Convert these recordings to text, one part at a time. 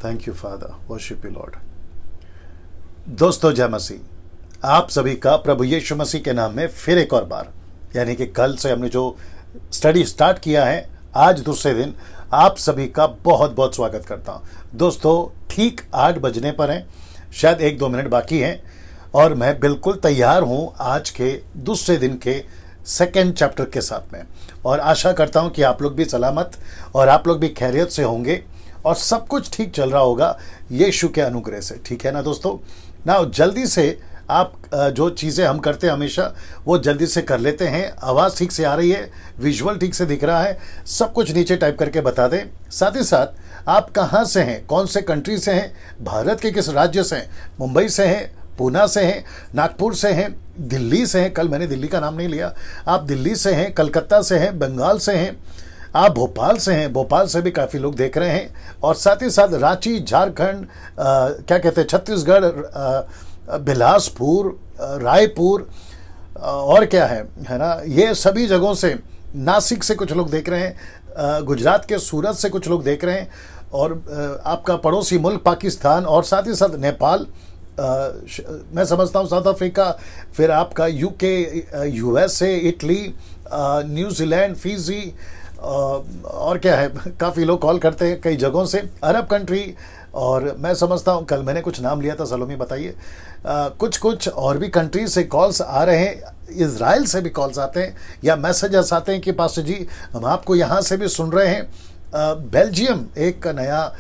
Thank you father, worship you Lord. दोस्तों जय मसीह, आप सभी का प्रभु यीशु मसीह के नाम में फिर एक और बार, यानी कि कल से हमने जो स्टडी स्टार्ट किया है, आज दूसरे दिन आप सभी का बहुत बहुत स्वागत करता हूं। दोस्तों ठीक 8 बजने पर हैं, शायद 1-2 मिनट बाकी हैं और मैं बिल्कुल तैयार हूं आज के दूसरे दिन के सेकेंड चैप्टर के साथ में, और आशा करता हूं कि आप लोग भी सलामत और आप लोग भी खैरियत से होंगे और सब कुछ ठीक चल रहा होगा यीशु के अनुग्रह से। ठीक है ना दोस्तों? ना जल्दी से आप जो चीज़ें हम करते हैं हमेशा वो जल्दी से कर लेते हैं। आवाज़ ठीक से आ रही है, विजुअल ठीक से दिख रहा है, सब कुछ नीचे टाइप करके बता दें। साथ ही साथ आप कहाँ से हैं, कौन से कंट्री से हैं, भारत के किस राज्य से हैं, मुंबई से हैं, पूना से हैं, नागपुर से हैं, दिल्ली से हैं, कल मैंने दिल्ली का नाम नहीं लिया, आप दिल्ली से हैं, कलकत्ता से हैं, बंगाल से हैं, आप भोपाल से हैं, भोपाल से भी काफ़ी लोग देख रहे हैं, और साथ ही साथ रांची, झारखंड, क्या कहते हैं, छत्तीसगढ़, बिलासपुर, रायपुर, और क्या है ना, ये सभी जगहों से, नासिक से कुछ लोग देख रहे हैं, गुजरात के सूरत से कुछ लोग देख रहे हैं, और आपका पड़ोसी मुल्क पाकिस्तान, और साथ ही साथ नेपाल, मैं समझता हूँ साउथ अफ्रीका, फिर आपका UK, USA, Italy, New Zealand, Fiji, और क्या है, काफ़ी लोग कॉल करते हैं कई जगहों से, अरब कंट्री, और मैं समझता हूँ कल मैंने कुछ नाम लिया था, सलोमी बताइए, कुछ और भी कंट्री से कॉल्स आ रहे हैं, इज़राइल से भी कॉल्स आते हैं या मैसेजेस आते हैं कि पास्टर जी हम आपको यहाँ से भी सुन रहे हैं। बेल्जियम एक नया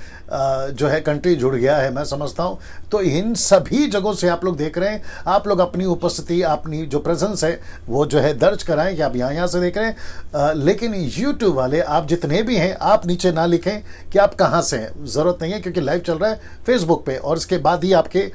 जो है कंट्री जुड़ गया है, मैं समझता हूँ। तो इन सभी जगहों से आप लोग देख रहे हैं, आप लोग अपनी उपस्थिति, अपनी जो प्रेजेंस है वो जो है दर्ज कराएं कि आप यहाँ से देख रहे हैं। लेकिन यूट्यूब वाले आप जितने भी हैं, आप नीचे ना लिखें कि आप कहाँ से हैं, ज़रूरत नहीं है, क्योंकि लाइव चल रहा है फेसबुक पे और इसके बाद ही आपके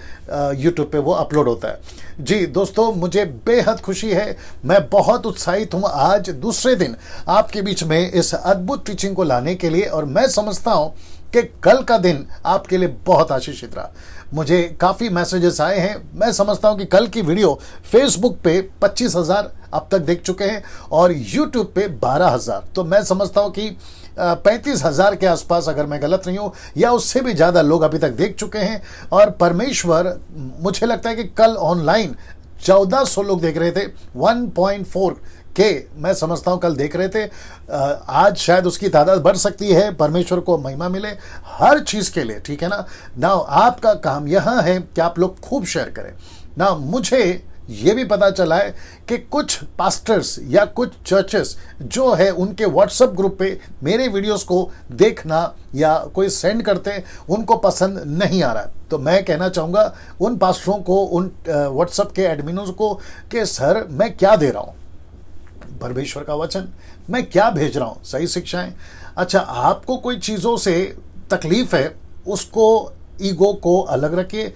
यूट्यूब पे वो अपलोड होता है। जी दोस्तों, मुझे बेहद खुशी है, मैं बहुत उत्साहित हूँ आज दूसरे दिन आपके बीच में इस अद्भुत टीचिंग को लाने के लिए, और मैं समझता हूँ कि कल का दिन आपके लिए बहुत आशीषित रहा। मुझे काफ़ी मैसेजेस आए हैं, मैं समझता हूं कि कल की वीडियो फेसबुक पे 25,000 अब तक देख चुके हैं और यूट्यूब पे 12,000, तो मैं समझता हूं कि 35,000 के आसपास, अगर मैं गलत नहीं हूं, या उससे भी ज़्यादा लोग अभी तक देख चुके हैं। और परमेश्वर, मुझे लगता है कि कल ऑनलाइन 1400 लोग देख रहे थे, 1.4 के मैं समझता हूं कल देख रहे थे। आज शायद उसकी तादाद बढ़ सकती है, परमेश्वर को महिमा मिले हर चीज़ के लिए। ठीक है ना? ना आपका काम यहां है कि आप लोग खूब शेयर करें ना। मुझे ये भी पता चला है कि कुछ पास्टर्स या कुछ चर्चेस जो है उनके व्हाट्सएप ग्रुप पे मेरे वीडियोस को देखना या कोई सेंड करते हैं, उनको पसंद नहीं आ रहा है। तो मैं कहना चाहूँगा उन पास्टरों को, उन व्हाट्सएप के एडमिनों को कि सर मैं क्या दे रहा हूँ, परमेश्वर का वचन मैं क्या भेज रहा हूँ, सही शिक्षाएं। अच्छा, आपको कोई चीज़ों से तकलीफ है, उसको, ईगो को अलग रखिए,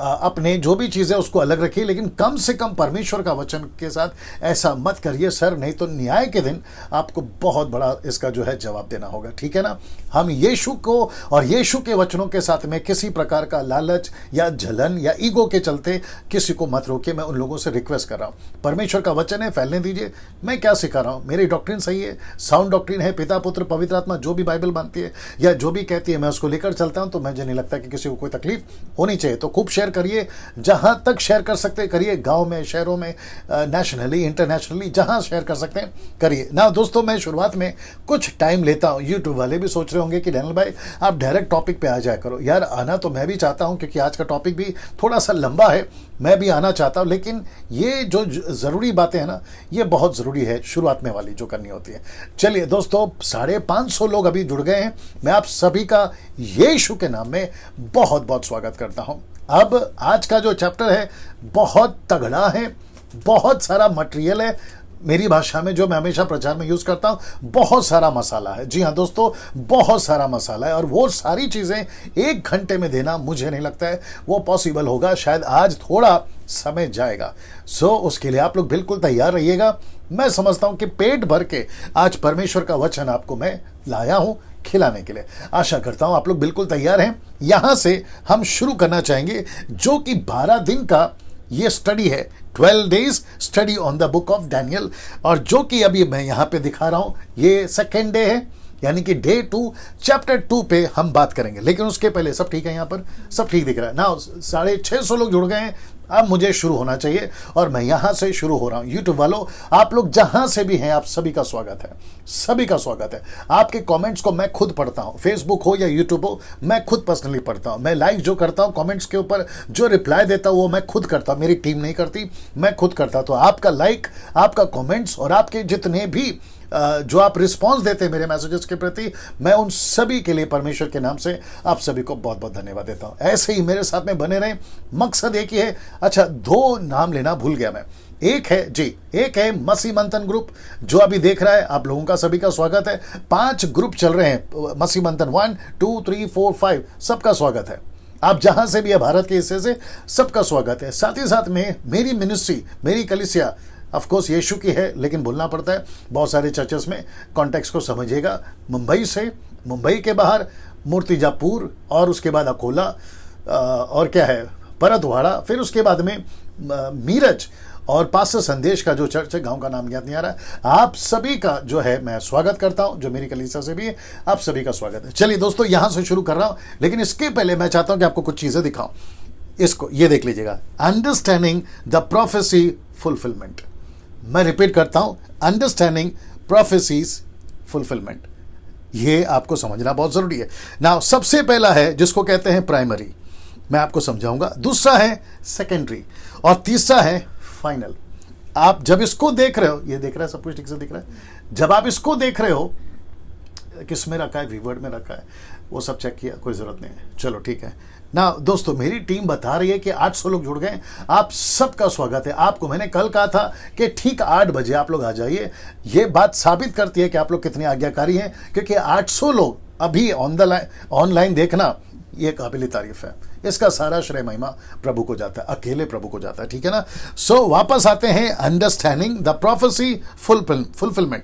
अपने जो भी चीज़ें उसको अलग रखिए, लेकिन कम से कम परमेश्वर का वचन के साथ ऐसा मत करिए सर, नहीं तो न्याय के दिन आपको बहुत बड़ा इसका जो है जवाब देना होगा। ठीक है ना? हम यीशु को और यीशु के वचनों के साथ में किसी प्रकार का लालच या जलन या ईगो के चलते किसी को मत रोकिए। मैं उन लोगों से रिक्वेस्ट कर रहा हूँ, परमेश्वर का वचन है, फैलने दीजिए। मैं क्या सिखा रहा हूँ, मेरी डॉक्ट्रिन सही है, साउंड डॉक्ट्रिन है, पिता पुत्र पवित्र आत्मा जो भी बाइबल मानती है या जो भी कहती है मैं उसको लेकर चलता हूँ। तो मुझे नहीं लगता कि किसी को कोई तकलीफ होनी चाहिए। तो खूब शेयर करिए, जहां तक शेयर कर सकते करिए, गांव में, शहरों में, नेशनली, इंटरनेशनली, जहां शेयर कर सकते हैं करिए ना। दोस्तों, मैं शुरुआत में कुछ टाइम लेता हूं। यूट्यूब वाले भी सोच रहे होंगे कि डैनियल भाई आप डायरेक्ट टॉपिक पे आ जाया करो। यार, आना तो मैं भी चाहता हूं, क्योंकि आज का टॉपिक भी थोड़ा सा लंबा है, मैं भी आना चाहता हूं, लेकिन ये जो ज़रूरी बातें हैं ना, ये बहुत ज़रूरी है शुरुआत में वाली जो करनी होती है। चलिए दोस्तों, 550 लोग अभी जुड़ गए हैं। मैं आप सभी का यीशु के नाम में बहुत बहुत स्वागत करता हूं। अब आज का जो चैप्टर है बहुत तगड़ा है, बहुत सारा मटेरियल है। मेरी भाषा में जो मैं हमेशा प्रचार में यूज़ करता हूँ, बहुत सारा मसाला है। जी हाँ दोस्तों, बहुत सारा मसाला है, और वो सारी चीज़ें 1 घंटे में देना मुझे नहीं लगता है वो पॉसिबल होगा। शायद आज थोड़ा समय जाएगा। उसके लिए आप लोग बिल्कुल तैयार रहिएगा। मैं समझता हूँ कि पेट भर के आज परमेश्वर का वचन आपको मैं लाया हूँ खिलाने के लिए। आशा करता हूँ आप लोग बिल्कुल तैयार हैं। यहाँ से हम शुरू करना चाहेंगे, जो कि 12 दिन का ये स्टडी है, 12 days study on the book of Daniel, और जो कि अभी मैं यहाँ पे दिखा रहा हूँ, ये सेकेंड डे है। यानी कि डे 2 चैप्टर 2 पे हम बात करेंगे। लेकिन उसके पहले सब ठीक है, यहाँ पर सब ठीक दिख रहा है ना। 650 लोग जुड़ गए हैं, अब मुझे शुरू होना चाहिए और मैं यहां से शुरू हो रहा हूं। यूट्यूब वालों, आप लोग जहां से भी हैं, आप सभी का स्वागत है, सभी का स्वागत है। आपके कमेंट्स को मैं खुद पढ़ता हूं, फेसबुक हो या यूट्यूब हो, मैं खुद पर्सनली पढ़ता हूं। मैं लाइक जो करता हूं कमेंट्स के ऊपर, जो रिप्लाई देता हूं वो मैं खुद करता हूं, मेरी टीम नहीं करती, मैं खुद करता हूं। तो आपका लाइक, आपका कमेंट्स और आपके जितने भी जो आप रिस्पांस देते हैं मेरे मैसेजेस के प्रति, मैं उन सभी के लिए परमेश्वर के नाम से आप सभी को बहुत बहुत धन्यवाद देता हूं। ऐसे ही मेरे साथ में बने रहें, मकसद एक ही है। अच्छा, 2 नाम लेना भूल गया मैं। एक है मसीह मंथन ग्रुप जो अभी देख रहा है, आप लोगों का सभी का स्वागत है। 5 ग्रुप चल रहे हैं मसीह मंथन, 1 2 3 4 5, सबका स्वागत है। आप जहां से भी है भारत के हिस्से से, सबका स्वागत है। साथ ही साथ में मेरी मिनिस्ट्री, मेरी कलीसिया ऑफ कोर्स यीशु की है, लेकिन बोलना पड़ता है बहुत सारे चर्चेस में, कॉन्टेक्स्ट को समझिएगा। मुंबई से, मुंबई के बाहर मूर्तिजापुर, और उसके बाद अकोला, और क्या है परतवाड़ा, फिर उसके बाद में मीरज और पास्टर संदेश का जो चर्च है, गांव का नाम याद नहीं आ रहा। आप सभी का जो है मैं स्वागत करता हूं, जो मेरी कलीसिया से भी है, आप सभी का स्वागत है। चलिए दोस्तों, यहां से शुरू कर रहा हूं, लेकिन इसके पहले मैं चाहता हूं कि आपको कुछ चीजें दिखाऊं। इसको ये देख लीजिएगा, अंडरस्टैंडिंग द प्रोफेसी फुलफिलमेंट। मैं रिपीट करता हूं, अंडरस्टैंडिंग प्रोफेसीज फुलफिलमेंट। ये आपको समझना बहुत जरूरी है ना। सबसे पहला है जिसको कहते हैं प्राइमरी, मैं आपको समझाऊंगा। दूसरा है सेकेंडरी, और तीसरा है फाइनल। आप जब इसको देख रहे हो, ये देख रहा है, सब कुछ ठीक से दिख रहा है। जब आप इसको देख रहे हो, किस में रखा है, वीवर्ड में रखा है, वो सब चेक किया, कोई जरूरत नहीं है। चलो ठीक है ना दोस्तों, मेरी टीम बता रही है कि 800 लोग जुड़ गए। आप सबका स्वागत है। आपको मैंने कल कहा था कि ठीक 8 बजे आप लोग आ जाइए। ये बात साबित करती है कि आप लोग कितने आज्ञाकारी हैं, क्योंकि 800 लोग अभी ऑनलाइन देखना, ये काबिल तारीफ है। इसका सारा श्रेय महिमा प्रभु को जाता है, अकेले प्रभु को जाता है, ठीक है ना। सो वापस आते हैं, अंडरस्टैंडिंग द प्रोफेसी फुलफिलमेंट।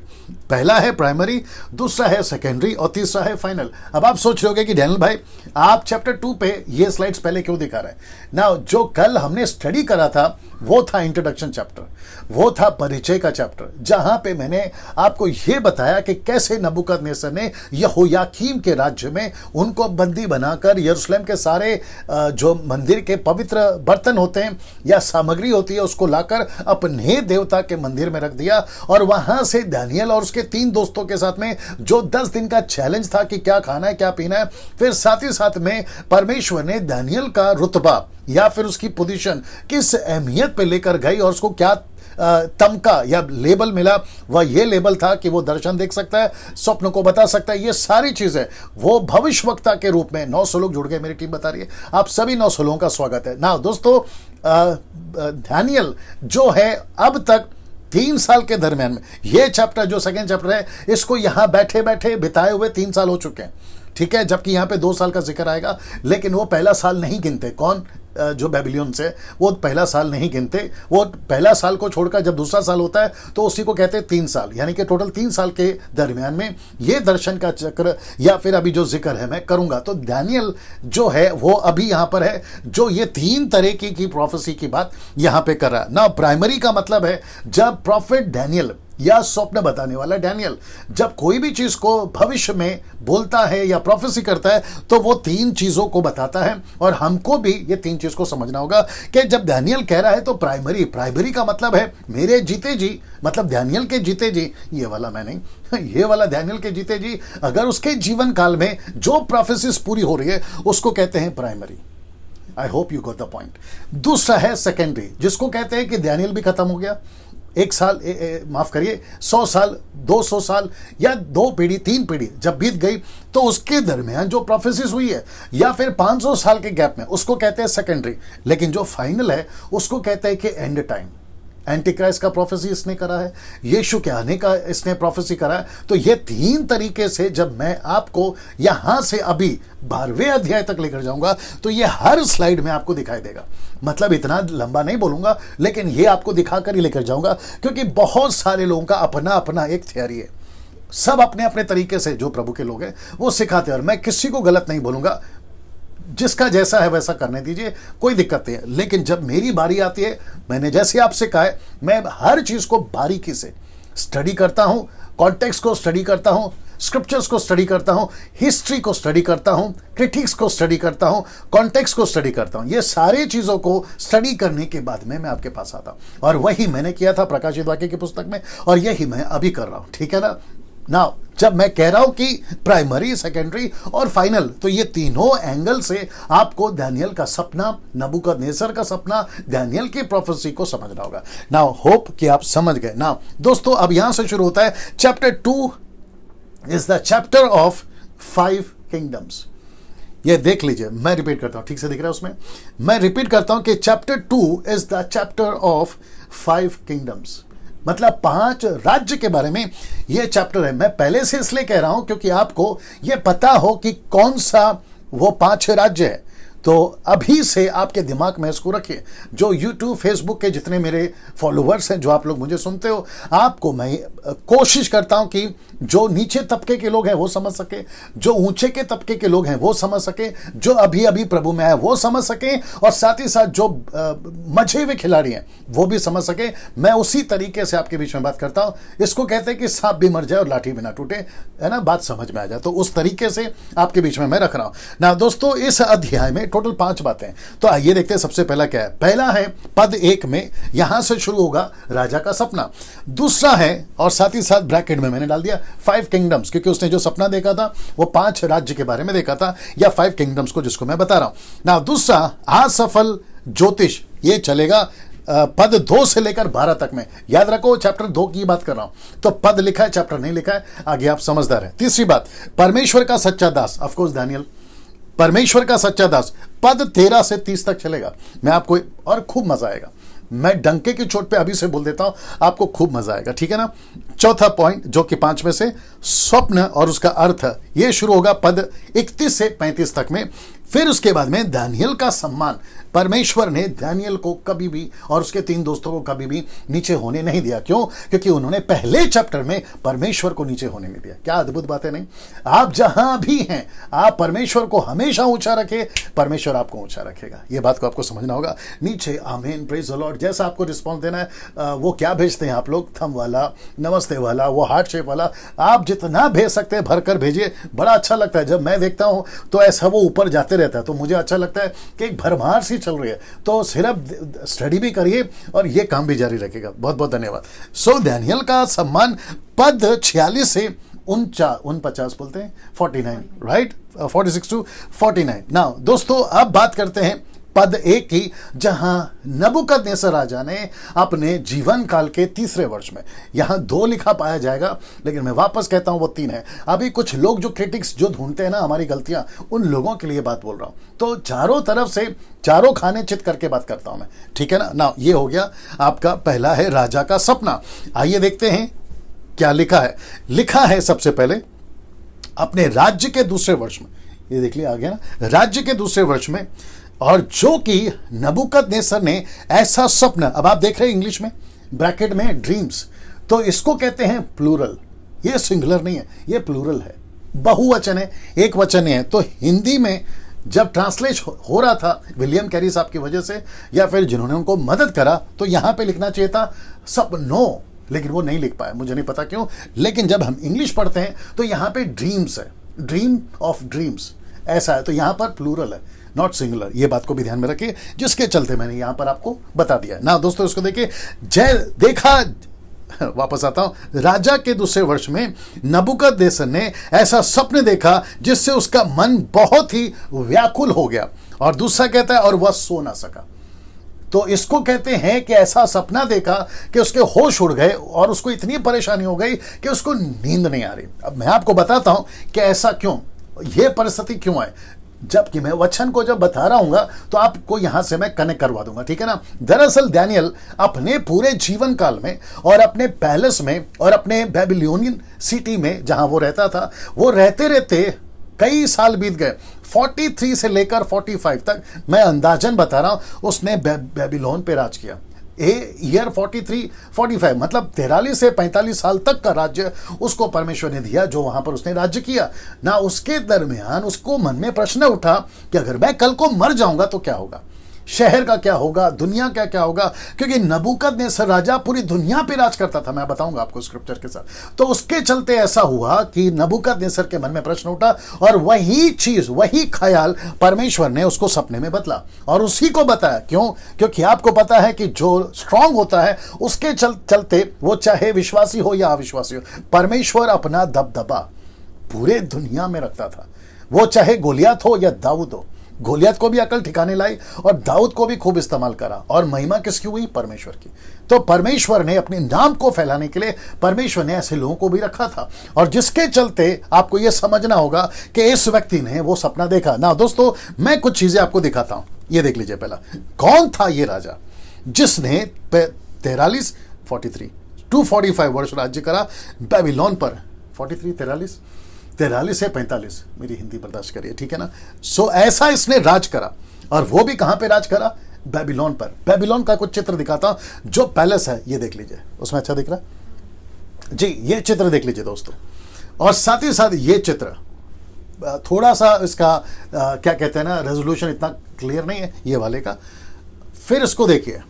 पहला है प्राइमरी, दूसरा है सेकेंडरी, और तीसरा है फाइनल। अब आप सोच रहे होगे कि डैनियल भाई, आप चैप्टर 2 पे ये स्लाइड्स पहले क्यों दिखा रहे हैं ना। जो कल हमने स्टडी करा था वो था इंट्रोडक्शन चैप्टर, वो था परिचय का चैप्टर, जहां पे मैंने आपको यह बताया कि कैसे नबूकदनेस्सर ने यहोयाकीम के राज्य में उनको बंदी बनाकर यरूशलेम के सारे जो मंदिर के पवित्र बर्तन होते हैं या सामग्री होती है, उसको लाकर अपने देवता के मंदिर में रख दिया। और वहां से दानियल और उसके 3 दोस्तों के साथ में जो 10 दिन का चैलेंज था कि क्या खाना है क्या पीना है, फिर साथ ही साथ में परमेश्वर ने दानियल का रुतबा या फिर उसकी पोजीशन किस अहमियत पे लेकर गई, और उसको क्या तमका या लेबल मिला। वह ये लेबल था कि वो दर्शन देख सकता है, स्वप्न को बता सकता है, ये सारी चीजें वो भविष्यवक्ता के रूप में। 900 लोग जुड़ गए, मेरी टीम बता रही है। आप सभी 900 लोगों का स्वागत है ना दोस्तों। दानियल जो है अब तक 3 साल के दरमियान में, ये चैप्टर जो सेकेंड चैप्टर है, इसको यहां बैठे बैठे बिताए हुए 3 साल हो चुके हैं, ठीक है। जबकि यहां पे 2 साल का जिक्र आएगा, लेकिन वो पहला साल नहीं गिनते। कौन? जो बेबीलोन से, वो पहला साल नहीं गिनते। वो पहला साल को छोड़कर जब दूसरा साल होता है तो उसी को कहते हैं 3 साल, यानी कि टोटल 3 साल के दरमियान में ये दर्शन का चक्र या फिर अभी जो जिक्र है मैं करूंगा। तो दानियल जो है वो अभी यहां पर है, जो ये 3 तरह की प्रोफेसी की बात यहां पे कर रहा है ना। प्राइमरी का मतलब है जब प्रॉफिट डैनियल या स्वप्न बताने वाला डैनियल जब कोई भी चीज को भविष्य में बोलता है या प्रोफेसी करता है, तो वो 3 चीजों को बताता है। और हमको भी ये 3 चीज को समझना होगा कि जब डैनियल कह रहा है तो प्राइमरी का मतलब है मेरे जीते जी, मतलब डैनियल के जीते जी, ये वाला मैं नहीं, ये वाला डैनियल के जीते जी, अगर उसके जीवन काल में जो प्रोफेसीज पूरी हो रही है उसको कहते हैं primary. I hope you got the point. दूसरा है सेकेंडरी, जिसको कहते हैं कि डैनियल भी खत्म हो गया, 1 साल माफ करिए 100 साल 200 साल या 2 पीढ़ी 3 पीढ़ी जब बीत गई, तो उसके दरमियान जो प्रोफेसीज हुई है या फिर 500 साल के गैप में, उसको कहते हैं सेकेंडरी। लेकिन जो फाइनल है उसको कहते हैं कि एंड टाइम। एंटी क्राइस्ट का प्रोफेसी इसने करा है, यीशु के आने का इसने प्रोफेसी करा है। तो ये 3 तरीके से जब मैं आपको यहां से अभी 12वें अध्याय तक लेकर जाऊंगा, तो ये हर स्लाइड में आपको दिखाई देगा। मतलब इतना लंबा नहीं बोलूंगा, लेकिन ये आपको दिखाकर ही लेकर जाऊंगा, क्योंकि बहुत सारे लोगों का अपना अपना एक थियरी है। सब अपने अपने तरीके से जो प्रभु के लोग हैं वो सिखाते हैं, और मैं किसी को गलत नहीं बोलूंगा, जिसका जैसा है वैसा करने दीजिए, कोई दिक्कत नहीं है। लेकिन जब मेरी बारी आती है, मैंने जैसे आपसे कहा है, मैं हर चीज को बारीकी से स्टडी करता हूं, कॉन्टेक्स्ट को स्टडी करता हूं, स्क्रिप्चर्स को स्टडी करता हूं, हिस्ट्री को स्टडी करता हूं, क्रिटिक्स को स्टडी करता हूं, कॉन्टेक्स्ट को स्टडी करता हूं। ये सारे चीजों को स्टडी करने के बाद में मैं आपके पास आता हूं, और वही मैंने किया था प्रकाशित वाक्य की पुस्तक में, और यही मैं अभी कर रहा हूं। ठीक है ना। नाउ जब मैं कह रहा हूं कि प्राइमरी, सेकेंडरी और फाइनल, तो ये तीनों एंगल से आपको दानियल का सपना, नबूकदनेस्सर का सपना, दानियल की प्रोफेसी को समझना होगा। नाउ होप कि आप समझ गए। नाउ दोस्तों, अब यहां से शुरू होता है chapter 2 is the chapter of 5 kingdoms. ये देख लीजिए, मैं रिपीट करता हूं, ठीक से दिख रहा है उसमें, मैं रिपीट करता हूं कि chapter 2 is the chapter of 5 kingdoms, मतलब 5 राज्य के बारे में यह चैप्टर है। मैं पहले से इसलिए कह रहा हूं क्योंकि आपको यह पता हो कि कौन सा वो 5 राज्य है। तो अभी से आपके दिमाग में इसको रखिए। जो YouTube, फेसबुक के जितने मेरे फॉलोअर्स हैं, जो आप लोग मुझे सुनते हो, आपको मैं कोशिश करता हूं कि जो नीचे तबके के लोग हैं वो समझ सके, जो ऊंचे के तबके के लोग हैं वो समझ सके, जो अभी अभी प्रभु में आए वो समझ सके, और साथ ही साथ जो मजे हुए खिलाड़ी हैं वो भी समझ सके। मैं उसी तरीके से आपके बीच में बात करता हूं। इसको कहते हैं कि सांप भी मर जाए और लाठी भी ना टूटे, है ना, बात समझ में आ जाए। तो उस तरीके से आपके बीच में मैं रख रहा हूं ना। दोस्तों, इस अध्याय में टोटल 5 बातें, तो आइए देखते हैं। सबसे पहला क्या है? पहला है पद 1 में, यहां से शुरू होगा राजा का सपना। दूसरा है, और साथ ही साथ ब्रैकेट में मैंने डाल दिया 5 किंगडम्स, क्योंकि उसने जो सपना देखा था वो 5 राज्य के बारे में देखा था, या 5 किंगडम्स को जिसको मैं बता रहा हूं ना। दूसरा, असफल ज्योतिष, ये चलेगा पद 2 से लेकर 12 तक में। याद रखो, चैप्टर 2 की बात कर रहा हूं, तो पद लिखा है, चैप्टर नहीं लिखा है, आगे आप समझदार हैं। तीसरी बात, परमेश्वर का सच्चा दास, ऑफ कोर्स दानियल, परमेश्वर का सच्चा दास, पद 13 से 30 तक चलेगा। मैं आपको, और खूब मजा आएगा, मैं डंके की चोट पे अभी से बोल देता हूं, आपको खूब मजा आएगा, ठीक है ना। चौथा पॉइंट, जो कि 5 में से, स्वप्न और उसका अर्थ, ये शुरू होगा पद 31 से 35 तक में। फिर उसके बाद में दानियल का सम्मान, परमेश्वर ने दानियल को कभी भी और उसके 3 दोस्तों को कभी भी नीचे होने नहीं दिया। क्यों? क्योंकि उन्होंने पहले चैप्टर में परमेश्वर को नीचे होने नहीं दिया। क्या अद्भुत बात है नहीं? आप जहां भी हैं, आप परमेश्वर को हमेशा ऊंचा रखें, परमेश्वर आपको ऊंचा रखेगा। यह बात को आपको समझना होगा। नीचे आमीन, प्रेज द लॉर्ड, जैसा आपको रिस्पॉन्स देना है, वो क्या भेजते हैं आप लोग, थम वाला, नमस्ते वाला, वो हार्ट शेप वाला, आप जितना भेज सकते हैं भरकर भेजिए। बड़ा अच्छा लगता है जब मैं देखता हूं, तो ऐसा वो ऊपर जाते रहता है, तो मुझे अच्छा लगता है कि एक भरमार सी चल रही है। तो सिर्फ स्टडी भी करिए और ये काम भी जारी रखेगा। बहुत बहुत धन्यवाद। सो दानियल का सम्मान, पद 46 से 49 बोलते हैं, 49, राइट, 46 टू 49। नाउ दोस्तों, अब बात करते हैं पद 1 की, जहां नबूकदनेस्सर राजा ने अपने जीवन काल के 3रे वर्ष में, यहां 2 लिखा पाया जाएगा, लेकिन मैं वापस कहता हूं वो 3 है। अभी कुछ लोग जो क्रिटिक्स जो ढूंढते हैं ना हमारी गलतियां, उन लोगों के लिए बात बोल रहा हूं। तो चारों तरफ से चारों खाने चित करके बात करता हूं मैं, ठीक है ना। ये हो गया आपका पहला है राजा का सपना। आइए देखते हैं क्या लिखा है। लिखा है सबसे पहले अपने राज्य के 2रे वर्ष में, ये देख लिया आ गया ना, राज्य के 2रे वर्ष में, और जो कि नबूकदनेस्सर ने ऐसा स्वप्न, अब आप देख रहे हैं इंग्लिश में ब्रैकेट में ड्रीम्स, तो इसको कहते हैं प्लूरल। ये सिंगुलर नहीं है, ये प्लूरल है, बहुवचन है, एक वचन नहीं है। तो हिंदी में जब ट्रांसलेट हो रहा था विलियम कैरी साहब की वजह से, या फिर जिन्होंने उनको मदद करा, तो यहां पे लिखना चाहिए था सपनों, लेकिन वो नहीं लिख पाया, मुझे नहीं पता क्यों। लेकिन जब हम इंग्लिश पढ़ते हैं तो यहां पे ड्रीम्स है, ड्रीम ऑफ ड्रीम्स ऐसा है, तो यहां पर प्लूरल है, नॉट सिंगुलर। ये बात को भी ध्यान में रखिए, जिसके चलते मैंने यहां पर आपको बता दिया ना। दोस्तों, इसको देखिए, देखा, वापस आता हूं, राजा के 2रे वर्ष में नबूकदनेस्सर ने ऐसा स्वप्न देखा जिससे उसका मन बहुत ही व्याकुल हो गया। और दूसरा कहता है, और वह सो ना सका। तो इसको कहते हैं कि ऐसा सपना देखा कि उसके होश उड़ गए और उसको इतनी परेशानी हो गई कि उसको नींद नहीं आ रही। अब मैं आपको बताता हूं कि ऐसा क्यों, यह परिस्थिति क्यों है, जबकि मैं वचन को जब बता रहा हूंगा तो आपको यहां से मैं कनेक्ट करवा दूंगा, ठीक है ना। दरअसल दानियल अपने पूरे जीवन काल में और अपने पैलेस में और अपने बेबीलोनियन सिटी में जहां वो रहता था, वो रहते रहते कई साल बीत गए, 43 से लेकर 45 तक, मैं अंदाजन बता रहा हूं, उसने बेबीलोन पे राज किया। ईयर 43-45 मतलब 43 से 45 साल तक का राज्य उसको परमेश्वर ने दिया, जो वहां पर उसने राज्य किया ना। उसके दरमियान उसको मन में प्रश्न उठा कि अगर मैं कल को मर जाऊंगा तो क्या होगा। शहर का क्या होगा, दुनिया का क्या होगा, क्योंकि नबूकदनेस्सर राजा पूरी दुनिया पे राज करता था। मैं बताऊंगा आपको स्क्रिप्चर के साथ। तो उसके चलते ऐसा हुआ कि नबूकदनेस्सर के मन में प्रश्न उठा और वही चीज, वही ख्याल परमेश्वर ने उसको सपने में बतला और उसी को बताया। क्यों? क्योंकि आपको पता है कि जो स्ट्रांग होता है उसके चलते, वो चाहे विश्वासी हो या अविश्वासी हो, परमेश्वर अपना दबदबा पूरे दुनिया में रखता था। वो चाहे गोलियत हो या दाऊद हो, गोलियत को भी अकल ठिकाने लाई और दाऊद को भी खूब इस्तेमाल करा। और महिमा किसकी हुई? परमेश्वर की। तो परमेश्वर ने अपने नाम को फैलाने के लिए परमेश्वर ने ऐसे लोगों को भी रखा था, और जिसके चलते आपको यह समझना होगा कि इस व्यक्ति ने वो सपना देखा ना। दोस्तों, मैं कुछ चीजें आपको दिखाता हूं, ये देख लीजिए। पहला, कौन था ये राजा जिसने 245 वर्ष राज्य करा बेबीलोन पर? 43 से 45, मेरी हिंदी बर्दाश्त करिए, ठीक है ना। सो ऐसा इसने राज करा, और वो भी कहां पे राज करा? बेबीलोन पर। बेबीलोन का कुछ चित्र दिखाता हूं। जो पैलेस है ये देख लीजिए, उसमें अच्छा दिख रहा है जी। ये चित्र देख लीजिए दोस्तों, और साथ ही साथ ये चित्र थोड़ा सा इसका क्या कहते हैं ना, रेजोल्यूशन इतना क्लियर नहीं है ये वाले का। फिर इसको देखिए,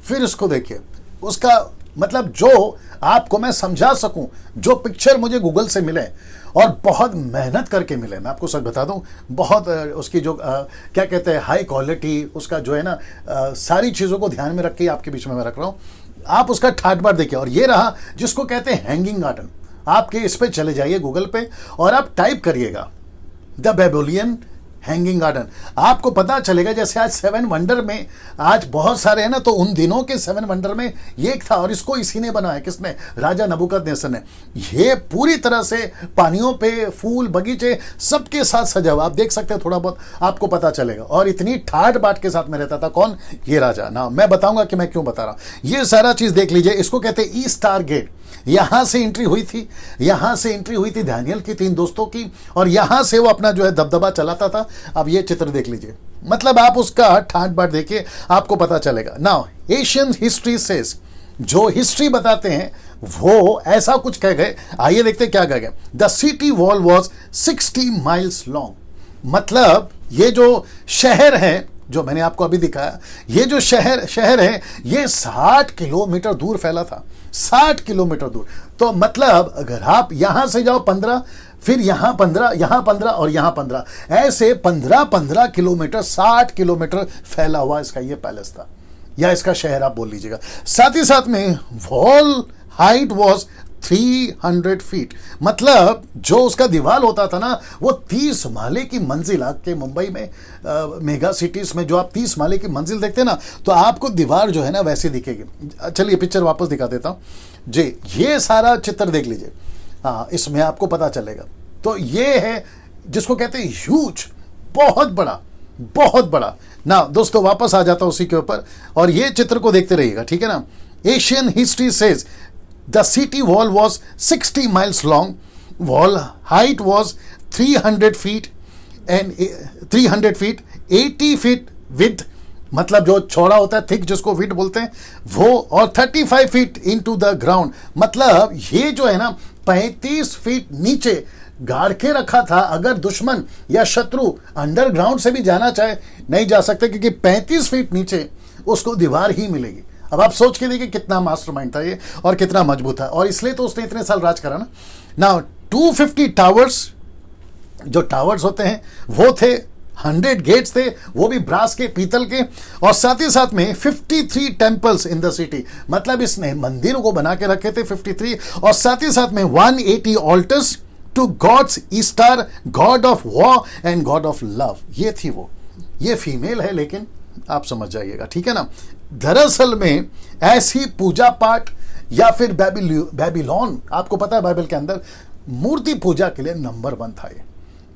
फिर इसको देखिए, उसका मतलब जो आपको मैं समझा सकूं, जो पिक्चर मुझे गूगल से मिले और बहुत मेहनत करके मिले, मैं आपको सच बता दूं, बहुत उसकी जो क्या कहते हैं हाई क्वालिटी, उसका जो है ना सारी चीज़ों को ध्यान में रख के आपके बीच में मैं रख रहा हूं। आप उसका ठाट बाट देखिए। और ये रहा जिसको कहते हैं हैंगिंग गार्डन। आपके इस पे चले जाइए गूगल पे और आप टाइप करिएगा द बेबीलोनियन हैंगिंग गार्डन। आपको पता चलेगा, जैसे आज 7 वंडर में आज बहुत सारे हैं ना, तो उन दिनों के 7 वंडर में ये एक था, और इसको इसी ने बनाया। किसने? राजा नबूकदनेस्सर ने। ये पूरी तरह से पानियों पे फूल बगीचे सबके साथ सजा हुआ, आप देख सकते हैं, थोड़ा बहुत आपको पता चलेगा। और इतनी ठाट बाट के साथ में रहता था। कौन? ये राजा। ना मैं बताऊंगा कि मैं क्यों बता रहा हूं। ये सारा चीज देख लीजिए। इसको कहते हैं ई स्टार गेट। यहां से एंट्री हुई थी, यहां से एंट्री हुई थी दानियेल की 3 दोस्तों की, और यहां से वो अपना जो है दबदबा चलाता था। अब ये चित्र देख लीजिए, मतलब आप उसका ठाट बाट देखिए, आपको पता चलेगा। नाउ एशियन हिस्ट्री सेज, जो हिस्ट्री बताते हैं वो ऐसा कुछ कह गए। आइए देखते क्या कह गए। The city wall was 60 miles long. मतलब ये जो शहर है, जो मैंने आपको अभी दिखाया, ये जो शहर है, ये 60 किलोमीटर दूर फैला था। 60 किलोमीटर दूर। तो मतलब अगर आप यहां से जाओ 15, फिर यहां 15, यहां 15 और यहां 15, ऐसे 15 किलोमीटर, 60 किलोमीटर फैला हुआ इसका ये पैलेस था, या इसका शहर आप बोल लीजिएगा। साथ ही साथ में वॉल हाइट वॉज 300 फीट। मतलब जो उसका दीवार होता था ना, वो 30 माले की मंजिल। आपके मुंबई में मेगा सिटीज में जो आप 30 माले की मंजिल देखते हैं ना, तो आपको दीवार जो है ना वैसे दिखेगी। चलिए पिक्चर वापस दिखा देता हूं जी। ये सारा चित्र देख लीजिए, हाँ, इसमें आपको पता चलेगा। तो ये है जिसको कहते हैं ह्यूज, बहुत बड़ा, बहुत बड़ा ना। दोस्तों वापस आ जाता उसी के ऊपर, और ये चित्र को देखते रहिएगा, ठीक है ना। Asian history says the city wall was 60 miles long, wall height was 300 feet and 80 feet width, मतलब जो चौड़ा होता है थिक, जिसको विड बोलते हैं वो, और 35 फीट इनटू द ग्राउंड। मतलब ये जो है ना 35 फीट नीचे गाड़ के रखा था। अगर दुश्मन या शत्रु अंडरग्राउंड से भी जाना चाहे, नहीं जा सकते, क्योंकि 35 फीट नीचे उसको दीवार ही मिलेगी। अब आप सोच के देखिए कितना मास्टरमाइंड था ये, और कितना मजबूत था, और इसलिए तो उसने इतने साल राज करा ना। नाउ 250 टावर्स, जो टावर्स होते हैं वो थे, 100 गेट्स थे, वो भी ब्रास के, पीतल के, और साथ ही साथ में 53 टेम्पल्स इन द सिटी। मतलब इसने मंदिरों को बना के रखे थे 53, और साथ ही साथ में 180 altars to gods Ishtar, god of war and god of love. ये थी वो। ये फीमेल है, लेकिन आप समझ जाइएगा, ठीक है ना। दरअसल में ऐसी पूजा पाठ या फिर बेबीलोन, आपको पता है बाइबल के अंदर मूर्ति पूजा के लिए नंबर 1 था। ये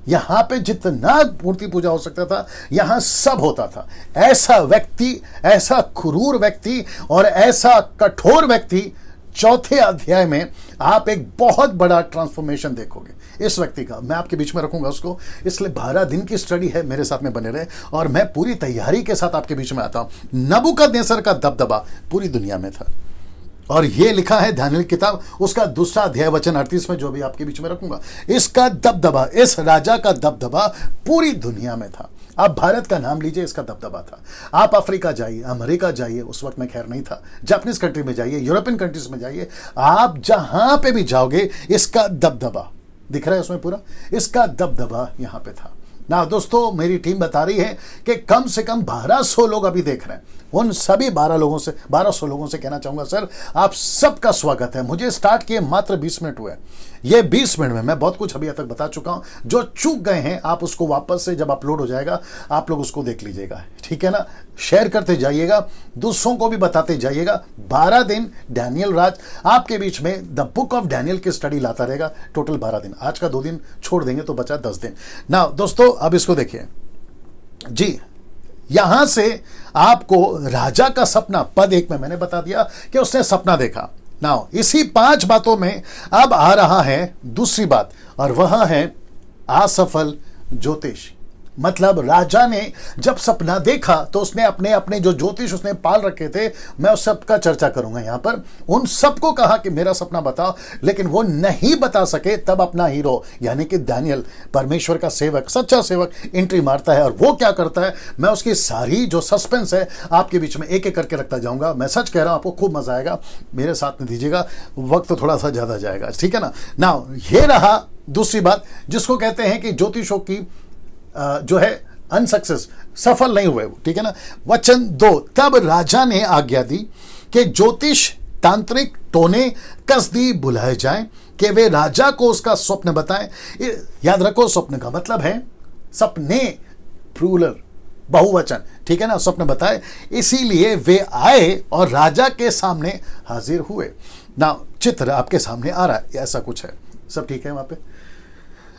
यहां पे जितना मूर्ति पूजा हो सकता था, यहां सब होता था। ऐसा व्यक्ति, ऐसा क्रूर व्यक्ति और ऐसा कठोर व्यक्ति, 4थे अध्याय में आप एक बहुत बड़ा ट्रांसफॉर्मेशन देखोगे इस व्यक्ति का। मैं आपके बीच में रखूंगा उसको, इसलिए 12 दिन की स्टडी है, मेरे साथ में बने रहे, और मैं पूरी तैयारी के साथ आपके बीच में आता हूं। नबूकदनेस्सर का दबदबा पूरी दुनिया में था, और ये लिखा है दानियेल किताब, उसका 2 अध्याय वचन 38 में, जो भी आपके बीच में रखूंगा। इसका दबदबा, इस राजा का दबदबा पूरी दुनिया में था। आप भारत का नाम लीजिए, इसका दबदबा था। आप अफ्रीका जाइए, अमेरिका जाइए, उस वक्त में खैर नहीं था, जापानीज कंट्री में जाइए, यूरोपियन कंट्रीज में जाइए, आप जहां पे भी जाओगे इसका दबदबा दिख रहा है उसमें पूरा, इसका दबदबा यहां पे था ना। दोस्तों मेरी टीम बता रही है कि कम से कम 1200 लोग अभी देख रहे हैं। उन सभी 1200 लोगों से कहना चाहूंगा, सर आप सबका स्वागत है। मुझे स्टार्ट किए मात्र 20 मिनट हुए। ये 20 मिनट में मैं बहुत कुछ अभी तक बता चुका हूं। जो चूक गए हैं आप उसको वापस से जब अपलोड हो जाएगा आप लोग उसको देख लीजिएगा, ठीक है ना। शेयर करते जाइएगा, दूसरों को भी बताते जाइएगा। 12 दिन डैनियल राज आपके बीच में द बुक ऑफ डैनियल की स्टडी लाता रहेगा। टोटल 12 दिन, आज का 2 दिन छोड़ देंगे तो बचा 10 दिन ना। दोस्तों अब इसको देखिए जी, यहां से आपको राजा का सपना, पद 1 में मैंने बता दिया कि उसने सपना देखा ना। इसी 5 बातों में अब आ रहा है दूसरी बात, और वह है असफल ज्योतिष। मतलब राजा ने जब सपना देखा तो उसने अपने अपने जो ज्योतिष उसने पाल रखे थे, मैं उस सब का चर्चा करूंगा यहां पर, उन सबको कहा कि मेरा सपना बताओ, लेकिन वो नहीं बता सके। तब अपना हीरो यानी कि डैनियल, परमेश्वर का सेवक, सच्चा सेवक एंट्री मारता है। और वो क्या करता है, मैं उसकी सारी जो सस्पेंस है आपके बीच में एक एक करके रखता जाऊंगा। मैं सच कह रहा हूं, आपको खूब मजा आएगा, मेरे साथ में दीजिएगा, वक्त तो थोड़ा सा ज्यादा जाएगा, ठीक है ना। नाउ ये रहा दूसरी बात जिसको कहते हैं कि ज्योतिषों की जो है अनसक्सेस, सफल नहीं हुए, ठीक है ना। वचन 2, तब राजा ने आज्ञा दी कि ज्योतिष, तांत्रिक, टोने, कसदी बुलाए जाएं कि वे राजा को उसका स्वप्न बताएं। याद रखो, स्वप्न का मतलब है सपने, प्लूरल, बहुवचन, ठीक है ना, स्वप्न बताए। इसीलिए वे आए और राजा के सामने हाजिर हुए ना। चित्र आपके सामने आ रहा है, ऐसा कुछ है, सब ठीक है वहां पे,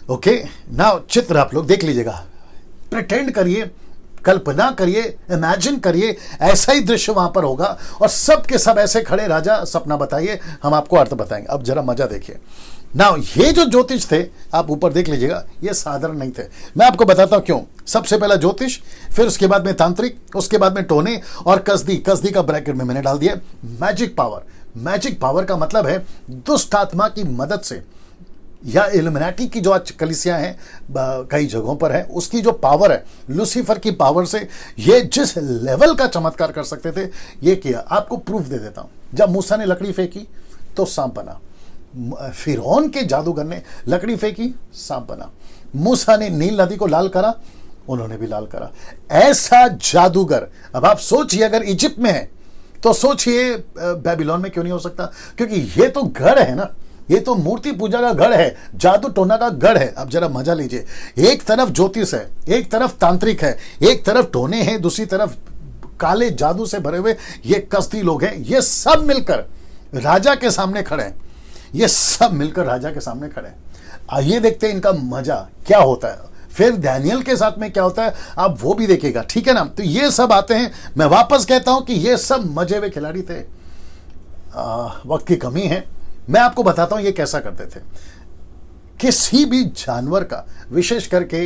ओके ना। चित्र आप लोग देख लीजिएगा, प्रिटेंड करिए, कल्पना करिए, इमेजिन करिए, ऐसा ही दृश्य वहां पर होगा और सब के सब ऐसे खड़े, राजा सपना बताइए, हम आपको अर्थ बताएंगे। अब जरा मजा देखिए ना। ये जो ज्योतिष थे आप ऊपर देख लीजिएगा, ये साधारण नहीं थे। मैं आपको बताता हूं क्यों। सबसे पहला ज्योतिष, फिर उसके बाद में तांत्रिक, उसके बाद में टोने और कसदी। कसदी का ब्रैकेट में मैंने डाल दिया मैजिक पावर। मैजिक पावर का मतलब है दुष्ट आत्मा की मदद से, या इल्यूमिनाटी की जो आज कलीसियां हैं कई जगहों पर है, उसकी जो पावर है, लूसीफर की पावर से ये जिस लेवल का चमत्कार कर सकते थे ये किया। आपको प्रूफ दे देता हूं। जब मूसा ने लकड़ी फेंकी तो सांप बना, फिरौन के जादूगर ने लकड़ी फेंकी, सांप बना। मूसा ने नील नदी को लाल करा, उन्होंने भी लाल करा। ऐसा जादूगर, अब आप सोचिए अगर इजिप्ट में है तो सोचिए बेबीलोन में क्यों नहीं हो सकता, क्योंकि ये तो गढ़ है ना, ये तो मूर्ति पूजा का गढ़ है, जादू टोना का गढ़ है। अब जरा मजा लीजिए, एक तरफ ज्योतिष है, एक तरफ तांत्रिक है, एक तरफ टोने हैं, दूसरी तरफ काले जादू से भरे हुए ये कसदी लोग हैं। ये सब मिलकर राजा के सामने खड़े हैं, ये सब मिलकर राजा के सामने खड़े हैं। आइए देखते हैं इनका मजा क्या होता है, फिर डैनियल के साथ में क्या होता है आप वो भी देखिएगा, ठीक है ना। तो ये सब आते हैं, मैं वापस कहता हूं कि ये सब मजे हुए खिलाड़ी थे। वक्त की कमी है, मैं आपको बताता हूं ये कैसा करते थे। किसी भी जानवर का, विशेष करके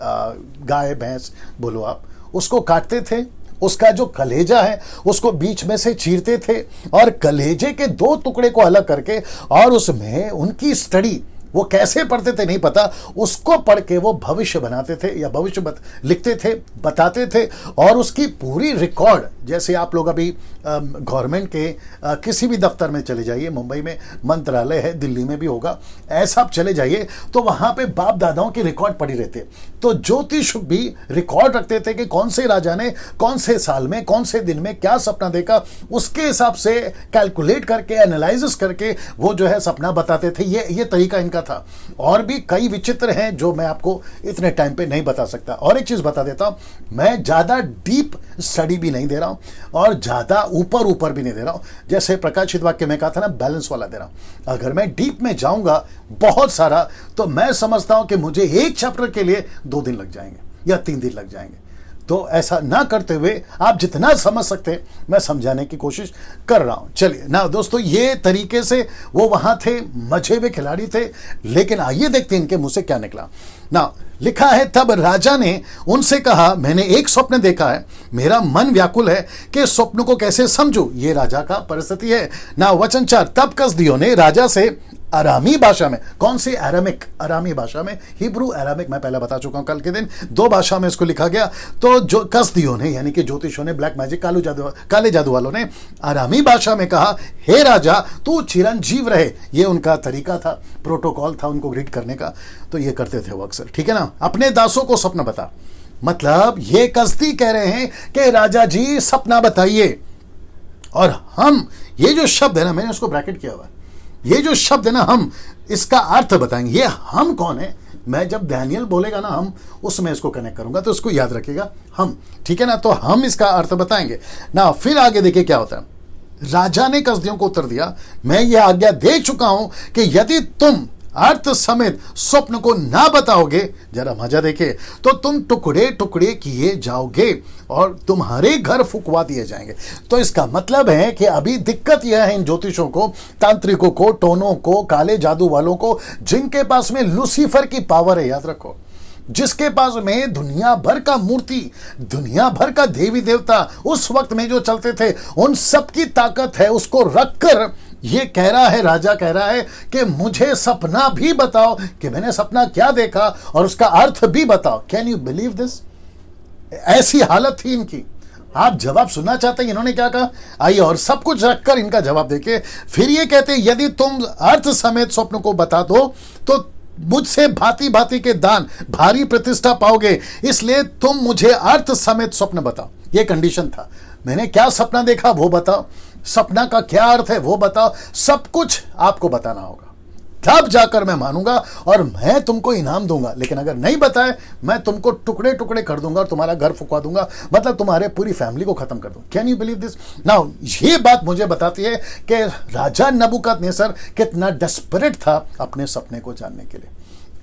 गाय भैंस बोलो आप, उसको काटते थे, उसका जो कलेजा है उसको बीच में से चीरते थे और कलेजे के 2 टुकड़े को अलग करके, और उसमें उनकी स्टडी, वो कैसे पढ़ते थे नहीं पता, उसको पढ़ के वो भविष्य बनाते थे या भविष्य लिखते थे, बताते थे। और उसकी पूरी रिकॉर्ड, जैसे आप लोग अभी गवर्नमेंट के किसी भी दफ्तर में चले जाइए, मुंबई में मंत्रालय है, दिल्ली में भी होगा, ऐसा आप चले जाइए तो वहां पे बाप दादाओं की रिकॉर्ड पड़ी रहती है। तो ज्योतिष भी रिकॉर्ड रखते थे कि कौन से राजा ने कौन से साल में कौन से दिन में क्या सपना देखा, उसके हिसाब से कैलकुलेट करके, एनालिसिस करके वो जो है सपना बताते थे। ये तरीका इनका था। और भी कई विचित्र हैं जो मैं आपको इतने टाइम पे नहीं बता सकता। और एक चीज बता देता हूं, मैं ज्यादा डीप स्टडी भी नहीं दे रहा हूं और ज्यादा ऊपर भी नहीं दे रहा हूं। जैसे प्रकाशित वाक्य में कहा था ना, बैलेंस वाला दे रहा हूं। अगर मैं डीप में जाऊंगा बहुत सारा, तो मैं समझता हूं कि मुझे एक चैप्टर के लिए 2 दिन लग जाएंगे या 3 दिन लग जाएंगे। तो ऐसा ना करते हुए आप जितना समझ सकते हैं मैं समझाने की कोशिश कर रहा हूं। चलिए ना दोस्तों, ये तरीके से वो वहां थे, मजे हुए खिलाड़ी थे। लेकिन आइए देखते हैं इनके मुंह से क्या निकला ना। लिखा है, तब राजा ने उनसे कहा, मैंने एक स्वप्न देखा है, मेरा मन व्याकुल है कि स्वप्न को कैसे समझूं। ये राजा का परिस्थिति है ना। वचन 4, तब कसदियों ने राजा से अरामी भाषा में। कौन सी? अरामिक, अरामी भाषा में, हिब्रू अरामिक, मैं पहले बता चुका हूं कल के दिन, 2 भाषा में इसको लिखा गया। तो जो कसदियों ने, यानी कि ज्योतिषों ने, ब्लैक मैजिक, काले जादू वालों ने अरामी भाषा में कहा, हे राजा तू चिरंजीव रहे। ये उनका तरीका था, प्रोटोकॉल था उनको ग्रीट करने का, तो ये करते थे वो अक्सर, ठीक है ना। अपने दासों को सपना बता, मतलब ये कसदी कह रहे हैं कि राजा जी सपना बताइए। और हम, ये जो शब्द है ना, मैंने उसको ब्रैकेट किया हुआ है, ये जो शब्द है ना, हम इसका अर्थ बताएंगे। ये हम कौन है? मैं जब डैनियल बोलेगा ना हम, उसमें इसको कनेक्ट करूंगा, तो इसको याद रखिएगा, हम, ठीक है ना। तो हम इसका अर्थ बताएंगे ना। फिर आगे देखिए क्या होता है। राजा ने कसदियों को उत्तर दिया, मैं ये आज्ञा दे चुका हूं कि यदि तुम अर्थ समेत स्वप्न को ना बताओगे, जरा मजा देखे, तो तुम टुकड़े टुकड़े किए जाओगे और तुम्हारे घर फुकवा दिए जाएंगे। तो इसका मतलब है कि अभी दिक्कत यह है इन ज्योतिषों को, तांत्रिकों को, टोनों को, काले जादू वालों को, जिनके पास में लूसीफर की पावर है, याद रखो, जिसके पास में दुनिया भर का मूर्ति, दुनिया भर का देवी देवता उस वक्त में जो चलते थे, उन सब की ताकत है, उसको रखकर ये कह रहा है, राजा कह रहा है कि मुझे सपना भी बताओ कि मैंने सपना क्या देखा और उसका अर्थ भी बताओ। Can you believe this? ऐसी हालत थी इनकी। आप जवाब सुनना चाहते हैं इन्होंने क्या कहा? आइए और सब कुछ रखकर इनका जवाब देखिए। फिर ये कहते हैं, यदि तुम अर्थ समेत स्वप्न को बता दो तो मुझसे भांति भांति के दान, भारी प्रतिष्ठा पाओगे, इसलिए तुम मुझे अर्थ समेत स्वप्न बताओ। ये कंडीशन था। मैंने क्या सपना देखा वो बताओ, सपना का क्या अर्थ है वो बताओ, सब कुछ आपको बताना होगा, तब जाकर मैं मानूंगा और मैं तुमको इनाम दूंगा। लेकिन अगर नहीं बताए, मैं तुमको टुकड़े टुकड़े कर दूंगा और तुम्हारा घर फुकवा दूंगा, मतलब तुम्हारे पूरी फैमिली को खत्म कर दूंगा। Can you believe this? Now ये बात मुझे बताती है कि राजा नबूकदनेस्सर कितना डेस्परेट था अपने सपने को जानने के लिए,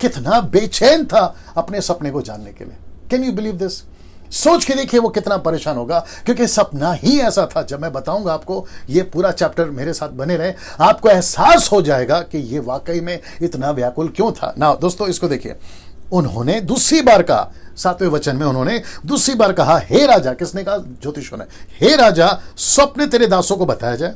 कितना बेचैन था अपने सपने को जानने के लिए। Can you believe this? सोच के देखिए वो कितना परेशान होगा, क्योंकि सपना ही ऐसा था। जब मैं बताऊंगा आपको, ये पूरा चैप्टर मेरे साथ बने रहे, आपको एहसास हो जाएगा कि ये वाकई में इतना व्याकुल क्यों था। ना दोस्तों, इसको देखिए, उन्होंने दूसरी बार कहा, 7वें वचन में उन्होंने दूसरी बार कहा, हे राजा, किसने कहा? ज्योतिषों ने। हे राजा, स्वप्न तेरे दासों को बताया जाए,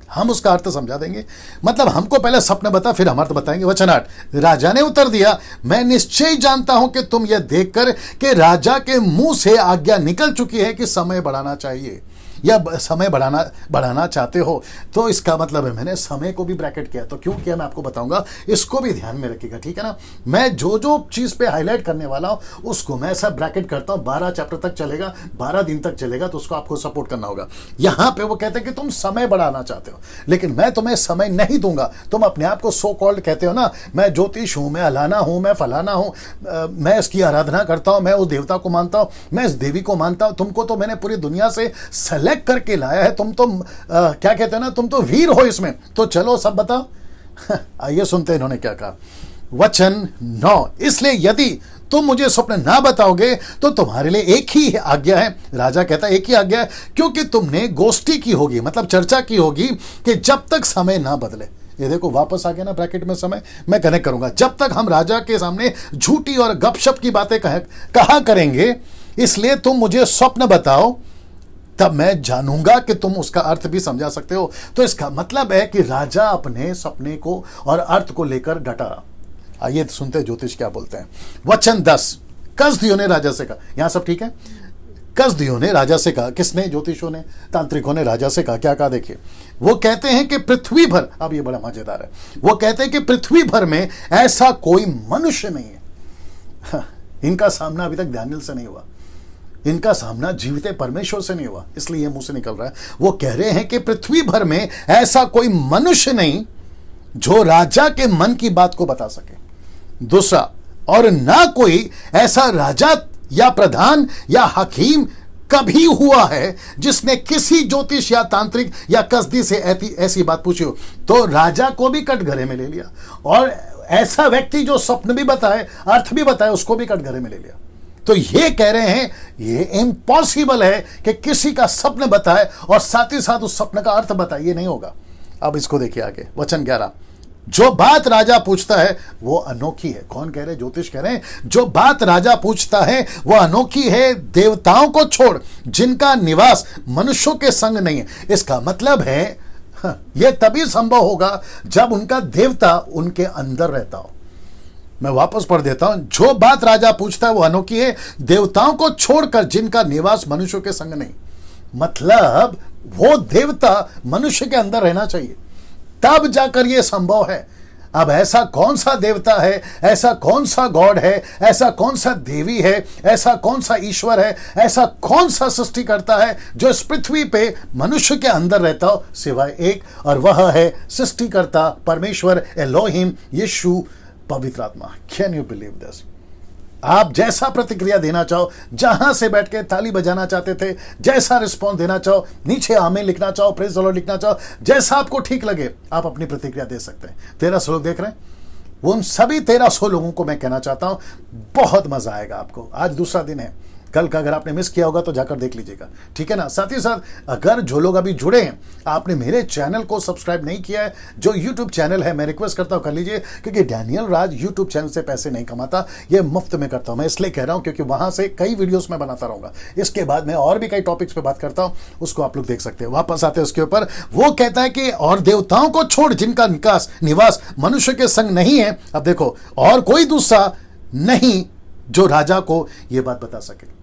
हम उसका अर्थ समझा देंगे। मतलब हमको पहले सपना बता, फिर हम अर्थ बताएंगे। वचन 8, राजा ने उत्तर दिया, मैं निश्चय जानता हूं कि तुम यह देखकर कि राजा के मुंह से आज्ञा निकल चुकी है कि समय बढ़ाना चाहिए या समय बढ़ाना चाहते हो। तो इसका मतलब है, मैंने समय को भी ब्रैकेट किया। तो क्यों किया मैं आपको बताऊंगा, इसको भी ध्यान में रखिएगा, ठीक है ना। मैं जो जो चीज पे हाईलाइट करने वाला हूं उसको मैं सब ब्रैकेट करता हूं। 12 चैप्टर तक चलेगा, 12 दिन तक चलेगा, तो उसको आपको सपोर्ट करना होगा। यहां पे वो कहते हैं कि तुम समय बढ़ाना चाहते हो, लेकिन मैं तुम्हें समय नहीं दूंगा। तुम अपने आप को सो कॉल्ड कहते हो ना, मैं ज्योतिष हूं, मैं अलाना हूं, मैं फलाना हूं, मैं इसकी आराधना करता हूं, मैं उस देवता को मानता हूं, मैं इस देवी को मानता हूं। तुमको तो मैंने पूरी दुनिया से करके लाया है, तुम तो क्या कहते हैं ना, तुम तो वीर हो इसमें, तो चलो सब बताओ। आइए सुनते हैं इन्होंने क्या कहा। वचन 9, इसलिए यदि तुम मुझे स्वप्न ना बताओगे तो तुम्हारे लिए एक ही आज्ञा है। राजा कहता है एक ही आज्ञा है, क्योंकि तुमने गोष्ठी की होगी, मतलब चर्चा की होगी कि जब तक समय ना बदले। ये देखो वापस आ गया ना ब्रैकेट में समय, मैं कनेक्ट करूंगा। जब तक हम राजा के सामने झूठी और गपशप की बातें कहा करेंगे, इसलिए तुम मुझे स्वप्न बताओ, तब मैं जानूंगा कि तुम उसका अर्थ भी समझा सकते हो। तो इसका मतलब है कि राजा अपने सपने को और अर्थ को लेकर डटा रहा। आइए सुनते हैं ज्योतिष क्या बोलते हैं। वचन 10, कसदियों ने राजा से कहा, यहां सब ठीक है। कसदियों ने राजा से कहा, किसने? ज्योतिषों ने, तांत्रिकों ने राजा से कहा। क्या कहा देखिए, वो कहते हैं कि पृथ्वी भर, अब ये बड़ा मजेदार है, वो कहते हैं कि पृथ्वी भर में ऐसा कोई मनुष्य नहीं है। इनका सामना अभी तक दानियल से नहीं हुआ, इनका सामना जीवित परमेश्वर से नहीं हुआ, इसलिए मुंह से निकल रहा है। वो कह रहे हैं कि पृथ्वी भर में ऐसा कोई मनुष्य नहीं जो राजा के मन की बात को बता सके। दूसरा, और ना कोई ऐसा राजा या प्रधान या हकीम कभी हुआ है जिसने किसी ज्योतिष या तांत्रिक या कसदी से ऐसी बात पूछी हो। तो राजा को भी कटघरे में ले लिया, और ऐसा व्यक्ति जो स्वप्न भी बताए, अर्थ भी बताए, उसको भी कटघरे में ले लिया। तो ये कह रहे हैं ये इम्पॉसिबल है कि किसी का स्वप्न बताए और साथ ही साथ उस स्वप्न का अर्थ बताए, ये नहीं होगा। अब इसको देखिए आगे, वचन 11, जो बात राजा पूछता है वो अनोखी है। कौन कह रहे? ज्योतिष कह रहे हैं जो बात राजा पूछता है वो अनोखी है, देवताओं को छोड़, जिनका निवास मनुष्यों के संग नहीं है। इसका मतलब है यह तभी संभव होगा जब उनका देवता उनके अंदर रहता हो। मैं वापस पढ़ देता हूं, जो बात राजा पूछता है वो अनोखी है, देवताओं को छोड़कर जिनका निवास मनुष्यों के संग नहीं। मतलब वो देवता मनुष्य के अंदर रहना चाहिए, तब जाकर यह संभव है। अब ऐसा कौन सा देवता है, ऐसा कौन सा गॉड है, ऐसा कौन सा देवी है, ऐसा कौन सा ईश्वर है, ऐसा कौन सा सृष्टि करता है जो इस पृथ्वी पे मनुष्य के अंदर रहता हो, सिवाय एक, और वह है सृष्टिकर्ता परमेश्वर एलोहिम यीशु पवित्र आत्मा। Can you believe this? आप जैसा प्रतिक्रिया देना चाहो, जहां से बैठ के ताली बजाना चाहते थे, जैसा रिस्पॉन्स देना चाहो, नीचे आमीन लिखना चाहो, प्रेज द लॉर्ड लिखना चाहो, जैसा आपको ठीक लगे आप अपनी प्रतिक्रिया दे सकते हैं। 1300 लोग देख रहे हैं, वो उन सभी 1300 लोगों को मैं कहना चाहता हूं, बहुत मजा आएगा आपको। आज दूसरा दिन है, कल का अगर आपने मिस किया होगा तो जाकर देख लीजिएगा, ठीक है ना। साथ ही साथ अगर जो लोग अभी जुड़े हैं, आपने मेरे चैनल को सब्सक्राइब नहीं किया है, जो यूट्यूब चैनल है, मैं रिक्वेस्ट करता हूं कर लीजिए, क्योंकि डैनियल राज यूट्यूब चैनल से पैसे नहीं कमाता, ये मुफ्त में करता हूं। मैं इसलिए कह रहा हूं क्योंकि वहां से कई वीडियोस में बनाता रहूंगा। इसके बाद मैं और भी कई टॉपिक्स पे बात करता हूं, उसको आप लोग देख सकते हैं। वापस आते हैं उसके ऊपर, वो कहता है कि और देवताओं को छोड़ जिनका निवास मनुष्य के संग नहीं है। अब देखो, और कोई दूसरा नहीं जो राजा को यह बात बता सके।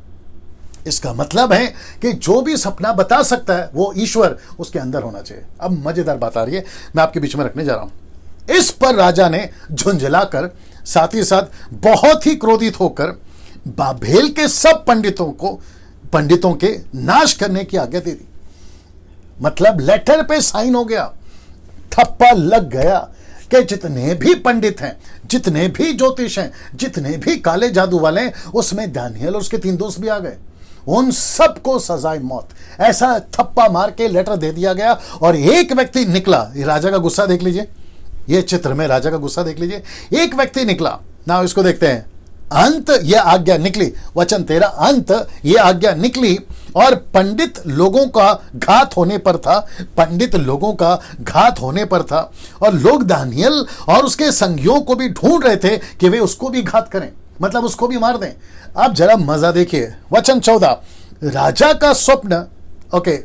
इसका मतलब है कि जो भी सपना बता सकता है वो ईश्वर उसके अंदर होना चाहिए। अब मजेदार बात आ रही है, मैं आपके बीच में रखने जा रहा हूं। इस पर राजा ने झुंझलाकर, साथ ही साथ बहुत ही क्रोधित होकर बाबेल के सब पंडितों के नाश करने की आज्ञा दे दी। मतलब लेटर पे साइन हो गया, थप्पा लग गया कि जितने भी पंडित हैं, जितने भी ज्योतिष हैं, जितने भी काले जादू वाले हैं, उसमें दानियल और उसके 3 दोस्त भी आ गए। उन सबको सजाए मौत, ऐसा थप्पा मार के लेटर दे दिया गया। और एक व्यक्ति निकला, ये राजा का गुस्सा देख लीजिए, ये चित्र में राजा का गुस्सा देख लीजिए। एक व्यक्ति निकला ना, इसको देखते हैं। अंत यह आज्ञा निकली, वचन 13, अंत यह आज्ञा निकली और पंडित लोगों का घात होने पर था, पंडित लोगों का घात होने पर था। और लोग दानियल और उसके संगियों को भी ढूंढ रहे थे कि वे उसको भी घात करें, मतलब उसको भी मार दें। आप जरा मजा देखिए, वचन 14, राजा का स्वप्न। ओके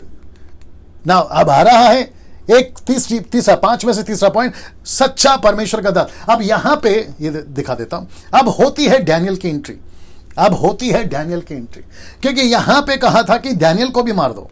ना, अब आ रहा है एक तीसरा 5 में से तीसरा पॉइंट, सच्चा परमेश्वर का दास। अब यहां पे ये दिखा देता हूं, अब होती है डैनियल की एंट्री, अब होती है डैनियल की एंट्री, क्योंकि यहां पे कहा था कि डैनियल को भी मार दो।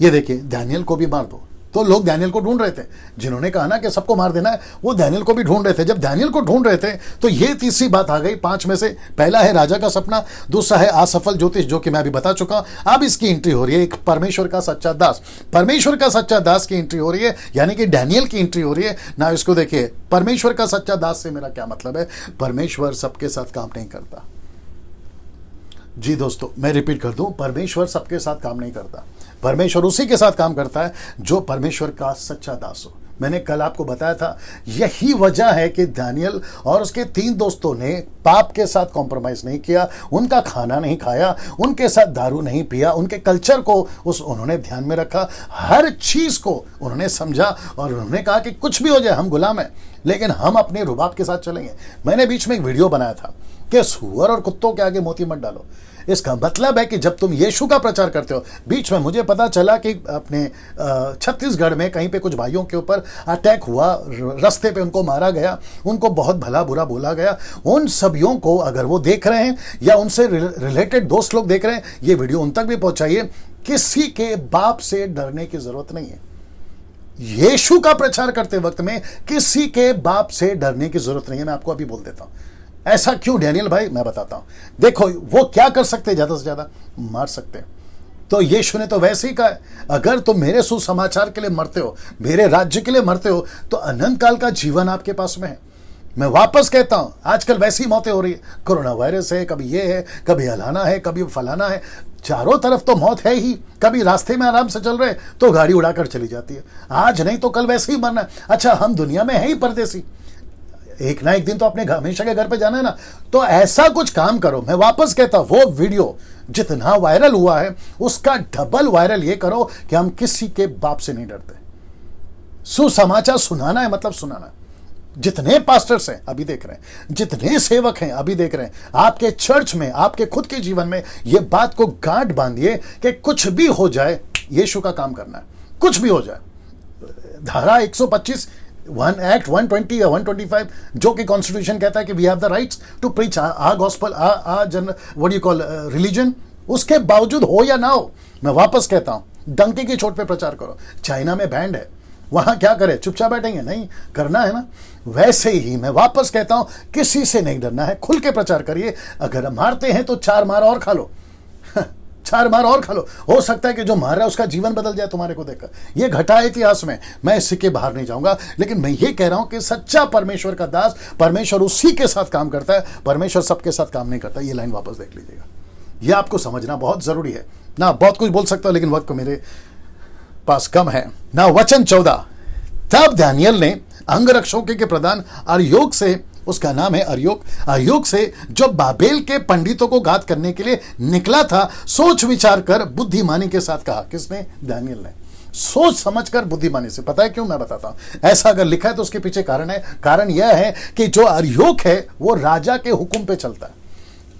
ये देखिए, डैनियल को भी मार दो, तो लोग डैनियल को ढूंढ रहे थे। जिन्होंने कहा ना कि सबको मार देना है, वो डैनियल को भी ढूंढ रहे थे। जब डैनियल को ढूंढ रहे थे तो ये तीसरी बात आ गई 5 में से। पहला है राजा का सपना, दूसरा है असफल ज्योतिष, जो कि मैं अभी बता चुका। अब इसकी एंट्री हो रही है एक परमेश्वर का सच्चा दास, परमेश्वर का सच्चा दास की एंट्री हो रही है, यानी कि डैनियल की एंट्री हो रही है ना। इसको देखिए, परमेश्वर का सच्चा दास से मेरा क्या मतलब है? परमेश्वर सबके साथ काम नहीं करता। जी दोस्तों, मैं रिपीट कर दूं, परमेश्वर सबके साथ काम नहीं करता। परमेश्वर उसी के साथ काम करता है जो परमेश्वर का सच्चा दास हो। मैंने कल आपको बताया था, यही वजह है कि दानियल और उसके 3 दोस्तों ने पाप के साथ कॉम्प्रोमाइज नहीं किया, उनका खाना नहीं खाया, उनके साथ दारू नहीं पिया, उनके कल्चर को उन्होंने ध्यान में रखा, हर चीज को उन्होंने समझा और उन्होंने कहा कि कुछ भी हो जाए हम गुलाम हैं, लेकिन हम अपने रुबाब के साथ चलेंगे। मैंने बीच में एक वीडियो बनाया था कि सूअर और कुत्तों के आगे मोती मत डालो। इसका मतलब है कि जब तुम यीशु का प्रचार करते हो, बीच में मुझे पता चला कि अपने छत्तीसगढ़ में कहीं पे कुछ भाइयों के ऊपर अटैक हुआ, रास्ते पे उनको मारा गया, उनको बहुत भला बुरा बोला गया। उन सभियों को अगर वो देख रहे हैं या उनसे रिलेटेड दोस्त लोग देख रहे हैं, ये वीडियो उन तक भी पहुंचाइए। किसी के बाप से डरने की जरूरत नहीं है। यीशु का प्रचार करते वक्त में किसी के बाप से डरने की जरूरत नहीं है। मैं आपको अभी बोल देता हूं। ऐसा क्यों डैनियल भाई? मैं बताता हूं। देखो, वो क्या कर सकते हैं? ज्यादा से ज्यादा मार सकते हैं। तो यीशु ने तो वैसे ही कहा है, अगर तुम मेरे सुसमाचार के लिए मरते हो, मेरे राज्य के लिए मरते हो, तो अनंत काल का जीवन आपके पास में है। मैं वापस कहता हूं, आजकल वैसी मौतें हो रही है। कोरोना वायरस है, कभी ये है, कभी अलाना है, कभी फलाना है, चारों तरफ तो मौत है ही। कभी रास्ते में आराम से चल रहे तो गाड़ी उड़ाकर चली जाती है, आज नहीं तो कल वैसे ही मरना है। अच्छा, हम दुनिया में है ही परदेसी, एक ना एक दिन तो अपने हमेशा के घर पे जाना है ना। तो ऐसा कुछ काम करो। मैं वापस कहता हूं, वो वीडियो जितना वायरल हुआ है उसका डबल वायरल ये करो कि हम किसी के बाप से नहीं डरते। सुसमाचार सुनाना है, मतलब सुनाना है। जितने पास्टर्स हैं अभी देख रहे हैं, जितने सेवक हैं अभी देख रहे हैं, आपके चर्च में, आपके खुद के जीवन में ये बात को गांठ बांधिए कि कुछ भी हो जाए यीशु का काम करना है, कुछ भी हो जाए। धारा 125 वन एक्ट 120 या 125 जो कि कॉन्स्टिट्यूशन कहता है कि we have the rights to preach आ गॉस्पेल आ जन व्हाट यू कॉल रिलीजन, उसके बावजूद हो या ना हो, मैं वापस कहता हूं डंके की चोट पे प्रचार करो। चाइना में बैंड है, वहां क्या करे, चुपचाप बैठेंगे? नहीं, करना है ना। वैसे ही मैं वापस कहता हूं किसी से नहीं डरना है, खुल के प्रचार करिए। अगर मारते हैं तो 4 मार और खा लो 4 मार और खा लो, हो सकता है कि जो मार रहा है उसका जीवन बदल जाए तुम्हारे को देखकर। ये घटा है इतिहास में, मैं इससे के बाहर नहीं जाऊंगा, लेकिन मैं ये कह रहा हूं कि सच्चा परमेश्वर का दास, परमेश्वर उसी के साथ काम करता है, परमेश्वर सबके साथ काम नहीं करता। ये लाइन वापस देख लीजिएगा, ये आपको समझना बहुत जरूरी है ना। बहुत कुछ बोल सकता हूं लेकिन वक्त मेरे पास कम है ना। वचन 14, तब दानियल ने अंगरक्षकों के प्रधान अर्योक से, उसका नाम है अर्योक से, जो बाबेल के पंडितों को घात करने के लिए निकला था, सोच विचार कर बुद्धिमानी के साथ कहा। किसने? दानियल ने। सोच समझकर बुद्धिमानी से। पता है क्यों? मैं बताता हूं। ऐसा अगर लिखा है तो उसके पीछे कारण है। कारण यह है कि जो अर्योक है वो राजा के हुक्म पे चलता है।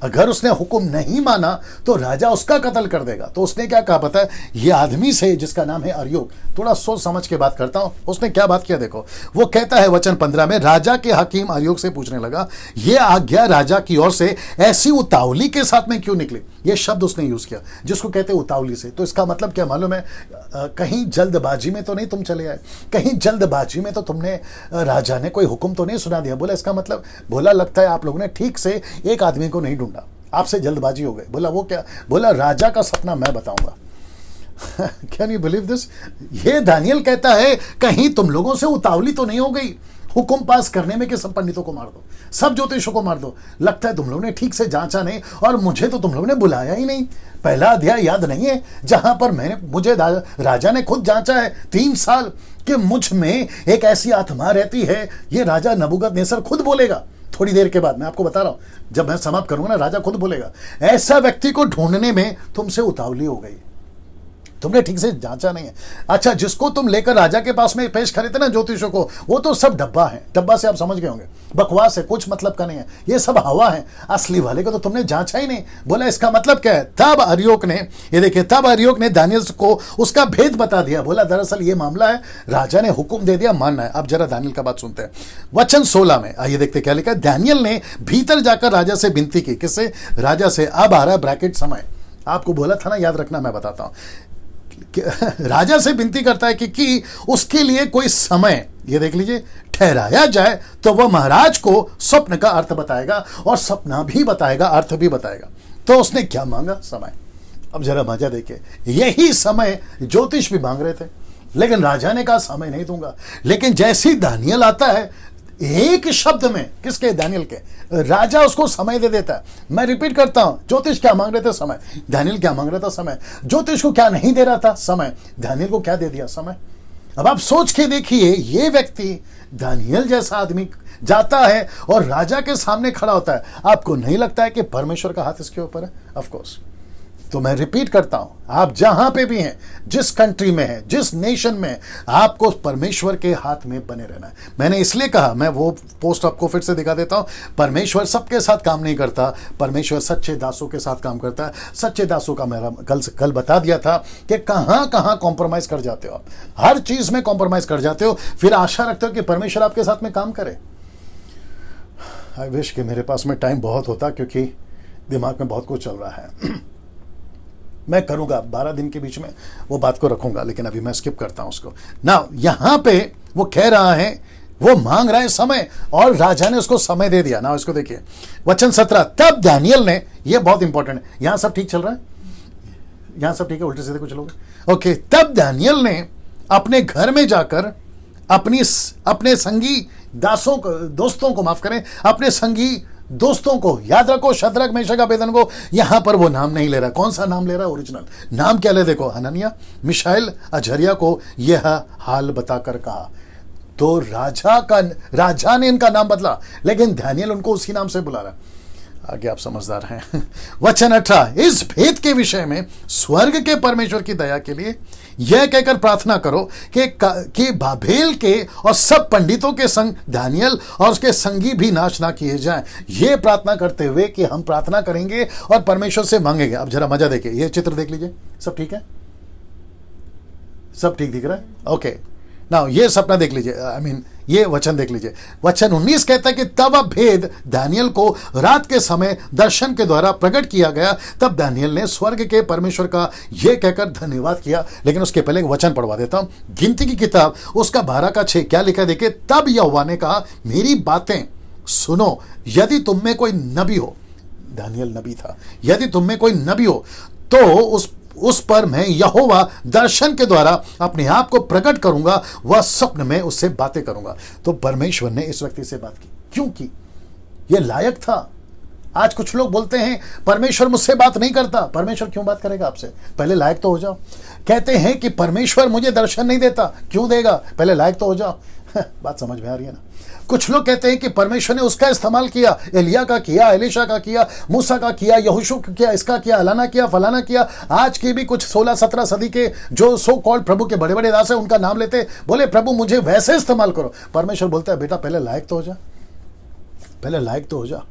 अगर उसने हुक्म नहीं माना तो राजा उसका कत्ल कर देगा। तो उसने क्या कहा पता है? ये आदमी से जिसका नाम है अर्योक, थोड़ा सोच समझ के बात करता हूं, उसने क्या बात किया देखो। वो कहता है वचन 15 में, राजा के हकीम अर्योक से पूछने लगा, ये आज्ञा राजा की ओर से ऐसी उतावली के साथ में क्यों निकली? ये शब्द उसने यूज किया जिसको कहते हैं उतावली से। तो इसका मतलब क्या मालूम है? कहीं जल्दबाजी में तो नहीं तुम चले आए, कहीं जल्दबाजी में तो तुमने, राजा ने कोई हुक्म तो नहीं सुना दिया। बोला इसका मतलब, बोला लगता है आप लोगों ने ठीक से एक आदमी को नहीं ढूंढा, आपसे जल्दबाजी हो गई। बोला वो क्या? बोला राजा का सपना मैं बताऊंगा। Can you believe this? ये दानियल कहता है कहीं तुम लोगों से उतावली तो नहीं हो गई हुक्म पास करने में कि सब पंडितों को मार दो, सब ज्योतिषों को मार दो। लगता है तुम लोगों ने ठीक से जांचा नहीं, और मुझे तो तुम लोगों ने बुलाया ही नहीं। पहला अध्याय याद नहीं है जहां पर मुझे राजा ने खुद जांचा है 3 साल कि मुझ में एक ऐसी आत्मा रहती है। ये राजा नबूकदनेस्सर खुद बोलेगा थोड़ी देर के बाद, मैं आपको बता रहा हूं, जब मैं समाप्त करूंगा ना, राजा खुद बोलेगा। ऐसा व्यक्ति को ढूंढने में तुमसे उतावली हो गई, तुमने ठीक से जांचा नहीं है। अच्छा, जिसको तुम लेकर राजा के पास में पेश करे थे ना ज्योतिषों को, वो तो सब डब्बा है। डब्बा से आप समझ गए होंगे, बकवास है, कुछ मतलब का नहीं है, ये सब हवा है। असली वाले को तो तुमने जांचा ही नहीं। बोला इसका मतलब क्या है? तब अर्योक ने, ये देखिए, तब अर्योक ने दानियल को उसका भेद बता दिया। बोला दरअसल ये मामला है, राजा ने हुक्म दे दिया, मानना है। अब जरा दानियल का बात सुनते हैं। वचन 16 में आइए देखते क्या लिखा है। दानियल ने भीतर जाकर राजा से विनती की। किससे? राजा से। अब आ रहा है ब्रैकेट समय, आपको बोला था ना, याद रखना, मैं बताता हूं। राजा से विनती करता है कि उसके लिए कोई समय, ये देख लीजिए, ठहराया जाए, तो वह महाराज को स्वप्न का अर्थ बताएगा, और सपना भी बताएगा, अर्थ भी बताएगा। तो उसने क्या मांगा? समय। अब जरा मजा देखिए, यही समय ज्योतिष भी मांग रहे थे, लेकिन राजा ने कहा समय नहीं दूंगा। लेकिन जैसे ही दानियल आता है, एक शब्द में, किसके? दानियल के, राजा उसको समय दे देता है। मैं रिपीट करता हूं, ज्योतिष क्या मांग रहे थे? समय। दानियल क्या मांग रहा था? समय। ज्योतिष को क्या नहीं दे रहा था? समय। दानियल को क्या दे दिया? समय। अब आप सोच के देखिए, ये व्यक्ति दानियल जैसा आदमी जाता है और राजा के सामने खड़ा होता है। आपको नहीं लगता है कि परमेश्वर का हाथ इसके ऊपर है? Of course. तो मैं रिपीट करता हूं, आप जहां पे भी हैं, जिस कंट्री में हैं, जिस नेशन में, आपको परमेश्वर के हाथ में बने रहना है। मैंने इसलिए कहा, मैं वो पोस्ट आपको फिर से दिखा देता हूं, परमेश्वर सबके साथ काम नहीं करता, परमेश्वर सच्चे दासों के साथ काम करता है। सच्चे दासों का मेरा कल बता दिया था कि कहां कहां कॉम्प्रोमाइज कर जाते हो आप, हर चीज में कॉम्प्रोमाइज कर जाते हो, फिर आशा रखते हो कि परमेश्वर आपके साथ में काम करे। आई विश कि मेरे पास में टाइम बहुत होता, क्योंकि दिमाग में बहुत कुछ चल रहा है। मैं करूंगा 12 दिन के बीच में वो बात को रखूंगा, लेकिन अभी मैं स्किप करता हूं उसको ना। यहां पे वो कह रहा है, वो मांग रहा है समय, और राजा ने उसको समय दे दिया ना। इसको देखिए, वचन 17, तब दानियल ने, ये बहुत इंपॉर्टेंट है, यहां सब ठीक चल रहा है, यहां सब ठीक है, उल्टे सीधे कुछ लोग, ओके। तब दानियल ने अपने घर में जाकर अपने संगी दासों को, दोस्तों को, माफ करें, अपने संगी दोस्तों को, याद रखो, शद्रक मेशक अबेदनगो, यहां पर वो नाम नहीं ले रहा। कौन सा नाम ले रहा है? ओरिजिनल नाम क्या ले? देखो, हनन्याह, मिशाएल, अजरिया को यह हाल बताकर कहा। तो राजा ने इनका नाम बदला, लेकिन दानियल उनको उसी नाम से बुला रहा। आगे आप समझदार हैं। वचन 18, इस भेद के विषय में स्वर्ग के परमेश्वर की दया के लिए यह कहकर प्रार्थना करो कि बाबेल के और सब पंडितों के संग दानियल और उसके संगी भी नाश ना किए जाएं। यह प्रार्थना करते हुए कि हम प्रार्थना करेंगे और परमेश्वर से मांगेंगे। अब जरा मजा देखिए, यह चित्र देख लीजिए, सब ठीक है, सब ठीक दिख रहा है, ओके। ना ये सपना देख लीजिए, ये वचन देख लीजिए। वचन 19 कहता है कि तब अब भेद दानियल को रात के समय दर्शन के द्वारा प्रकट किया गया। तब दानियल ने स्वर्ग के परमेश्वर का ये कहकर धन्यवाद किया। लेकिन उसके पहले एक वचन पढ़वा देता हूं, गिनती की किताब उसका 12 क्या लिखा है देखिए। तब यहोवा ने कहा, मेरी बातें सुनो, यदि तुम में कोई नबी हो, दानियल नबी था, यदि तुम में कोई नबी हो तो उस पर मैं यहोवा दर्शन के द्वारा अपने आप को प्रकट करूंगा, वह स्वप्न में उससे बातें करूंगा। तो परमेश्वर ने इस व्यक्ति से बात की। क्यों की? यह लायक था। आज कुछ लोग बोलते हैं परमेश्वर मुझसे बात नहीं करता। परमेश्वर क्यों बात करेगा आपसे? पहले लायक तो हो जाओ। कहते हैं कि परमेश्वर मुझे दर्शन नहीं देता, क्यों देगा? पहले लायक तो हो जाओ। बात समझ में आ रही है ना? कुछ लोग कहते हैं कि परमेश्वर ने उसका इस्तेमाल किया, एलिया का किया, एलिशा का किया, मूसा का किया, यहोशू का किया, इसका किया, अलाना किया, फलाना किया। आज की भी कुछ 16-17 सदी के जो सो कॉल्ड प्रभु के बड़े बड़े दास हैं, उनका नाम लेते, बोले प्रभु मुझे वैसे इस्तेमाल करो। परमेश्वर बोलता है बेटा पहले लायक तो हो जा, पहले लायक तो हो जा।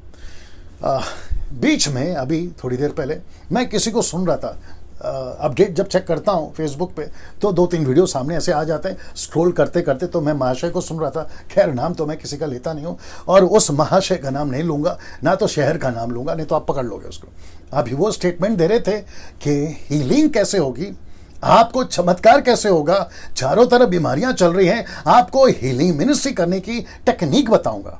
बीच में अभी थोड़ी देर पहले मैं किसी को सुन रहा था, अपडेट जब चेक करता हूँ फेसबुक पे तो 2-3 वीडियो सामने ऐसे आ जाते हैं। स्क्रॉल करते करते तो मैं महाशय को सुन रहा था। खैर नाम तो मैं किसी का लेता नहीं हूँ और उस महाशय का नाम नहीं लूँगा, ना तो शहर का नाम लूँगा, नहीं तो आप पकड़ लोगे उसको। अभी वो स्टेटमेंट दे रहे थे कि हीलिंग कैसे होगी, आपको चमत्कार कैसे होगा, चारों तरफ बीमारियां चल रही हैं, आपको हीलिंग मिनिस्ट्री करने की टेक्निक बताऊंगा।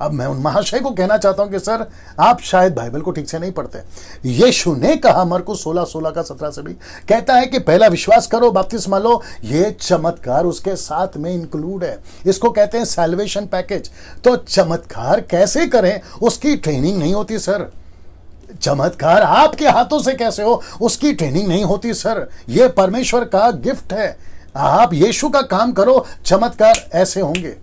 अब मैं उन महाशय को कहना चाहता हूं कि सर आप शायद बाइबल को ठीक से नहीं पढ़ते। यीशु ने कहा मरकुस 16:16 का 17 से भी कहता है कि पहला विश्वास करो, बपतिस्मा लो। ये चमत्कार उसके साथ में इंक्लूड है। इसको कहते हैं सैल्वेशन पैकेज। तो चमत्कार कैसे करें उसकी ट्रेनिंग नहीं होती सर। चमत्कार आपके हाथों से कैसे हो उसकी ट्रेनिंग नहीं होती सर। यह परमेश्वर का गिफ्ट है। आप यीशु का काम करो, चमत्कार ऐसे होंगे।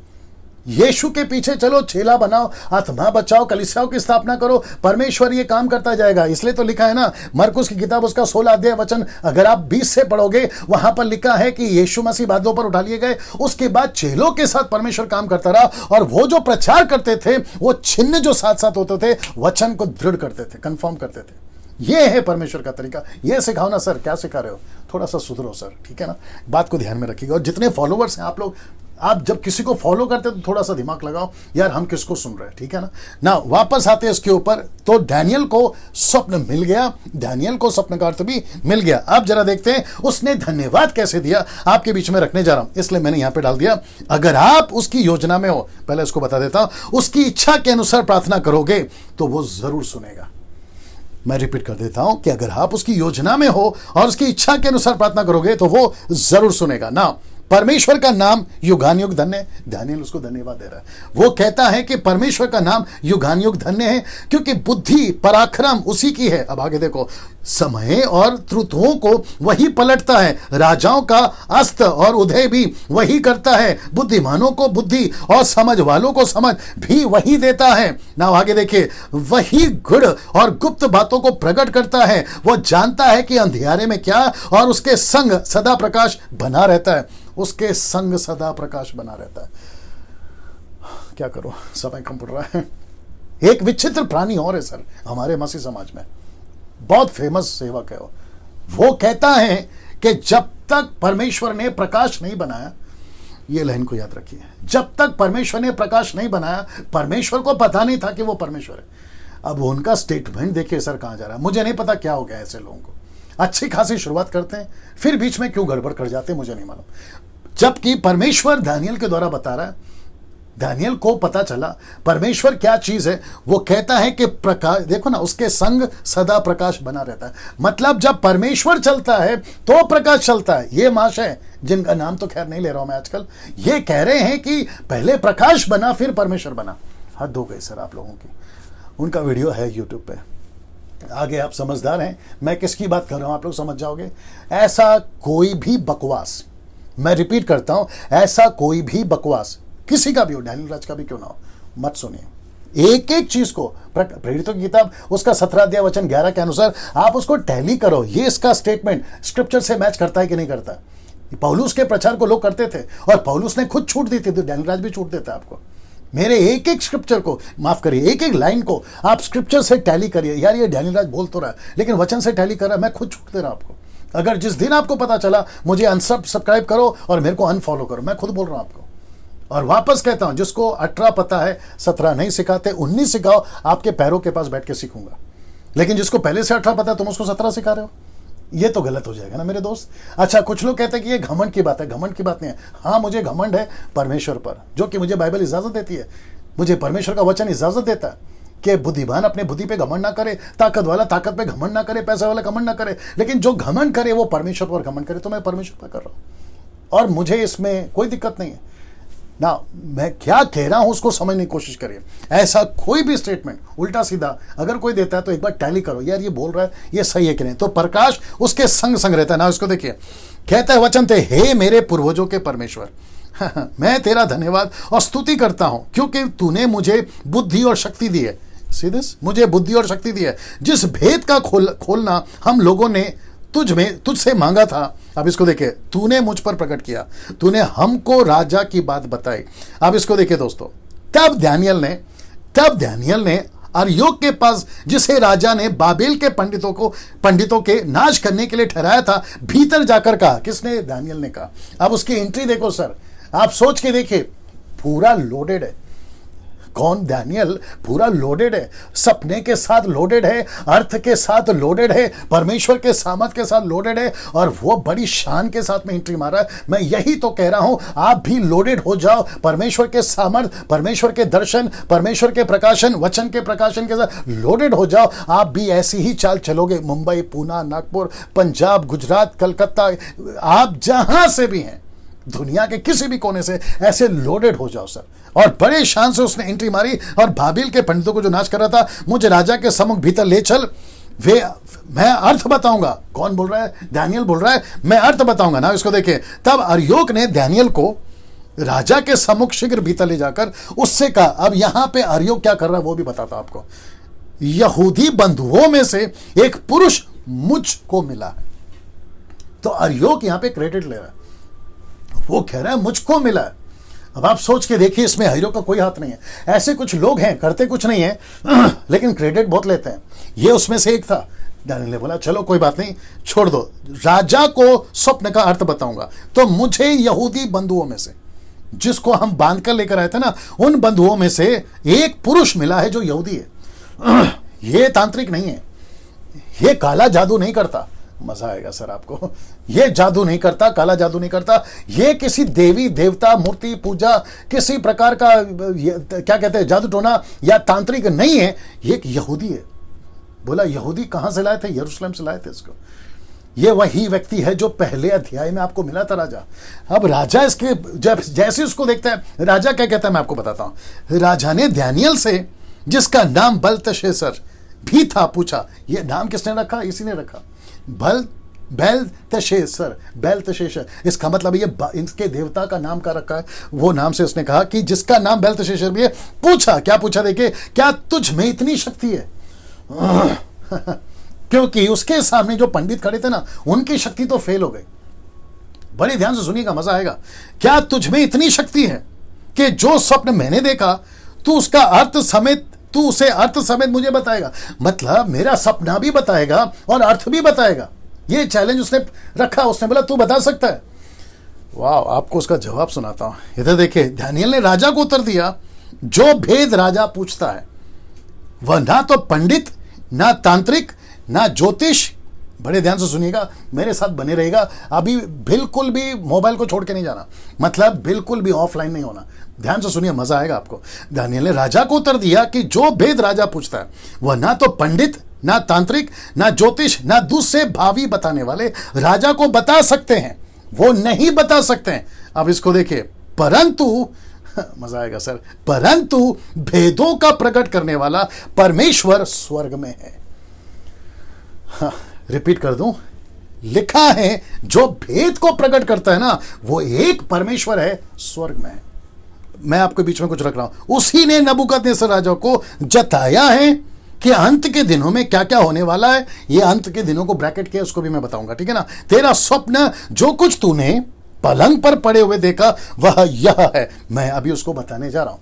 यीशु के पीछे चलो, चेला बनाओ, आत्मा बचाओ, कलीसियाओं की स्थापना करो, परमेश्वर ये काम करता जाएगा। इसलिए तो लिखा है ना मरकुस की किताब उसका 16 वचन अगर आप 20 से पढ़ोगे, वहां पर लिखा है कि यीशु मसीह बादलों पर उठा लिए गए, उसके बाद चेलों के साथ परमेश्वर काम करता रहा और वो जो प्रचार करते थे, वो चिन्ह जो साथ साथ होते थे, वचन को दृढ़ करते थे, कंफर्म करते थे। ये है परमेश्वर का तरीका। ये सिखाओ ना सर, क्या सिखा रहे हो? थोड़ा सा सुधरो सर, ठीक है ना? बात को ध्यान में रखिएगा। और जितने फॉलोवर्स हैं आप लोग, आप जब किसी को फॉलो करते हो तो थोड़ा सा दिमाग लगाओ यार, हम किसको सुन रहे हैं, ठीक है ना? ना वापस आते हैं इसके ऊपर। तो डैनियल को स्वप्न मिल गया, डैनियल को स्वप्न का अर्थ भी मिल गया। अब जरा देखते हैं उसने धन्यवाद कैसे दिया। आपके बीच में रखने जा रहा हूं, इसलिए मैंने यहां पे डाल दिया। अगर आप उसकी योजना में हो, पहले इसको बता देता हूं, उसकी इच्छा के अनुसार प्रार्थना करोगे तो वो जरूर सुनेगा। मैं रिपीट कर देता हूं कि अगर आप उसकी योजना में हो और उसकी इच्छा के अनुसार प्रार्थना करोगे तो वो जरूर सुनेगा। ना परमेश्वर का नाम युगानुयुग धन्य है। दानियल उसको धन्यवाद दे रहा है। वो कहता है कि परमेश्वर का नाम युगानुयुग धन्य है क्योंकि बुद्धि पराक्रम उसी की है। अब आगे देखो, समय और ऋतुओं को वही पलटता है, राजाओं का अस्त और उदय भी वही करता है, बुद्धिमानों को बुद्धि और समझ वालों को समझ भी वही देता है। ना आगे देखिए, वही गुड़ और गुप्त बातों को प्रकट करता है। वो जानता है कि अंधियारे में क्या, और उसके संग सदा प्रकाश बना रहता है। उसके संग सदा प्रकाश बना रहता है। क्या करो, समय कम पड़ रहा है। एक विचित्र प्राणी और है सर हमारे मसीह समाज में, बहुत फेमस सेवक है वो कहता है कि जब तक परमेश्वर ने प्रकाश नहीं बनाया, ये लाइन को याद रखिए, जब तक परमेश्वर ने प्रकाश नहीं बनाया, परमेश्वर को पता नहीं था कि वो परमेश्वर है। अब उनका स्टेटमेंट देखिए सर कहां जा रहा है। मुझे नहीं पता क्या हो गया ऐसे लोगों को। अच्छी खासी शुरुआत करते हैं, फिर बीच में क्यों गड़बड़ कर जाते हैं मुझे नहीं मालूम। जबकि परमेश्वर दानियल के द्वारा बता रहा है, दानियल को पता चला परमेश्वर क्या चीज है। वो कहता है कि प्रकाश, देखो ना, उसके संग सदा प्रकाश बना रहता है। मतलब जब परमेश्वर चलता है तो प्रकाश चलता है। ये महाशय, जिनका नाम तो खैर नहीं ले रहा हूं मैं आजकल, ये कह रहे हैं कि पहले प्रकाश बना फिर परमेश्वर बना। हद हो गई सर आप लोगों की। उनका वीडियो है यूट्यूब पे, आगे आप समझदार हैं, मैं किसकी बात कर रहा हूं आप लोग समझ जाओगे। ऐसा कोई भी बकवास, मैं रिपीट करता हूं, ऐसा कोई भी बकवास किसी का भी हो, डैनियल राज का भी क्यों ना हो, मत सुनिए। एक एक चीज को, प्रेरितों की किताब उसका 17-11 के अनुसार आप उसको टैली करो। ये इसका स्टेटमेंट स्क्रिप्चर से मैच करता है कि नहीं करता। पौलुस के प्रचार को लोग करते थे और पौलुस ने खुद छूट दी थी, तो डैनियल राज भी छूट देता है आपको। मेरे एक एक स्क्रिप्चर को, माफ करिए, एक एक लाइन को आप स्क्रिप्चर से टैली करिए। यार ये डैनियल राज बोल तो रहा है लेकिन वचन से टैली कर रहा है, मैं खुद छूट दे रहा हूं आपको। अगर जिस दिन आपको पता चला, मुझे अनसब्सक्राइब करो और मेरे को अनफॉलो करो। मैं खुद बोल रहा हूं आपको, और वापस कहता हूं, जिसको 18 पता है 17 नहीं सिखाते, 19 सिखाओ, आपके पैरों के पास बैठ के सीखूंगा। लेकिन जिसको पहले से 18 पता है, तुम उसको 17 सिखा रहे हो, ये तो गलत हो जाएगा ना मेरे दोस्त। अच्छा, कुछ लोग कहते हैं कि ये घमंड की बात है। घमंड की बात नहीं है। हाँ, मुझे घमंड है परमेश्वर पर, जो कि मुझे बाइबल इजाजत देती है। मुझे परमेश्वर का वचन इजाजत देता है कि बुद्धिमान अपने बुद्धि पे घमंड ना करे, ताकत वाला ताकत पे घमंड ना करे, पैसा वाला घमंड ना करे, लेकिन जो घमंड करे वो परमेश्वर पर घमंड करे। तो मैं परमेश्वर पर कर रहा हूं और मुझे इसमें कोई दिक्कत नहीं है ना। मैं क्या कह रहा हूं उसको समझने की कोशिश करिए। ऐसा कोई भी स्टेटमेंट उल्टा सीधा अगर कोई देता है तो एक बार टैली करो, यार ये बोल रहा है ये सही है कि नहीं। तो प्रकाश उसके संग संग रहता है ना। इसको देखिए, कहता है वचन थे, हे मेरे पूर्वजों के परमेश्वर, मैं तेरा धन्यवाद और स्तुति करता हूं, क्योंकि तूने मुझे बुद्धि और शक्ति दी है। मुझे बुद्धि और शक्ति दी है, जिस भेद का खोलना हम लोगों ने तुझसे मांगा था। अब इसको देखिए, तूने मुझ पर प्रकट किया, तूने हमको राजा की बात बताई। अब इसको देखिए दोस्तों, तब दानियल ने अरयोक के पास, जिसे राजा ने बाबेल के पंडितों के नाश करने के लिए ठहराया था, भीतर जाकर कहा। किसने? दानियल ने कहा। अब उसकी एंट्री देखो सर, आप सोच के देखिए, पूरा लोडेड है। कौन? दानियल पूरा लोडेड है, सपने के साथ लोडेड है, अर्थ के साथ लोडेड है, परमेश्वर के सामर्थ के साथ लोडेड है, और वो बड़ी शान के साथ में एंट्री मारा है। मैं यही तो कह रहा हूं, आप भी लोडेड हो जाओ परमेश्वर के सामर्थ, परमेश्वर के दर्शन, परमेश्वर के प्रकाशन, वचन के प्रकाशन के साथ लोडेड हो जाओ। आप भी ऐसी ही चाल चलोगे। मुंबई, पूना, नागपुर, पंजाब, गुजरात, कलकत्ता, आप जहां से भी हैं, दुनिया के किसी भी कोने से ऐसे लोडेड हो जाओ सर। और बड़े शान से उसने एंट्री मारी और बाबिल के पंडितों को जो नाश कर रहा था, मुझे राजा के सम्मुख भीतर ले चल, मैं अर्थ बताऊंगा। कौन बोल रहा है? दानियल बोल रहा है, मैं अर्थ बताऊंगा ना। इसको देखिए, तब अरयोक ने दानियल को राजा के सम्मुख शीघ्र भीतर ले जाकर उससे कहा। अब यहां पे अरयोक क्या कर रहा है वो भी बताता आपको। यहूदी बंधुओं में से एक पुरुष मुझको मिला है। तो अरयोक यहां पे क्रेडिट ले रहा है, वो कह रहा है मुझको मिला है। अब आप सोच के देखिए, इसमें हीरो का कोई हाथ नहीं है। ऐसे कुछ लोग हैं, करते कुछ नहीं है लेकिन क्रेडिट बहुत लेते हैं। ये उसमें से एक था। दानियल ने बोला चलो कोई बात नहीं, छोड़ दो, राजा को स्वप्न का अर्थ बताऊंगा। तो मुझे यहूदी बंधुओं में से, जिसको हम बांध कर लेकर आए थे ना, उन बंधुओं में से एक पुरुष मिला है जो यहूदी है। ये तांत्रिक नहीं है, ये काला जादू नहीं करता। मजा आएगा सर आपको। ये जादू नहीं करता, काला जादू नहीं करता। ये किसी देवी देवता मूर्ति पूजा, किसी प्रकार का क्या कहते हैं जादू टोना या तांत्रिक नहीं है। ये एक यहूदी है। बोला यहूदी कहां से लाए थे? यरूशलेम से लाए थे इसको। ये वही व्यक्ति है जो पहले अध्याय में आपको मिला था राजा। अब राजा इसके जब जैसे उसको देखता है, राजा क्या कहता है मैं आपको बताता हूं। राजा ने दानियल से, जिसका नाम बेलतशस्सर भी था, पूछा। ये नाम किसने रखा? इसी ने रखा, बेलतशस्सर। इसका मतलब ये इसके देवता का नाम का रखा है। वो नाम से उसने कहा कि जिसका नाम बेलतशस्सर भी है। पूछा, क्या पूछा देखिए, क्या तुझ में इतनी शक्ति है? क्योंकि उसके सामने जो पंडित खड़े थे ना, उनकी शक्ति तो फेल हो गई। बड़े ध्यान से सुनिएगा, मजा आएगा। क्या तुझ में इतनी शक्ति है कि जो स्वप्न मैंने देखा तू उसे अर्थ समेत मुझे बताएगा? मतलब मेरा सपना भी बताएगा और अर्थ भी बताएगा। ये चैलेंज उसने रखा। उसने बोला तू बता सकता है? वाह, आपको उसका जवाब सुनाता हूं। इधर देखिए, दानियल ने राजा को उत्तर दिया, जो भेद राजा पूछता है वह ना तो पंडित, ना तांत्रिक, ना ज्योतिष। बड़े ध्यान से सुनिएगा, मेरे साथ बने रहेगा। अभी बिल्कुल भी मोबाइल को छोड़ के नहीं जाना, मतलब बिल्कुल भी ऑफलाइन नहीं होना। ध्यान से सुनिए, मजा आएगा आपको। दानियल ने राजा को उत्तर दिया कि जो भेद राजा पूछता है वह ना तो पंडित, ना तांत्रिक, ना ज्योतिष, ना दूसरे भावी बताने वाले राजा को बता सकते हैं। वो नहीं बता सकते हैं। अब इसको देखिए, परंतु मजा आएगा सर, परंतु भेदों का प्रकट करने वाला परमेश्वर स्वर्ग में है। रिपीट कर दूं, लिखा है जो भेद को प्रकट करता है ना, वो एक परमेश्वर है, स्वर्ग में है। मैं आपके बीच में कुछ रख रहा हूं। उसी ने नबूकदनेस्सर राजा को जताया है कि अंत के दिनों में क्या क्या होने वाला है। ये अंत के दिनों को ब्रैकेट किया, उसको भी मैं बताऊंगा, ठीक है ना। तेरा स्वप्न, जो कुछ तूने पलंग पर पड़े हुए देखा, वह यह है। मैं अभी उसको बताने जा रहा हूं,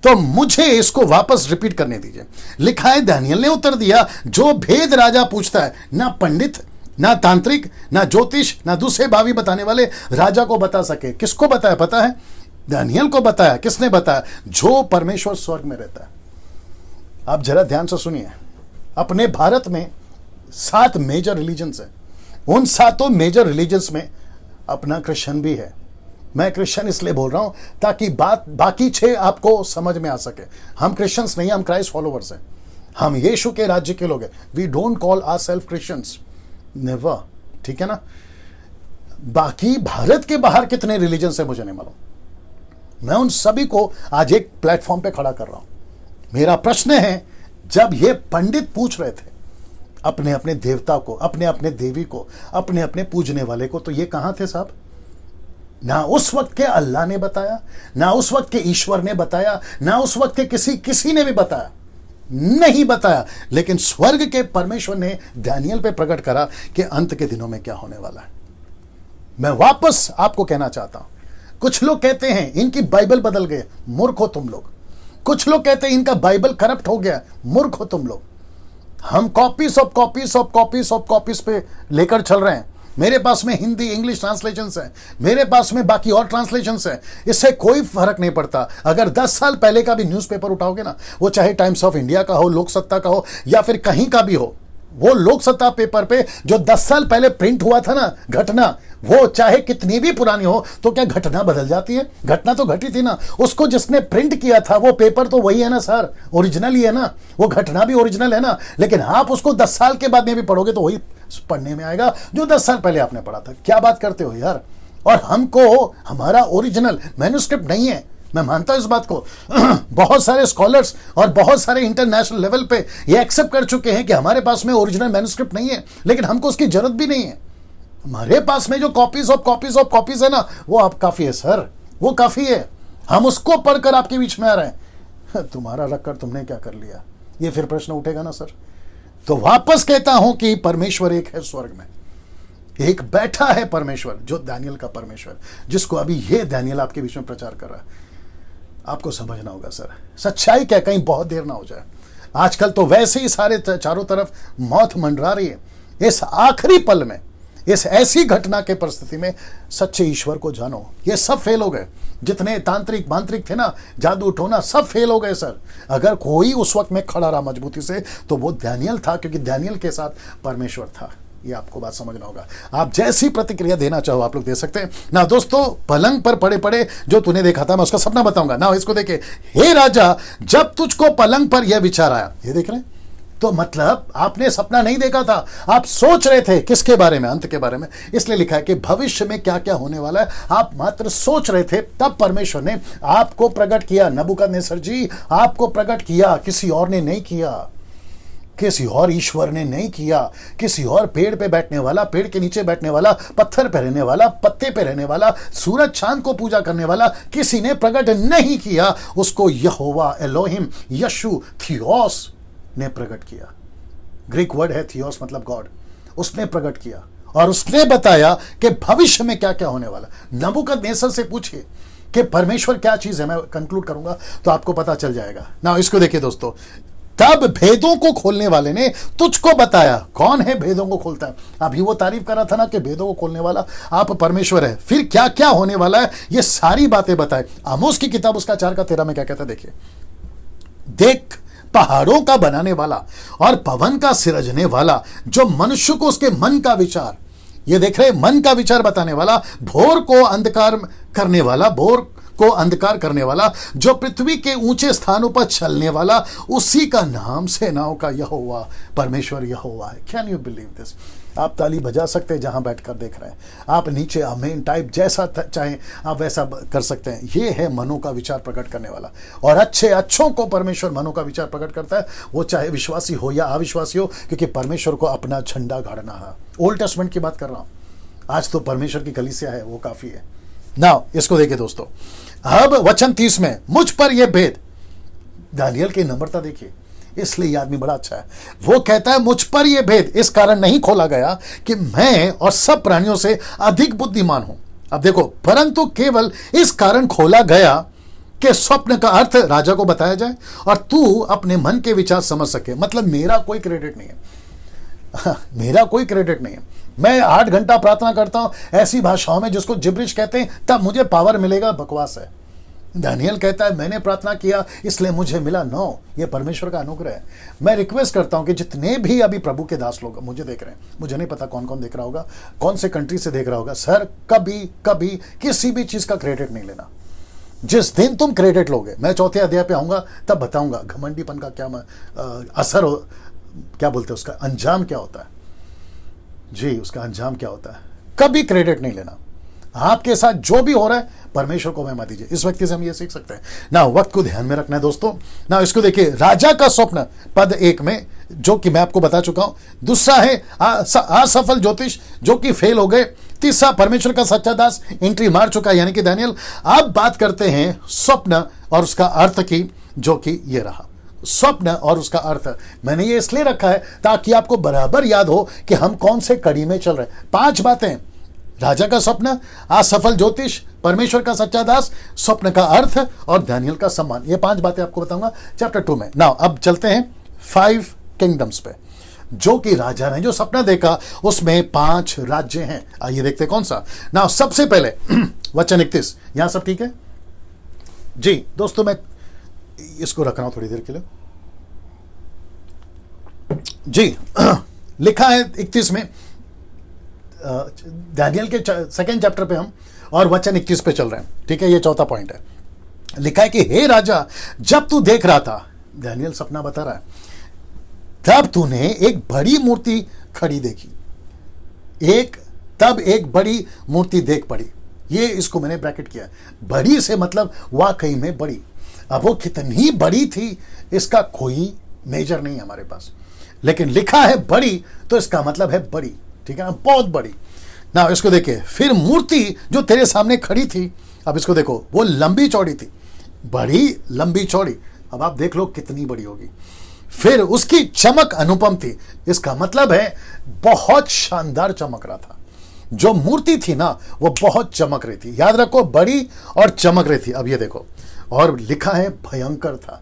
तो मुझे इसको वापस रिपीट करने दीजिए। लिखा है, दानियल ने उत्तर दिया, जो भेद राजा पूछता है, ना पंडित, ना तांत्रिक, ना ज्योतिष, ना दूसरे भावी बताने वाले राजा को बता सके। किसको बताया पता है? दानियल को बताया। किसने बताया? जो परमेश्वर स्वर्ग में रहता है। आप जरा ध्यान से सुनिए। अपने भारत में 7 मेजर रिलीजन्स है। उन 7 मेजर रिलीजन्स में अपना क्रिश्चियन भी है। मैं क्रिश्चियन इसलिए बोल रहा हूं ताकि बात बाकी 6 आपको समझ में आ सके। हम क्रिश्चियंस नहीं, हम क्राइस्ट फॉलोवर्स हैं। हम यीशु के राज्य के लोग हैं। We don't call ourself Christians, never. ठीक है ना? बाकी भारत के बाहर कितने रिलीजन है मुझे नहीं मालूम। मैं उन सभी को आज एक प्लेटफॉर्म पे खड़ा कर रहा हूं। मेरा प्रश्न है, जब ये पंडित पूछ रहे थे अपने अपने देवता को, अपने अपने देवी को, अपने अपने पूजने वाले को, तो ये कहां थे साहब? ना उस वक्त के अल्लाह ने बताया, ना उस वक्त के ईश्वर ने बताया, ना उस वक्त के किसी ने भी बताया, नहीं बताया। लेकिन स्वर्ग के परमेश्वर ने दानियल पे प्रकट करा कि अंत के दिनों में क्या होने वाला है। मैं वापस आपको कहना चाहता हूं, कुछ लोग कहते हैं इनकी बाइबल बदल गई। मूर्ख हो तुम लोग। कुछ लोग कहते हैं इनका बाइबल करप्ट हो गया। मूर्ख हो तुम लोग। हम copies of copies of copies of copies पे लेकर चल रहे हैं। मेरे पास में हिंदी इंग्लिश ट्रांसलेशंस हैं, मेरे पास में बाकी और ट्रांसलेशंस हैं। इससे कोई फर्क नहीं पड़ता। अगर 10 साल पहले का भी न्यूज़पेपर उठाओगे ना, वो चाहे टाइम्स ऑफ इंडिया का हो, लोकसत्ता का हो, या फिर कहीं का भी हो, वो लोकसत्ता पेपर पे जो 10 साल पहले प्रिंट हुआ था ना घटना, वो चाहे कितनी भी पुरानी हो, तो क्या घटना बदल जाती है? घटना तो घटी थी ना। उसको जिसने प्रिंट किया था वो पेपर तो वही है ना सर, ओरिजिनल ही है ना। वो घटना भी ओरिजिनल है ना। लेकिन आप उसको 10 साल के बाद में भी पढ़ोगे तो वही पढ़ने में आएगा जो 10 साल पहले आपने पढ़ा था। क्या बात करते हो यार? और हमको हमारा ओरिजिनल मैन्युस्क्रिप्ट नहीं है। मैं मानता हूं इस बात को। बहुत सारे स्कॉलर्स और बहुत सारे इंटरनेशनल लेवल पे ये एक्सेप्ट कर चुके हैं कि हमारे पास में ओरिजिनल मैन्युस्क्रिप्ट नहीं है, लेकिन हमको उसकी जरूरत भी नहीं है। हमारे पास में जो copies of copies of copies है ना, वो आप काफी है सर, वो काफी है। हम उसको पढ़कर आपके बीच में आ रहे हैं। तुम्हारा रखकर तुमने क्या कर लिया, ये फिर प्रश्न उठेगा ना सर। तो वापस कहता हूं कि परमेश्वर एक है स्वर्ग में, एक बैठा है परमेश्वर, जो दानियल का परमेश्वर, जिसको अभी ये दानियल आपके बीच में प्रचार कर रहा है। आपको समझना होगा सर, सच्चाई क्या, कहीं बहुत देर ना हो जाए। आजकल तो वैसे ही सारे चारों तरफ मौत मंडरा रही है। इस आखिरी पल में, इस ऐसी घटना के परिस्थिति में सच्चे ईश्वर को जानो। ये सब फेल हो गए। जितने तांत्रिक मांत्रिक थे ना, जादू टोना, सब फेल हो गए सर। अगर कोई उस वक्त में खड़ा रहा मजबूती से, तो वो दानियल था, क्योंकि दानियल के साथ परमेश्वर था। ये आपको बात समझना होगा। आप जैसी प्रतिक्रिया देना चाहो आप लोग दे सकते हैं ना। दोस्तों, पलंग पर पड़े पड़े जो तूने देखा था, मैं उसका सपना बताऊंगा ना। इसको देखे, हे राजा, जब तुझको पलंग पर यह विचार आया। ये देख रहे हैं? तो मतलब आपने सपना नहीं देखा था, आप सोच रहे थे किसके बारे में? अंत के बारे में। इसलिए लिखा है कि भविष्य में क्या क्या होने वाला है, आप मात्र सोच रहे थे। तब परमेश्वर ने आपको प्रकट किया। नबूकदनेस्सर जी, आपको प्रकट किया, किसी और ने नहीं किया, किसी और ईश्वर ने नहीं किया। किसी और पेड़ पे बैठने वाला, पेड़ के नीचे बैठने वाला, पत्थर पे रहने वाला, पत्ते पे रहने वाला, सूरज चांद को पूजा करने वाला किसी ने प्रकट नहीं किया। उसको यहोवा एलोहिम, यशु, थियोस ने प्रकट किया। ग्रीक वर्ड है थियोस, मतलब गॉड। उसने प्रकट किया और उसने बताया कि भविष्य में क्या क्या होने वाला। नबूकदनेस्सर से पूछिए कि परमेश्वर क्या चीज है। मैं कंक्लूड करूंगा तो आपको पता चल जाएगा ना। इसको देखिए दोस्तों, तब भेदों को खोलने वाले ने तुझको बताया। कौन है भेदों को खोलता है? अभी वो तारीफ कर रहा था ना कि भेदों को खोलने वाला आप परमेश्वर है। फिर क्या क्या होने वाला है, ये सारी बातें बताए। आमोस की किताब उसका 4:13 में क्या कहता है, देखिए। देख, पहाड़ों का बनाने वाला और पवन का सिरजने वाला, जो मनुष्य को उसके मन का विचार, ये देख रहे, मन का विचार बताने वाला, भोर को अंधकार करने वाला, भोर को अंधकार करने वाला, जो पृथ्वी के ऊंचे स्थानों पर चलने वाला, उसी का नाम सेनाओं का यहोवा परमेश्वर यहोवा है। Can you believe this? आप ताली बजा सकते हैं जहां बैठकर देख रहे हैं। आप नीचे आमीन टाइप जैसा चाहें आप वैसा कर सकते हैं। ये है मनों का विचार प्रकट करने वाला। और अच्छों को परमेश्वर मनों का विचार प्रकट करता है, वो चाहे विश्वासी हो या अविश्वासी हो, क्योंकि परमेश्वर को अपना झंडा गाड़ना है। ओल्ड टेस्टमेंट की बात कर रहा हूं। आज तो परमेश्वर की कलीसिया है, वो काफी है ना। इसको देखिए दोस्तों, अब वचन 30 में, मुझ पर यह भेद। दानियल की नम्रता देखिए, इसलिए यह आदमी बड़ा अच्छा है। वो कहता है मुझ पर यह भेद इस कारण नहीं खोला गया कि मैं और सब प्राणियों से अधिक बुद्धिमान हूं। अब देखो, परंतु केवल इस कारण खोला गया कि स्वप्न का अर्थ राजा को बताया जाए और तू अपने मन के विचार समझ सके। मतलब मेरा कोई क्रेडिट नहीं है। मेरा कोई क्रेडिट नहीं है। मैं 8 घंटा प्रार्थना करता हूं ऐसी भाषाओं में जिसको जिब्रिश कहते हैं, तब मुझे पावर मिलेगा, बकवास है। दानियल कहता है मैंने प्रार्थना किया इसलिए मुझे मिला। नो, ये परमेश्वर का अनुग्रह है। मैं रिक्वेस्ट करता हूं कि जितने भी अभी प्रभु के दास लोग मुझे देख रहे हैं, मुझे नहीं पता कौन कौन देख रहा होगा, कौन से कंट्री से देख रहा होगा, सर कभी कभी किसी भी चीज का क्रेडिट नहीं लेना। जिस दिन तुम क्रेडिट लोगे, मैं चौथे अध्याय पे आऊंगा तब बताऊंगा घमंडीपन का क्या असर हो, क्या बोलते हैं उसका अंजाम क्या होता है। जी, उसका अंजाम क्या होता है। कभी क्रेडिट नहीं लेना। आपके साथ जो भी हो रहा है परमेश्वर को महिमा दीजिए। इस व्यक्ति से हम ये सीख सकते हैं ना। वक्त को ध्यान में रखना है दोस्तों ना। इसको देखिए, राजा का स्वप्न पद 1 में, जो कि मैं आपको बता चुका हूं। दूसरा है असफल ज्योतिष, जो कि फेल हो गए। तीसरा परमेश्वर का सच्चा दास एंट्री मार चुका, यानी कि दानियल। अब बात करते हैं स्वप्न और उसका अर्थ की, जो कि ये रहा स्वप्न और उसका अर्थ। मैंने ये इसलिए रखा है ताकि आपको बराबर याद हो कि हम कौन से कड़ी में चल रहे हैं। 5 बातें, राजा का स्वप्न, असफल ज्योतिष, परमेश्वर का सच्चा दास, स्वप्न का अर्थ और दानियल का सम्मान। ये 5 बातें आपको बताऊंगा चैप्टर 2 में। नाउ अब चलते हैं 5 किंगडम्स पे, जो कि राजा ने जो सपना देखा उसमें 5 राज्य हैं। आइए देखते कौन सा। नाउ सबसे पहले वचन 31, यहां सब ठीक है जी दोस्तों। मैं इसको रख रहा हूं थोड़ी देर के लिए जी। लिखा है 31 में, दानियल के 2nd चैप्टर पे हम, और वचन 21 पे चल रहे हैं, ठीक है। ये चौथा पॉइंट है। लिखा है कि हे राजा, जब तू देख रहा था, दानियल सपना बता रहा है, तब तूने एक बड़ी मूर्ति खड़ी देखी। तब एक बड़ी मूर्ति देख पड़ी। ये इसको मैंने ब्रैकेट किया। बड़ी से मतलब वाकई में बड़ी। अब वो कितनी बड़ी थी इसका कोई मेजर नहीं है हमारे पास, लेकिन लिखा है बड़ी तो इसका मतलब है बड़ी, ठीक है ना, बहुत बड़ी। ना इसको देखिए, फिर मूर्ति जो तेरे सामने खड़ी थी, अब इसको देखो, वो लंबी चौड़ी थी, बड़ी लंबी चौड़ी। अब आप देख लो कितनी बड़ी होगी। फिर उसकी चमक अनुपम थी, इसका मतलब है बहुत शानदार चमक रहा था। जो मूर्ति थी ना वो बहुत चमक रही थी। याद रखो, बड़ी और चमक रही थी। अब ये देखो, और लिखा है भयंकर था।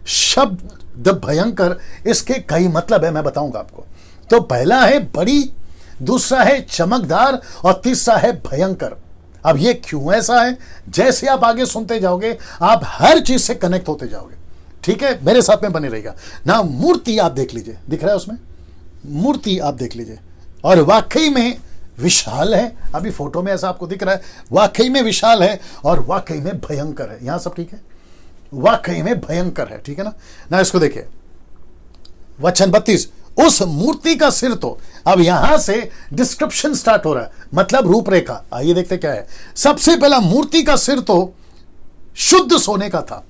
शब्द भयंकर, इसके कई मतलब है, मैं बताऊंगा आपको। तो पहला है बड़ी, दूसरा है चमकदार और तीसरा है भयंकर। अब ये क्यों ऐसा है, जैसे आप आगे सुनते जाओगे आप हर चीज से कनेक्ट होते जाओगे, ठीक है। मेरे साथ में बने रहेगा ना। मूर्ति आप देख लीजिए, दिख रहा है उसमें, मूर्ति आप देख लीजिए, और वाकई में विशाल है। अभी फोटो में ऐसा आपको दिख रहा है, वाकई में विशाल है और वाकई में भयंकर है। यहां सब ठीक है, वाकई में भयंकर है, ठीक है ना। इसको देखिए, वचन 32, उस मूर्ति का सिर तो, अब यहां से डिस्क्रिप्शन स्टार्ट हो रहा है, मतलब रूपरेखा। आइए देखते क्या है। सबसे पहला, मूर्ति का सिर तो शुद्ध सोने का था।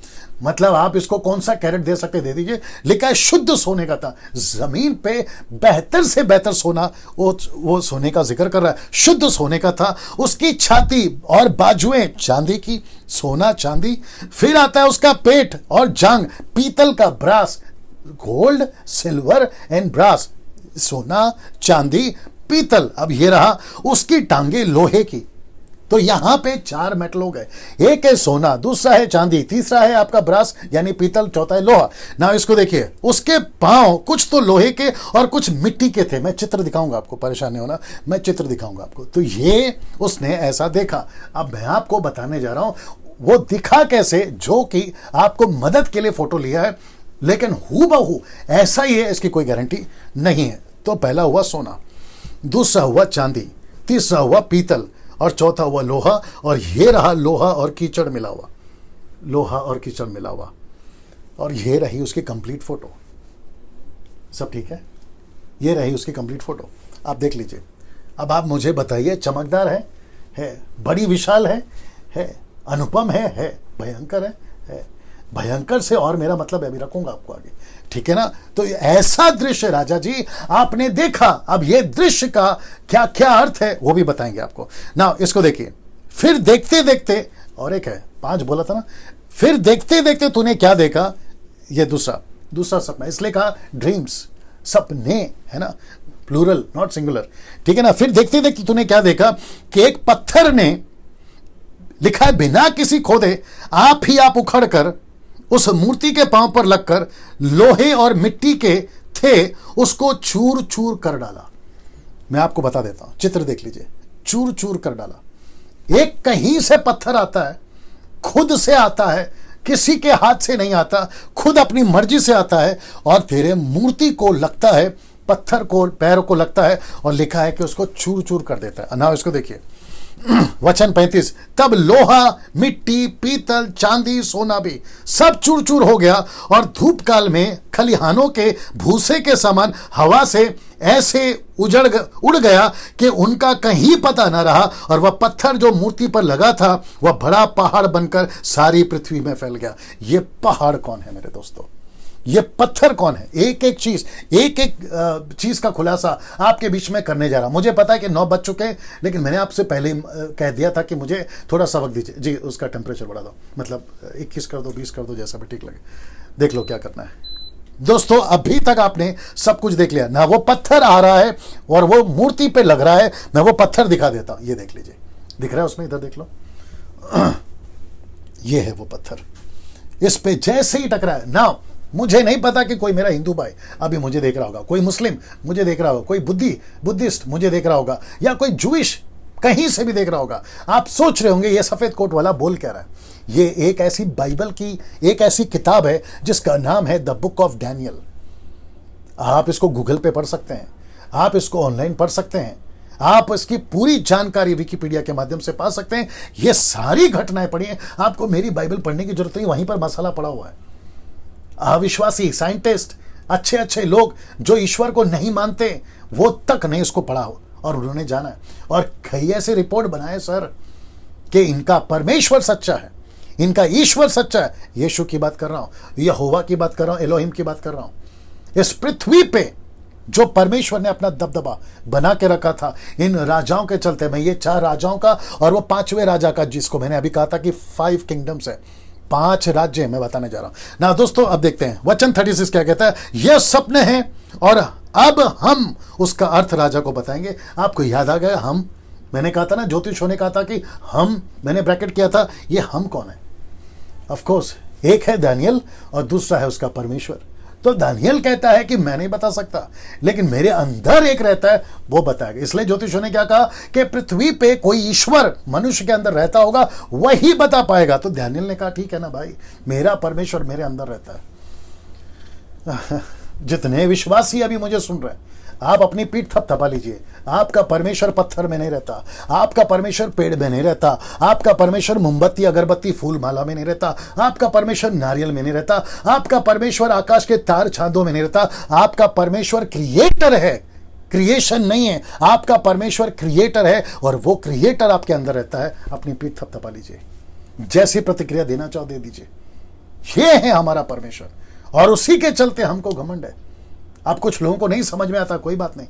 मतलब आप इसको कौन सा कैरेट दे सकते दे दीजिए, लिखा है शुद्ध सोने का था। जमीन पे बेहतर से बेहतर सोना, वो सोने का जिक्र कर रहा है, शुद्ध सोने का था। उसकी छाती और बाजुएं चांदी की, सोना चांदी। फिर आता है उसका पेट और जांग पीतल का, brass, gold, silver and brass, सोना चांदी पीतल। अब ये रहा उसकी टांगे लोहे की। तो यहां पे 4 मेटल हो गए, एक है सोना, दूसरा है चांदी, तीसरा है आपका ब्रास यानी पीतल, चौथा है लोहा। ना इसको देखिए, उसके पांव कुछ तो लोहे के और कुछ मिट्टी के थे। मैं चित्र दिखाऊंगा आपको, परेशान नहीं होना, मैं चित्र दिखाऊंगा आपको। तो ये उसने ऐसा देखा। अब मैं आपको बताने जा रहा हूं वो दिखा कैसे, जो कि आपको मदद के लिए फोटो लिया है, लेकिन हूबहू ऐसा ही है इसकी कोई गारंटी नहीं है। तो पहला हुआ सोना, दूसरा हुआ चांदी, तीसरा हुआ पीतल और चौथा हुआ लोहा। और ये रहा लोहा और कीचड़ मिला हुआ, लोहा और कीचड़ मिला हुआ। और ये रही उसकी कंप्लीट फोटो। सब ठीक है, ये रही उसकी कंप्लीट फोटो, आप देख लीजिए। अब आप मुझे बताइए, चमकदार है, बड़ी विशाल है, अनुपम है, भयंकर है। भयंकर से और मेरा मतलब अभी रखूंगा आपको आगे, ठीक है ना। तो ऐसा दृश्य राजा जी आपने देखा। अब ये दृश्य का क्या क्या अर्थ है वो भी बताएंगे आपको ना। इसको देखिए, फिर देखते देखते, और एक है 5 बोला था ना, फिर देखते देखते तूने क्या देखा। ये दूसरा सपना, इसलिए कहा ड्रीम्स, सपने, है ना, प्लूरल नॉट सिंगुलर, ठीक है ना। फिर देखते देखते तूने क्या देखा कि एक पत्थर ने, लिखा है बिना किसी खोदे आप ही आप उखड़ कर उस मूर्ति के पांव पर लगकर लोहे और मिट्टी के थे उसको चूर चूर कर डाला। मैं आपको बता देता हूं, चित्र देख लीजिए, चूर चूर कर डाला। एक कहीं से पत्थर आता है, खुद से आता है, किसी के हाथ से नहीं आता, खुद अपनी मर्जी से आता है और तेरे मूर्ति को लगता है, पत्थर को, पैरों को लगता है और लिखा है कि उसको चूर चूर कर देता है। ना इसको देखिए वचन 35, तब लोहा, मिट्टी, पीतल, चांदी, सोना भी सब चूर चूर हो गया और धूप काल में खलिहानों के भूसे के समान हवा से ऐसे उड़ गया कि उनका कहीं पता न रहा। और वह पत्थर जो मूर्ति पर लगा था वह बड़ा पहाड़ बनकर सारी पृथ्वी में फैल गया। ये पहाड़ कौन है मेरे दोस्तों? ये पत्थर कौन है? एक एक चीज का खुलासा आपके बीच में करने जा रहा हूं। मुझे पता है कि 9 बज चुके हैं, लेकिन मैंने आपसे पहले ही कह दिया था कि मुझे थोड़ा सा वक्त दीजिए। जी, उसका टेम्परेचर बढ़ा दो, मतलब 21 कर दो, 20 कर दो, जैसा भी ठीक लगे। देख लो क्या करना है दोस्तों। अभी तक आपने सब कुछ देख लिया ना, वो पत्थर आ रहा है और वो मूर्ति पे लग रहा है। मैं वो पत्थर दिखा देता हूं, ये देख लीजिए, दिख रहा है उसमें, इधर देख लो। ये है वो पत्थर, इस पे जैसे ही टकरा है ना, मुझे नहीं पता कि कोई मेरा हिंदू भाई अभी मुझे देख रहा होगा, कोई मुस्लिम मुझे देख रहा होगा, कोई बुद्धिस्ट मुझे देख रहा होगा, या कोई जूइश कहीं से भी देख रहा होगा। आप सोच रहे होंगे ये सफेद कोट वाला बोल क्या रहा है। ये एक ऐसी बाइबल की एक ऐसी किताब है जिसका नाम है द बुक ऑफ डैनियल। आप इसको गूगल पे पढ़ सकते हैं, आप इसको ऑनलाइन पढ़ सकते हैं, आप इसकी पूरी जानकारी विकिपीडिया के माध्यम से पा सकते हैं। ये सारी घटनाएं पढ़ी हैं, आपको मेरी बाइबल पढ़ने की जरूरत नहीं, वहीं पर मसाला पड़ा हुआ है। अविश्वासी साइंटिस्ट, अच्छे अच्छे लोग जो ईश्वर को नहीं मानते, वो तक नहीं इसको पढ़ा हो और उन्होंने जाना है और कई ऐसे रिपोर्ट बनाए सर कि इनका परमेश्वर सच्चा है, इनका ईश्वर सच्चा है। यीशु की बात कर रहा हूं, यहोवा की बात कर रहा हूं, एलोहिम की बात कर रहा हूं। इस पृथ्वी पे जो परमेश्वर ने अपना दबदबा बना के रखा था इन राजाओं के चलते, मैं ये 4 राजाओं का और वो 5वें राजा का, जिसको मैंने अभी कहा था कि 5 किंगडम्स है, 5 राज्य मैं बताने जा रहा हूं ना दोस्तों। अब देखते हैं वचन 36 क्या कहता है। यह सपने हैं और अब हम उसका अर्थ राजा को बताएंगे। आपको याद आ गया हम, मैंने कहा था ना, ज्योतिषों ने कहा था कि हम, मैंने ब्रैकेट किया था, ये हम कौन है? ऑफ कोर्स एक है दानियल और दूसरा है उसका परमेश्वर। तो दानियल कहता है कि मैं नहीं बता सकता, लेकिन मेरे अंदर एक रहता है, वो बताएगा। इसलिए ज्योतिषों ने क्या कहा कि पृथ्वी पे कोई ईश्वर मनुष्य के अंदर रहता होगा, वही बता पाएगा। तो दानियल ने कहा ठीक है ना भाई, मेरा परमेश्वर मेरे अंदर रहता है। जितने विश्वासी अभी मुझे सुन रहे हैं, आप अपनी पीठ थपथपा लीजिए। आपका परमेश्वर पत्थर में नहीं रहता, आपका परमेश्वर पेड़ में नहीं रहता, आपका परमेश्वर मोमबत्ती, अगरबत्ती, फूल माला में नहीं रहता, आपका परमेश्वर नारियल में नहीं रहता, आपका परमेश्वर आकाश के तार छांदों में नहीं रहता। आपका परमेश्वर क्रिएटर है, क्रिएशन नहीं है। आपका परमेश्वर क्रिएटर है और वो क्रिएटर आपके अंदर रहता है। अपनी पीठ थपथपा लीजिए, जैसी प्रतिक्रिया देना चाहो दे दीजिए। ये है हमारा परमेश्वर और उसी के चलते हमको घमंड है। अब कुछ लोगों को नहीं समझ में आता, कोई बात नहीं,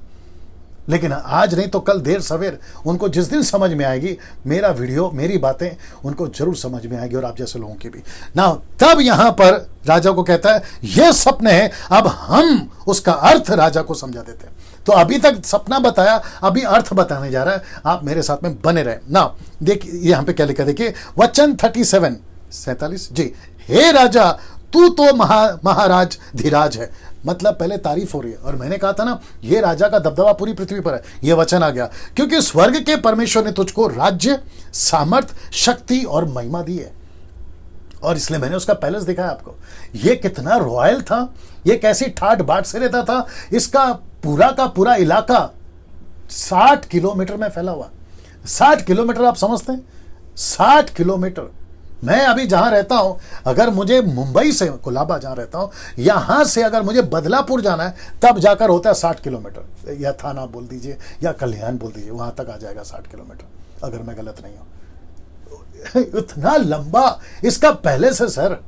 लेकिन आज नहीं तो कल देर सवेर उनको जिस दिन समझ में आएगी, मेरा वीडियो, मेरी बातें उनको जरूर समझ में आएगी और आप जैसे लोगों की भी ना। तब यहां पर राजा को कहता है यह सपने हैं, अब हम उसका अर्थ राजा को समझा देते हैं। तो अभी तक सपना बताया, अभी अर्थ बताने जा रहा है। आप मेरे साथ में बने रहे ना। देखिए यहां पे क्या लिखा, देखिए वचन 47 जी। हे राजा, तू तो महाराज धीराज है। मतलब पहले तारीफ हो रही है, और मैंने कहा था ना ये राजा का दबदबा पूरी पृथ्वी पर है। ये वचन आ गया क्योंकि स्वर्ग के परमेश्वर ने तुझको राज्य, सामर्थ, शक्ति और महिमा दी है। और इसलिए मैंने उसका पैलेस दिखाया आपको। ये कितना रॉयल था, ये कैसी ठाट बाट से रहता था। इसका पूरा का पूरा इलाका 60 किलोमीटर में फैला हुआ। 60 किलोमीटर आप समझते हैं? 60 किलोमीटर। मैं अभी जहां रहता हूं, अगर मुझे मुंबई से, कोलाबा जहां रहता हूं, यहां से अगर मुझे बदलापुर जाना है तब जाकर होता है 60 किलोमीटर, या थाना बोल दीजिए या कल्याण बोल दीजिए, वहां तक आ जाएगा 60 किलोमीटर, अगर मैं गलत नहीं हूं। इतना लंबा इसका पहले से सर।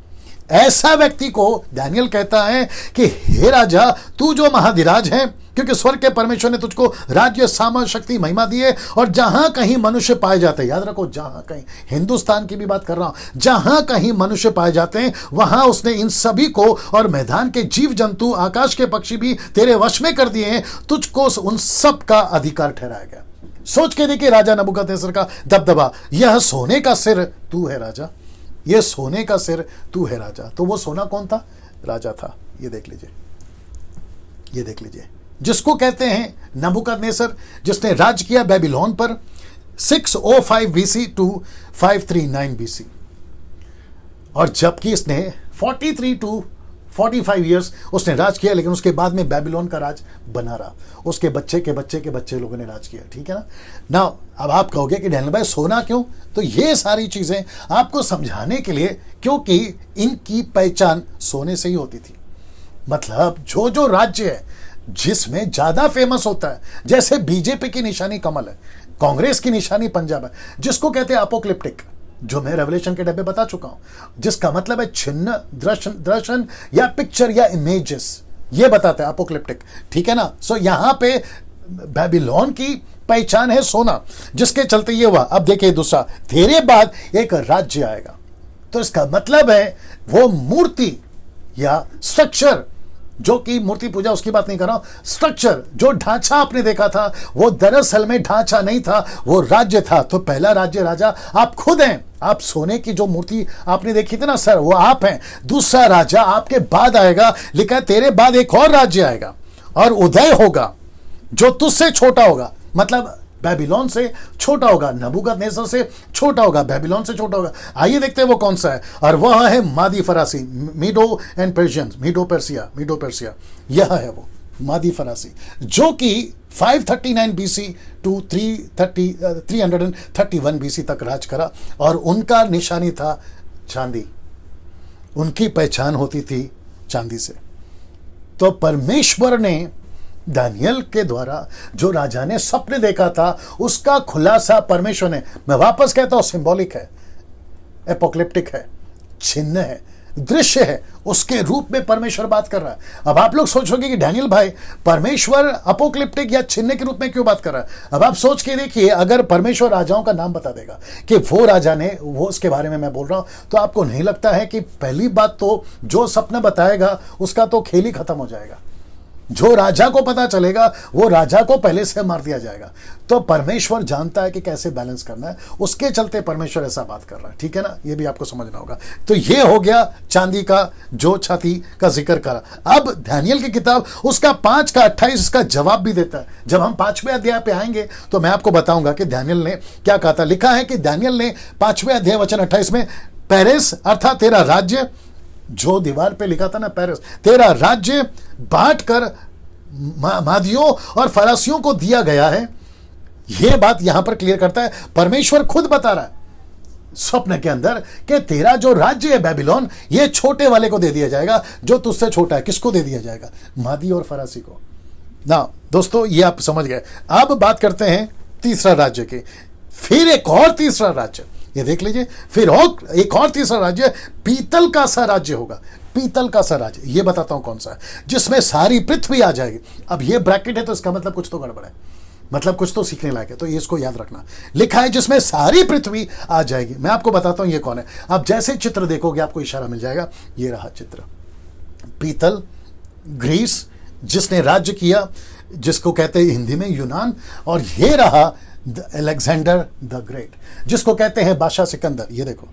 ऐसा व्यक्ति को दानियल कहता है कि हे राजा, तू जो महाधिराज है, क्योंकि स्वर्ग के परमेश्वर ने तुझको राज्य, सामर्थ, शक्ति, महिमा दी है। और जहां कहीं मनुष्य पाए जाते हैं, याद रखो, जहां कहीं, हिंदुस्तान की भी बात कर रहा हूं, जहां कहीं मनुष्य पाए जाते हैं वहां उसने इन सभी को, और मैदान के जीव जंतु, आकाश के पक्षी भी तेरे वश में कर दिए हैं। तुझको उन सब का अधिकार ठहराया गया। सोच के देखिए राजा नबूकदनेस्सर का दबदबा। यह सोने का सिर तू है राजा, ये सोने का सिर तू है राजा। तो वो सोना कौन था? राजा था। ये देख लीजिए, ये देख लीजिए, जिसको कहते हैं नबूकदनेस्सर, जिसने राज किया बेबीलोन पर 605 BC टू 539 BC। और जबकि इसने 43 टू 45 ईयर्स उसने राज किया, लेकिन उसके बाद में बेबीलोन का राज बना रहा। उसके बच्चे के बच्चे के बच्चे लोगों ने राज किया, ठीक है ना। ना अब आप कहोगे कि डैनियल भाई सोना क्यों? तो ये सारी चीजें आपको समझाने के लिए, क्योंकि इनकी पहचान सोने से ही होती थी। मतलब जो जो राज्य है जिसमें ज्यादा फेमस होता है, जैसे बीजेपी की निशानी कमल है, कांग्रेस की निशानी पंजाब है, जिसको कहते हैं अपोक्लिप्टिक, जो मैं रेवलेशन के डब्बे बता चुका हूं, जिसका मतलब है छिन्न, दर्शन या पिक्चर या इमेजेस, ये बताता है अपोक्लिप्टिक, ठीक है ना। सो यहां पे बेबीलोन की पहचान है सोना, जिसके चलते ये हुआ। अब देखिए दूसरा, तेरे बाद एक राज्य आएगा, तो इसका मतलब है वो मूर्ति या स्ट्रक्चर, जो कि मूर्ति पूजा उसकी बात नहीं कर रहा हूं, स्ट्रक्चर जो ढांचा आपने देखा था वो दरअसल में ढांचा नहीं था, वो राज्य था। तो पहला राज्य राजा आप खुद हैं, आप सोने की जो मूर्ति आपने देखी थी ना सर, वो आप हैं। दूसरा राजा आपके बाद आएगा, लिखा है तेरे बाद एक और राज्य आएगा और उदय होगा जो तुझसे छोटा होगा, मतलब बेबीलोन से छोटा होगा, नबूकदनेस्सर से छोटा होगा, बेबीलोन से छोटा होगा। आइए देखते हैं वो कौन सा है, और वह है मादी फरासी, Medo and Persian, Medo Persia, यह है वो मादी फरासी, जो कि 539 BC टू 331 BC तक राज करा, और उनका निशानी था चांदी, उनकी पहचान होती थी चांदी से। तो परमेश्वर ने दानियल के द्वारा जो राजा ने स्वप्न देखा था, उसका खुलासा परमेश्वर ने, मैं वापस कहता हूं, सिंबॉलिक है, एपोक्लिप्टिक है, छिन्न है, दृश्य है, उसके रूप में परमेश्वर बात कर रहा है। अब आप लोग सोचोगे कि डैनियल भाई परमेश्वर अपोक्लिप्टिक या छिन्न के रूप में क्यों बात कर रहा है। अब आप सोच के देखिए, अगर परमेश्वर राजाओं का नाम बता देगा कि वो राजा ने, वो उसके बारे में मैं बोल रहा हूं, तो आपको नहीं लगता है कि पहली बात तो जो सपना बताएगा उसका तो खेल ही खत्म हो जाएगा। जो राजा को पता चलेगा वो राजा को पहले से मार दिया जाएगा। तो परमेश्वर जानता है कि कैसे बैलेंस करना है, उसके चलते परमेश्वर ऐसा बात कर रहा है, ठीक है ना। ये भी आपको समझना होगा। तो ये हो गया चांदी का जो छाती का जिक्र करा। अब दानियल की किताब उसका 5 का 28 इसका जवाब भी देता है। जब हम 5वें अध्याय पे आएंगे तो मैं आपको बताऊंगा कि दानियल ने क्या कहा था। लिखा है कि दानियल ने 5वें अध्याय वचन 28 में, पेरेस अर्थात तेरा राज्य, जो दीवार पे लिखा था ना पेरिस, तेरा राज्य बांट कर मादियों और फरासियों को दिया गया है। यह बात यहां पर क्लियर करता है, परमेश्वर खुद बता रहा है स्वप्न के अंदर कि तेरा जो राज्य है बेबीलोन, ये छोटे वाले को दे दिया जाएगा जो तुझसे छोटा है। किसको दे दिया जाएगा? मादी और फरासी को ना। दोस्तों ये आप समझ गए। अब बात करते हैं तीसरा राज्य की। फिर एक और तीसरा राज्य, ये देख लीजिए, फिर और एक और तीसरा राज्य पीतल का सा राज्य होगा। पीतल का सा राज्य, ये बताता हूं कौन सा है, जिसमें सारी पृथ्वी आ जाएगी। अब ये ब्रैकेट है तो इसका मतलब कुछ तो गड़बड़ है, मतलब कुछ तो सीखने लायक है, तो ये इसको याद रखना। लिखा है जिसमें सारी पृथ्वी आ जाएगी। मैं आपको बताता हूं ये कौन है। आप जैसे चित्र देखोगे आपको इशारा मिल जाएगा। ये रहा चित्र, पीतल, ग्रीस जिसने राज्य किया, जिसको कहते हैं हिंदी में यूनान, और ये रहा अलेक्जेंडर द ग्रेट, जिसको कहते हैं बादशाह सिकंदर। ये देखो,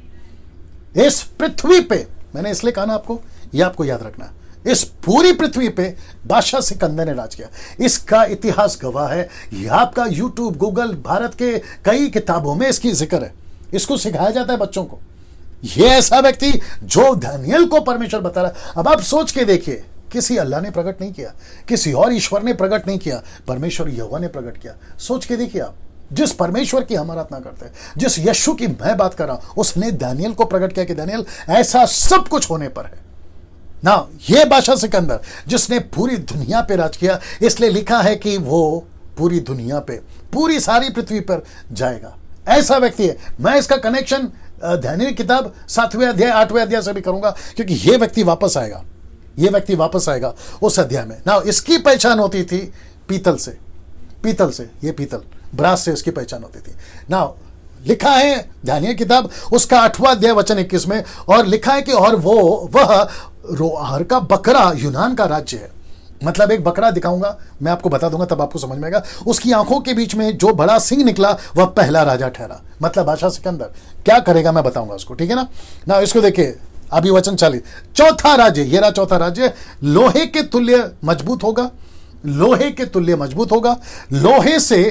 इस पृथ्वी पे, मैंने इसलिए कहा ना आपको, ये आपको याद रखना, इस पूरी पृथ्वी पे बादशाह सिकंदर ने राज किया। इसका इतिहास गवाह है। यह आपका यूट्यूब, गूगल, भारत के कई किताबों में इसकी जिक्र है। इसको सिखाया जाता है बच्चों को। यह ऐसा व्यक्ति जो दानियल को परमेश्वर बता रहा है। अब आप सोच के देखिए, किसी अल्लाह ने प्रकट नहीं किया, किसी और ईश्वर ने प्रकट नहीं किया, परमेश्वर यहोवा ने प्रकट किया। सोच के देखिए आप, जिस परमेश्वर की हम आराधना करते हैं, जिस यीशु की मैं बात कर रहा हूं, उसने दानियल को प्रकट किया कि दानियल ऐसा सब कुछ होने पर है ना। यह बादशाह सिकंदर जिसने पूरी दुनिया पे राज किया, इसलिए लिखा है कि वो पूरी दुनिया पे, पूरी सारी पृथ्वी पर जाएगा। ऐसा व्यक्ति है। मैं इसका कनेक्शन दानियल किताब 7वें अध्याय 8वें अध्याय से भी करूंगा, क्योंकि यह व्यक्ति वापस आएगा। यह व्यक्ति वापस आएगा उस अध्याय में ना। इसकी पहचान होती थी पीतल से, पीतल से, ये पीतल, ब्रास से इसकी पहचान होती थी ना। लिखा है दानियल किताब उसका 8वां अध्याय वचन 21 में, और लिखा है कि और वह रोआर का बकरा यूनान का राज्य है। मतलब एक बकरा दिखाऊंगा, मैं आपको बता दूंगा, तब आपको समझ में आएगा। उसकी आंखों के बीच में जो बड़ा सिंह निकला वह पहला राजा ठहरा। मतलब बादशाह सिकंदर क्या करेगा मैं बताऊंगा उसको, ठीक है ना। इसको देखिए, अभी वचन 40, चौथा राज्य, ये रहा चौथा राज्य, लोहे के तुल्य मजबूत होगा, लोहे के तुल्य मजबूत होगा। लोहे से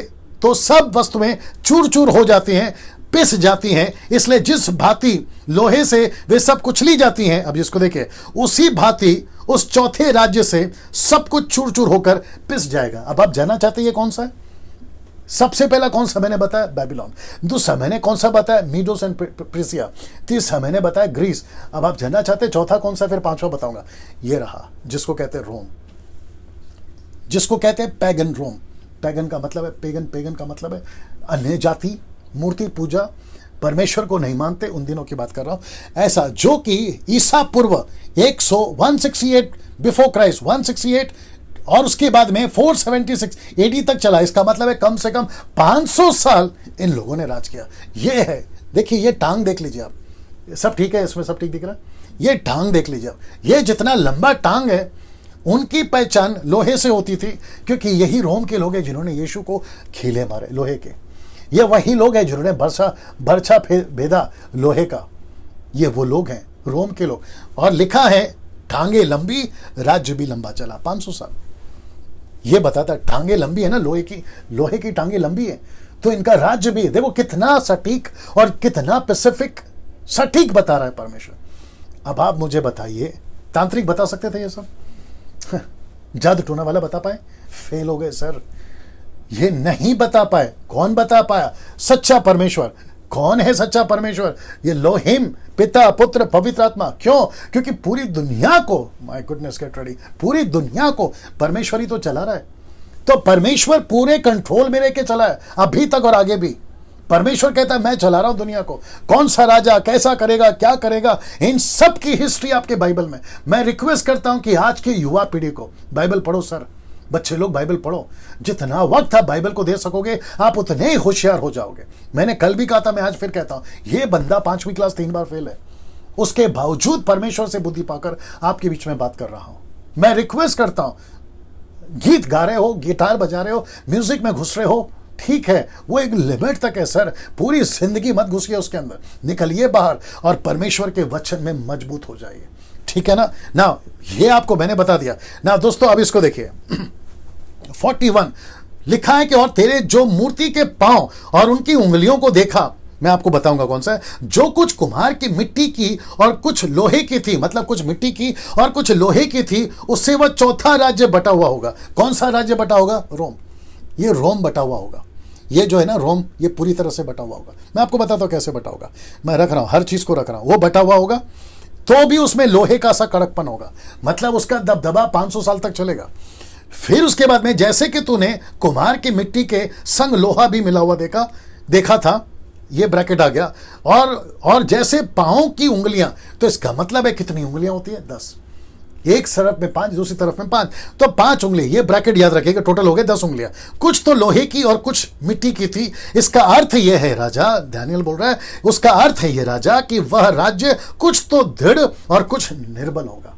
तो सब वस्तुएं चूर चूर हो जाती हैं, पिस जाती हैं, इसलिए जिस भांति लोहे से वे सब कुचली जाती हैं, अब इसको देखिए, उसी भांति उस चौथे राज्य से सब कुछ चूर चूर होकर पिस जाएगा। अब आप जानना चाहते हैं ये कौन सा है? सबसे पहला कौन सा मैंने बताया? बेबीलोन। दूसरा मैंने कौन सा बताया? मीडोस एंड प्रिसिया। तीसरा मैंने बताया ग्रीस। अब आप जानना चाहते हैं चौथा कौन सा? फिर पांचवा बताऊंगा। ये रहा, जिसको कहते हैं रोम, जिसको कहते हैं पैगन रोम। पैगन का मतलब है पेगन, पेगन का मतलब है अन्य जाति, मूर्ति पूजा, परमेश्वर को नहीं मानते, उन दिनों की बात कर रहा हूं। ऐसा जो कि ईसा पूर्व 168 बिफोर क्राइस्ट, 168 और उसके बाद में 476 एडी तक चला। इसका मतलब है कम से कम 500 साल इन लोगों ने राज किया। ये है, देखिए ये टांग देख लीजिए आप, सब ठीक है, इसमें सब ठीक दिख रहा है। ये टांग देख लीजिए आप, ये जितना लंबा टांग है, उनकी पहचान लोहे से होती थी, क्योंकि यही रोम के लोग हैं जिन्होंने यीशु को खीले मारे लोहे के। ये वही लोग हैं जिन्होंने बरछा भेदा लोहे का। ये वो लोग हैं, रोम के लोग। और लिखा है टांगे लंबी, राज्य भी लंबा चला 500 साल। ये बताता है टांगे लंबी है ना, लोहे की टांगे लंबी है, तो इनका राज्य भी, देखो कितना सटीक और कितना पैसिफिक सटीक बता रहा है परमेश्वर। अब आप मुझे बताइए, तांत्रिक बता सकते थे ये सब? जादू टोना वाला बता पाए? फेल हो गए सर, ये नहीं बता पाए। कौन बता पाया? सच्चा परमेश्वर। कौन है सच्चा परमेश्वर? ये लोहिम, पिता, पुत्र, पवित्र आत्मा। क्यों? क्योंकि पूरी दुनिया को, माय गुडनेस गेट रेडी, पूरी दुनिया को परमेश्वर ही तो चला रहा है। तो परमेश्वर पूरे कंट्रोल में रह के चला है अभी तक और आगे भी। परमेश्वर कहता है मैं चला रहा हूं दुनिया को। कौन सा राजा कैसा करेगा, क्या करेगा, इन सब की हिस्ट्री आपके बाइबल में। मैं रिक्वेस्ट करता हूं कि आज की युवा पीढ़ी को बाइबल पढ़ो सर, बच्चे लोग बाइबल पढ़ो। जितना वक्त आप बाइबल को दे सकोगे आप उतने ही होशियार हो जाओगे। मैंने कल भी कहा था, मैं आज फिर कहता हूं, ये बंदा 5वीं क्लास 3 बार फेल है, उसके बावजूद परमेश्वर से बुद्धि पाकर आपके बीच में बात कर रहा हूं। मैं रिक्वेस्ट करता हूं, गीत गा रहे हो, गिटार बजा रहे हो, म्यूजिक में घुस रहे हो, ठीक है, वो एक लिमिट तक है सर। पूरी जिंदगी मत घुसिए उसके अंदर, निकलिए बाहर और परमेश्वर के वचन में मजबूत हो जाइए, ठीक है ना। ये आपको मैंने बता दिया ना दोस्तों। अब इसको देखिए 41 लिखा है कि और तेरे जो मूर्ति के पांव और उनकी उंगलियों को देखा, मैं आपको बताऊंगा कौन सा है, जो कुछ कुम्हार की मिट्टी की और कुछ लोहे की थी, मतलब कुछ मिट्टी की और कुछ लोहे की थी, उससे वह चौथा राज्य बटा हुआ होगा। कौन सा राज्य बटा होगा? रोम। ये रोम बटा हुआ होगा। ये जो है ना रोम, ये पूरी तरह से बटा हुआ होगा। मैं आपको बताता हूं कैसे बटा होगा, मैं रख रहा हूं, हर चीज को रख रहा हूं। वो बटा हुआ होगा तो भी उसमें लोहे का सा कड़कपन होगा, मतलब उसका दबदबा 500 साल तक चलेगा। फिर उसके बाद में जैसे कि तूने कुम्हार की मिट्टी के संग लोहा भी मिला हुआ देखा था, ये ब्रैकेट आ गया। और जैसे पांवों की उंगलियां, तो इसका मतलब है कितनी उंगलियां होती है? 10। एक तरफ में 5, दूसरी तरफ में 5, तो 5 उंगली। ये ब्रैकेट याद रखिएगा, टोटल हो गए 10 उंगलियां। कुछ तो लोहे की और कुछ मिट्टी की थी। इसका अर्थ यह है, राजा डैनियल बोल रहा है, उसका अर्थ है ये राजा कि वह राज्य कुछ तो दृढ़ और कुछ निर्बल होगा,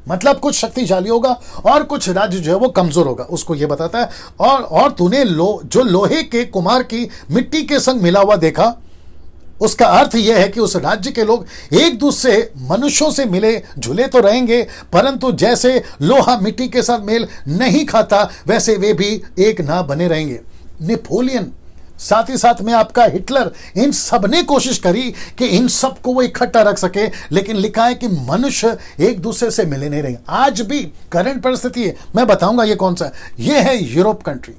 मतलब कुछ शक्तिशाली होगा और कुछ राज्य जो है वो कमजोर होगा, उसको ये बताता है। और तूने जो लोहे के कुम्हार की मिट्टी के संग मिला हुआ देखा, उसका अर्थ यह है कि उस राज्य के लोग एक दूसरे मनुष्यों से मिले जुले तो रहेंगे, परंतु जैसे लोहा मिट्टी के साथ मेल नहीं खाता वैसे वे भी एक ना बने रहेंगे। नेपोलियन, साथ ही साथ में आपका हिटलर, इन सब ने कोशिश करी कि इन सब को वो इकट्ठा रख सके, लेकिन लिखा है कि मनुष्य एक दूसरे से मिले नहीं रहेंगे। आज भी करंट परिस्थिति है, मैं बताऊंगा ये कौन सा है। ये है यूरोप कंट्री,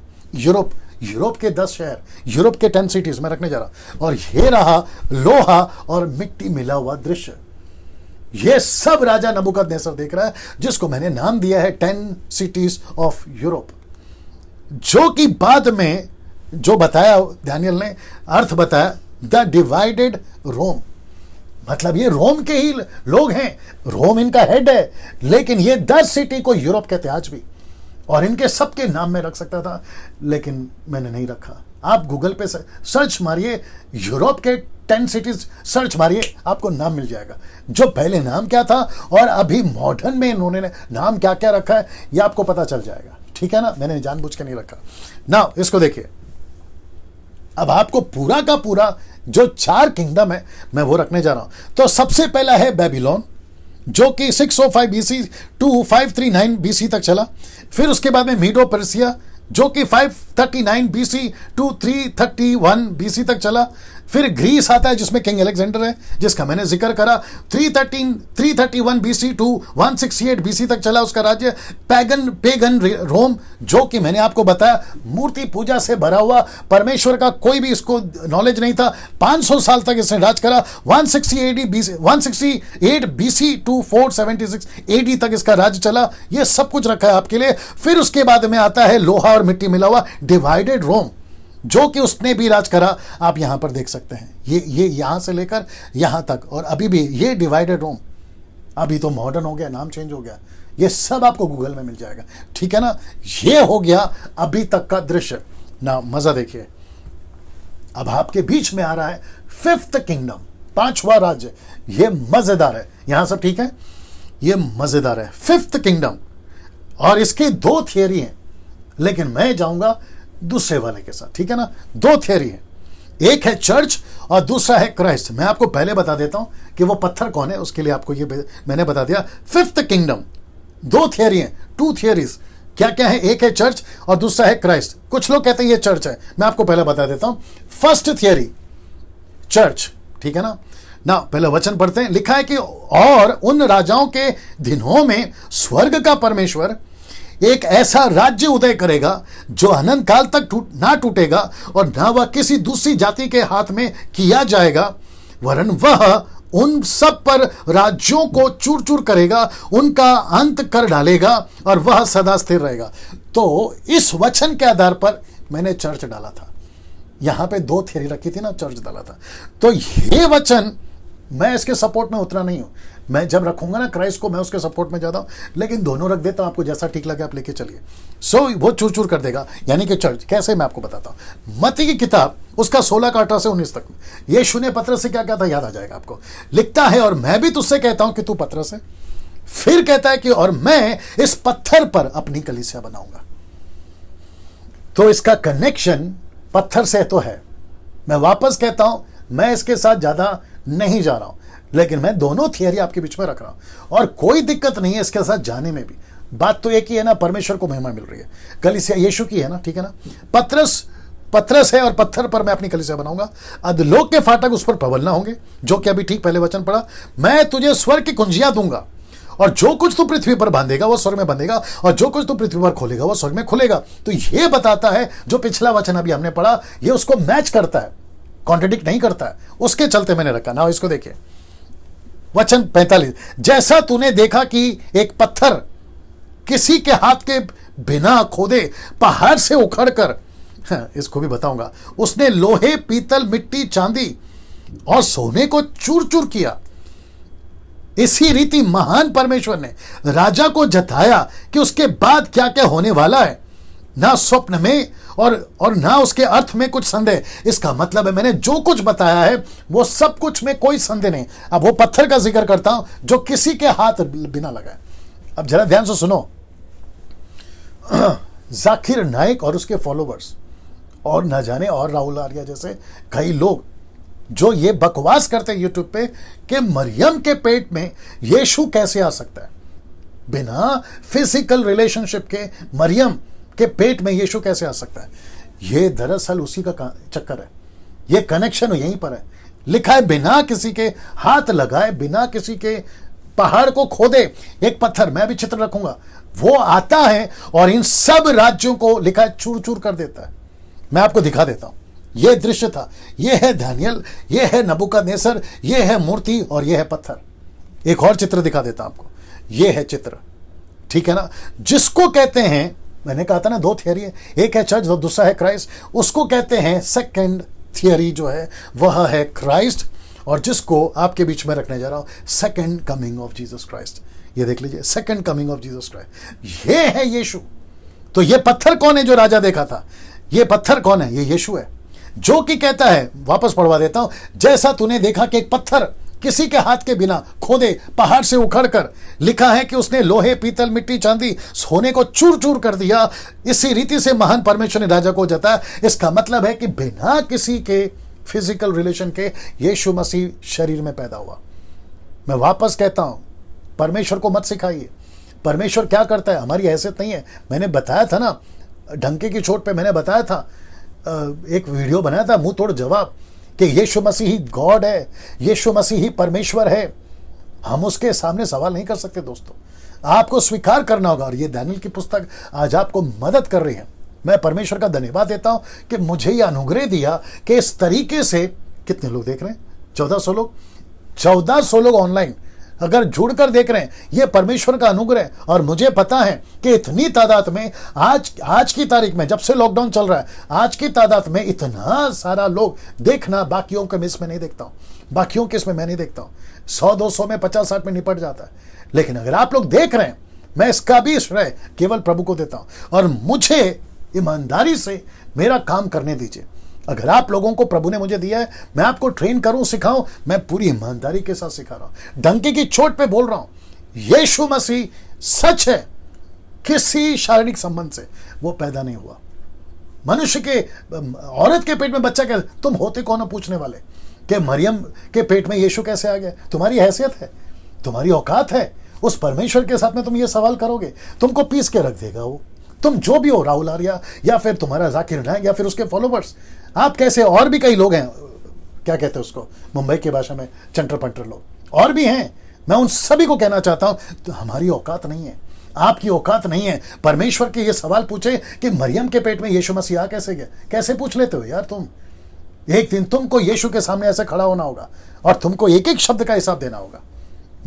यूरोप के 10 शहर, यूरोप के 10 सिटीज में रखने जा रहा। और ये रहा लोहा और मिट्टी मिला हुआ दृश्य। ये सब राजा नबूकदनेस्सर देख रहा है, जिसको मैंने नाम दिया है 10 सिटीज ऑफ यूरोप, जो कि बाद में जो बताया डैनियल ने अर्थ बताया, द डिवाइडेड रोम। मतलब ये रोम के ही लोग हैं, रोम इनका हेड है, लेकिन ये 10 सिटी को यूरोप कहते हैं आज भी। और इनके सबके नाम में रख सकता था, लेकिन मैंने नहीं रखा। आप गूगल पे सर्च मारिए, यूरोप के 10 सिटीज सर्च मारिए, आपको नाम मिल जाएगा। जो पहले नाम क्या था और अभी मॉडर्न में इन्होंने नाम क्या क्या रखा है, ये आपको पता चल जाएगा, ठीक है ना। मैंने जानबूझ के नहीं रखा ना। इसको देखिए, अब आपको पूरा का पूरा जो 4 किंगडम है मैं वो रखने जा रहा हूं। तो सबसे पहला है बेबीलोन, जो कि 605 BC टू 539 BC तक चला। फिर उसके बाद में मीडो पर्सिया जो कि 539 BC टू 331 BC तक चला। फिर ग्रीस आता है जिसमें किंग अलेक्जेंडर है जिसका मैंने जिक्र करा। 331 BC टू 168 BC तक चला उसका राज्य। पेगन रोम जो कि मैंने आपको बताया मूर्ति पूजा से भरा हुआ, परमेश्वर का कोई भी इसको नॉलेज नहीं था। 500 साल तक इसने राज करा। 168 BC टू 476 AD तक इसका राज्य चला। ये सब कुछ रखा है आपके लिए। फिर उसके बाद में आता है लोहा और मिट्टी मिला हुआ डिवाइडेड रोम जो कि उसने भी राज करा। आप यहां पर देख सकते हैं ये यहां से लेकर यहां तक, और अभी भी ये डिवाइडेड रोम, अभी तो मॉडर्न हो गया, नाम चेंज हो गया। ये सब आपको गूगल में मिल जाएगा, ठीक है ना। ये हो गया अभी तक का दृश्य ना। मजा देखिए, अब आपके बीच में आ रहा है फिफ्थ किंगडम, पांचवा राज्य। ये मजेदार है, यहां सब ठीक है, ये मजेदार है फिफ्थ किंगडम। और इसके दो थियरी हैं, लेकिन मैं जाऊंगा दूसरे वाले के साथ, ठीक है ना। दो थियरी है, एक है चर्च और दूसरा है क्राइस्ट। मैं आपको पहले बता देता हूं कि वो पत्थर कौन है, उसके लिए आपको ये मैंने बता दिया। फिफ्थ किंगडम, दो थियरी हैं, टू थियरीज। क्या क्या है, एक है चर्च और दूसरा है क्राइस्ट। कुछ लोग कहते हैं ये चर्च है, मैं आपको पहले बता देता हूं। फर्स्ट थियरी चर्च, ठीक है ना। ना पहले वचन पढ़ते हैं, लिखा है कि और उन राजाओं के दिनों में स्वर्ग का परमेश्वर एक ऐसा राज्य उदय करेगा जो अनंत काल तक ना टूटेगा और ना वह किसी दूसरी जाति के हाथ में किया जाएगा, वरन वह उन सब पर राज्यों को चूर चूर करेगा, उनका अंत कर डालेगा और वह सदा स्थिर रहेगा। तो इस वचन के आधार पर मैंने चर्च डाला था। यहां पे दो थियरी रखी थी ना, चर्च डाला था। तो ये वचन मैं इसके सपोर्ट में उतना नहीं हूं। मैं जब रखूंगा ना क्राइस्ट को, मैं उसके सपोर्ट में जाता हूं, लेकिन दोनों रख देता हूं। आपको जैसा ठीक लगे आप लेके चलिए। वो चूर चूर कर देगा, यानी कि चर्च कैसे, मैं आपको बताता हूं। मत्ती की किताब उसका 16 का 18 से 19 तक यीशु ने पतरस से क्या कहता है, याद आ जाएगा आपको। लिखता है, और मैं भी तुझसे कहता हूं कि तू पतरस है। फिर कहता है कि और मैं इस पत्थर पर अपनी कलीसिया बनाऊंगा। तो इसका कनेक्शन पत्थर से तो है। मैं वापस कहता हूं, मैं इसके साथ ज्यादा नहीं जा रहा हूं, लेकिन मैं दोनों थियरी आपके बीच में रख रहा हूं और कोई दिक्कत नहीं है इसके साथ जाने में भी। बात तो एक ही है ना, परमेश्वर को महिमा मिल रही है, कलीसिया यीशु की है ना, ठीक है ना। पतरस है और पत्थर पर मैं अपनी कलीसिया बनाऊंगा, अधोलोक के फाटक उस पर प्रबल होंगे। जो कि अभी ठीक पहले वचन पढ़ा, मैं तुझे स्वर्ग की कुंजियां दूंगा और जो कुछ तू पृथ्वी पर बांधेगा वो स्वर्ग में बंधेगा और जो कुछ तू पृथ्वी पर खोलेगा वो स्वर्ग में खुलेगा। तो ये बताता है, जो पिछला वचन अभी हमने पढ़ा, ये उसको मैच करता है, कॉन्ट्रडिक्ट नहीं करता है। उसके चलते मैंने रखा ना। इसको देखिए, वचन 45, जैसा तूने देखा कि एक पत्थर किसी के हाथ के बिना खोदे पहाड़ से उखड़कर, इसको भी बताऊंगा, उसने लोहे, पीतल, मिट्टी, चांदी और सोने को चूर चूर किया। इसी रीति महान परमेश्वर ने राजा को जताया कि उसके बाद क्या क्या होने वाला है। ना स्वप्न में और ना उसके अर्थ में कुछ संदेह। इसका मतलब है मैंने जो कुछ बताया है वो सब कुछ में कोई संदेह नहीं। अब वो पत्थर का जिक्र करता हूं जो किसी के हाथ बिना लगाए। अब जरा ध्यान से सुनो। जाकिर नाइक और उसके फॉलोवर्स और न जाने और राहुल आर्या जैसे कई लोग जो ये बकवास करते हैं यूट्यूब पे कि मरियम के पेट में यीशु कैसे आ सकता है, बिना फिजिकल रिलेशनशिप के मरियम के पेट में यीशु कैसे आ सकता है। ये दरअसल उसी का चक्कर है, ये कनेक्शन यहीं पर है। लिखा है बिना किसी के हाथ लगाए, बिना किसी के पहाड़ को खोदे एक पत्थर, मैं भी चित्र रखूंगा, वो आता है और इन सब राज्यों को लिखा है चूर चूर कर देता है। मैं आपको दिखा देता हूं, यह दृश्य था। यह है दानियल, यह है नबूकदनेस्सर, यह है मूर्ति और यह है पत्थर। एक और चित्र दिखा देता हूं आपको, यह है चित्र, ठीक है ना, जिसको कहते हैं, मैंने कहा था ना दो थियरी है, एक है चर्च और दूसरा है क्राइस्ट। उसको कहते हैं सेकंड थियरी जो है वह है क्राइस्ट, और जिसको आपके बीच में रखने जा रहा हूं second coming of Jesus Christ. ये देख लीजिए, second coming of Jesus Christ, ये है यीशु। तो ये पत्थर कौन है जो राजा देखा था, ये पत्थर कौन है, ये यीशु है, जो कि कहता है, वापस पढ़वा देता हूं, जैसा तूने देखा कि एक पत्थर किसी के हाथ के बिना खोदे पहाड़ से उखड़कर, लिखा है कि उसने लोहे, पीतल, मिट्टी, चांदी, सोने को चूर चूर कर दिया। इसी रीति से महान परमेश्वर ने राजा को जताया। इसका मतलब है कि बिना किसी के फिजिकल रिलेशन के यीशु मसीह शरीर में पैदा हुआ। मैं वापस कहता हूं, परमेश्वर को मत सिखाइए। परमेश्वर क्या करता है, हमारी हैसियत नहीं है। मैंने बताया था ना, डंके की चोट पे मैंने बताया था, एक वीडियो बनाया था मुंह तोड़ जवाब, कि यीशु मसीह ही गॉड है, यीशु मसीह ही परमेश्वर है। हम उसके सामने सवाल नहीं कर सकते दोस्तों, आपको स्वीकार करना होगा। और ये दानियेल की पुस्तक आज आपको मदद कर रही है। मैं परमेश्वर का धन्यवाद देता हूं कि मुझे यह अनुग्रह दिया कि इस तरीके से, कितने लोग देख रहे हैं, 1400 लोग, 1400 लोग ऑनलाइन अगर जुड़कर देख रहे हैं, यह परमेश्वर का अनुग्रह। और मुझे पता है कि इतनी तादाद में आज की तारीख में, जब से लॉकडाउन चल रहा है, आज की तादाद में इतना सारा लोग देखना, बाकियों के इसमें नहीं देखता हूं, बाकियों के इसमें मैं नहीं देखता हूं। 100-200 में, 50-60 में निपट जाता है। लेकिन अगर आप लोग देख रहे हैं, मैं इसका भी श्रेय केवल प्रभु को देता हूं। और मुझे ईमानदारी से मेरा काम करने दीजिए। अगर आप लोगों को प्रभु ने मुझे दिया है, मैं आपको ट्रेन करूं, सिखाऊं, मैं पूरी ईमानदारी के साथ सिखा रहा हूं। डंके की चोट पे बोल रहा हूं, यीशु मसीह सच है। किसी शारीरिक संबंध से वो पैदा नहीं हुआ। मनुष्य के, औरत के पेट में बच्चा कैसे, तुम होते कौन हो पूछने वाले कि मरियम के पेट में यीशु कैसे आ गया? तुम्हारी हैसियत है, तुम्हारी औकात है, उस परमेश्वर के साथ में तुम ये सवाल करोगे, तुमको पीस के रख देगा वो। तुम जो भी हो, राहुल आर्या या फिर तुम्हारा जाकिर नायक या फिर उसके फॉलोवर्स, आप कैसे, और भी कई लोग हैं, क्या कहते हैं उसको मुंबई की भाषा में, चंटर पंटर लोग और भी हैं। मैं उन सभी को कहना चाहता हूं, तो हमारी औकात नहीं है, आपकी औकात नहीं है परमेश्वर के ये सवाल पूछे कि मरियम के पेट में यीशु मसीह आ कैसे गया। कैसे पूछ लेते हो यार तुम? एक दिन तुमको यीशु के सामने ऐसे खड़ा होना होगा और तुमको एक एक शब्द का हिसाब देना होगा।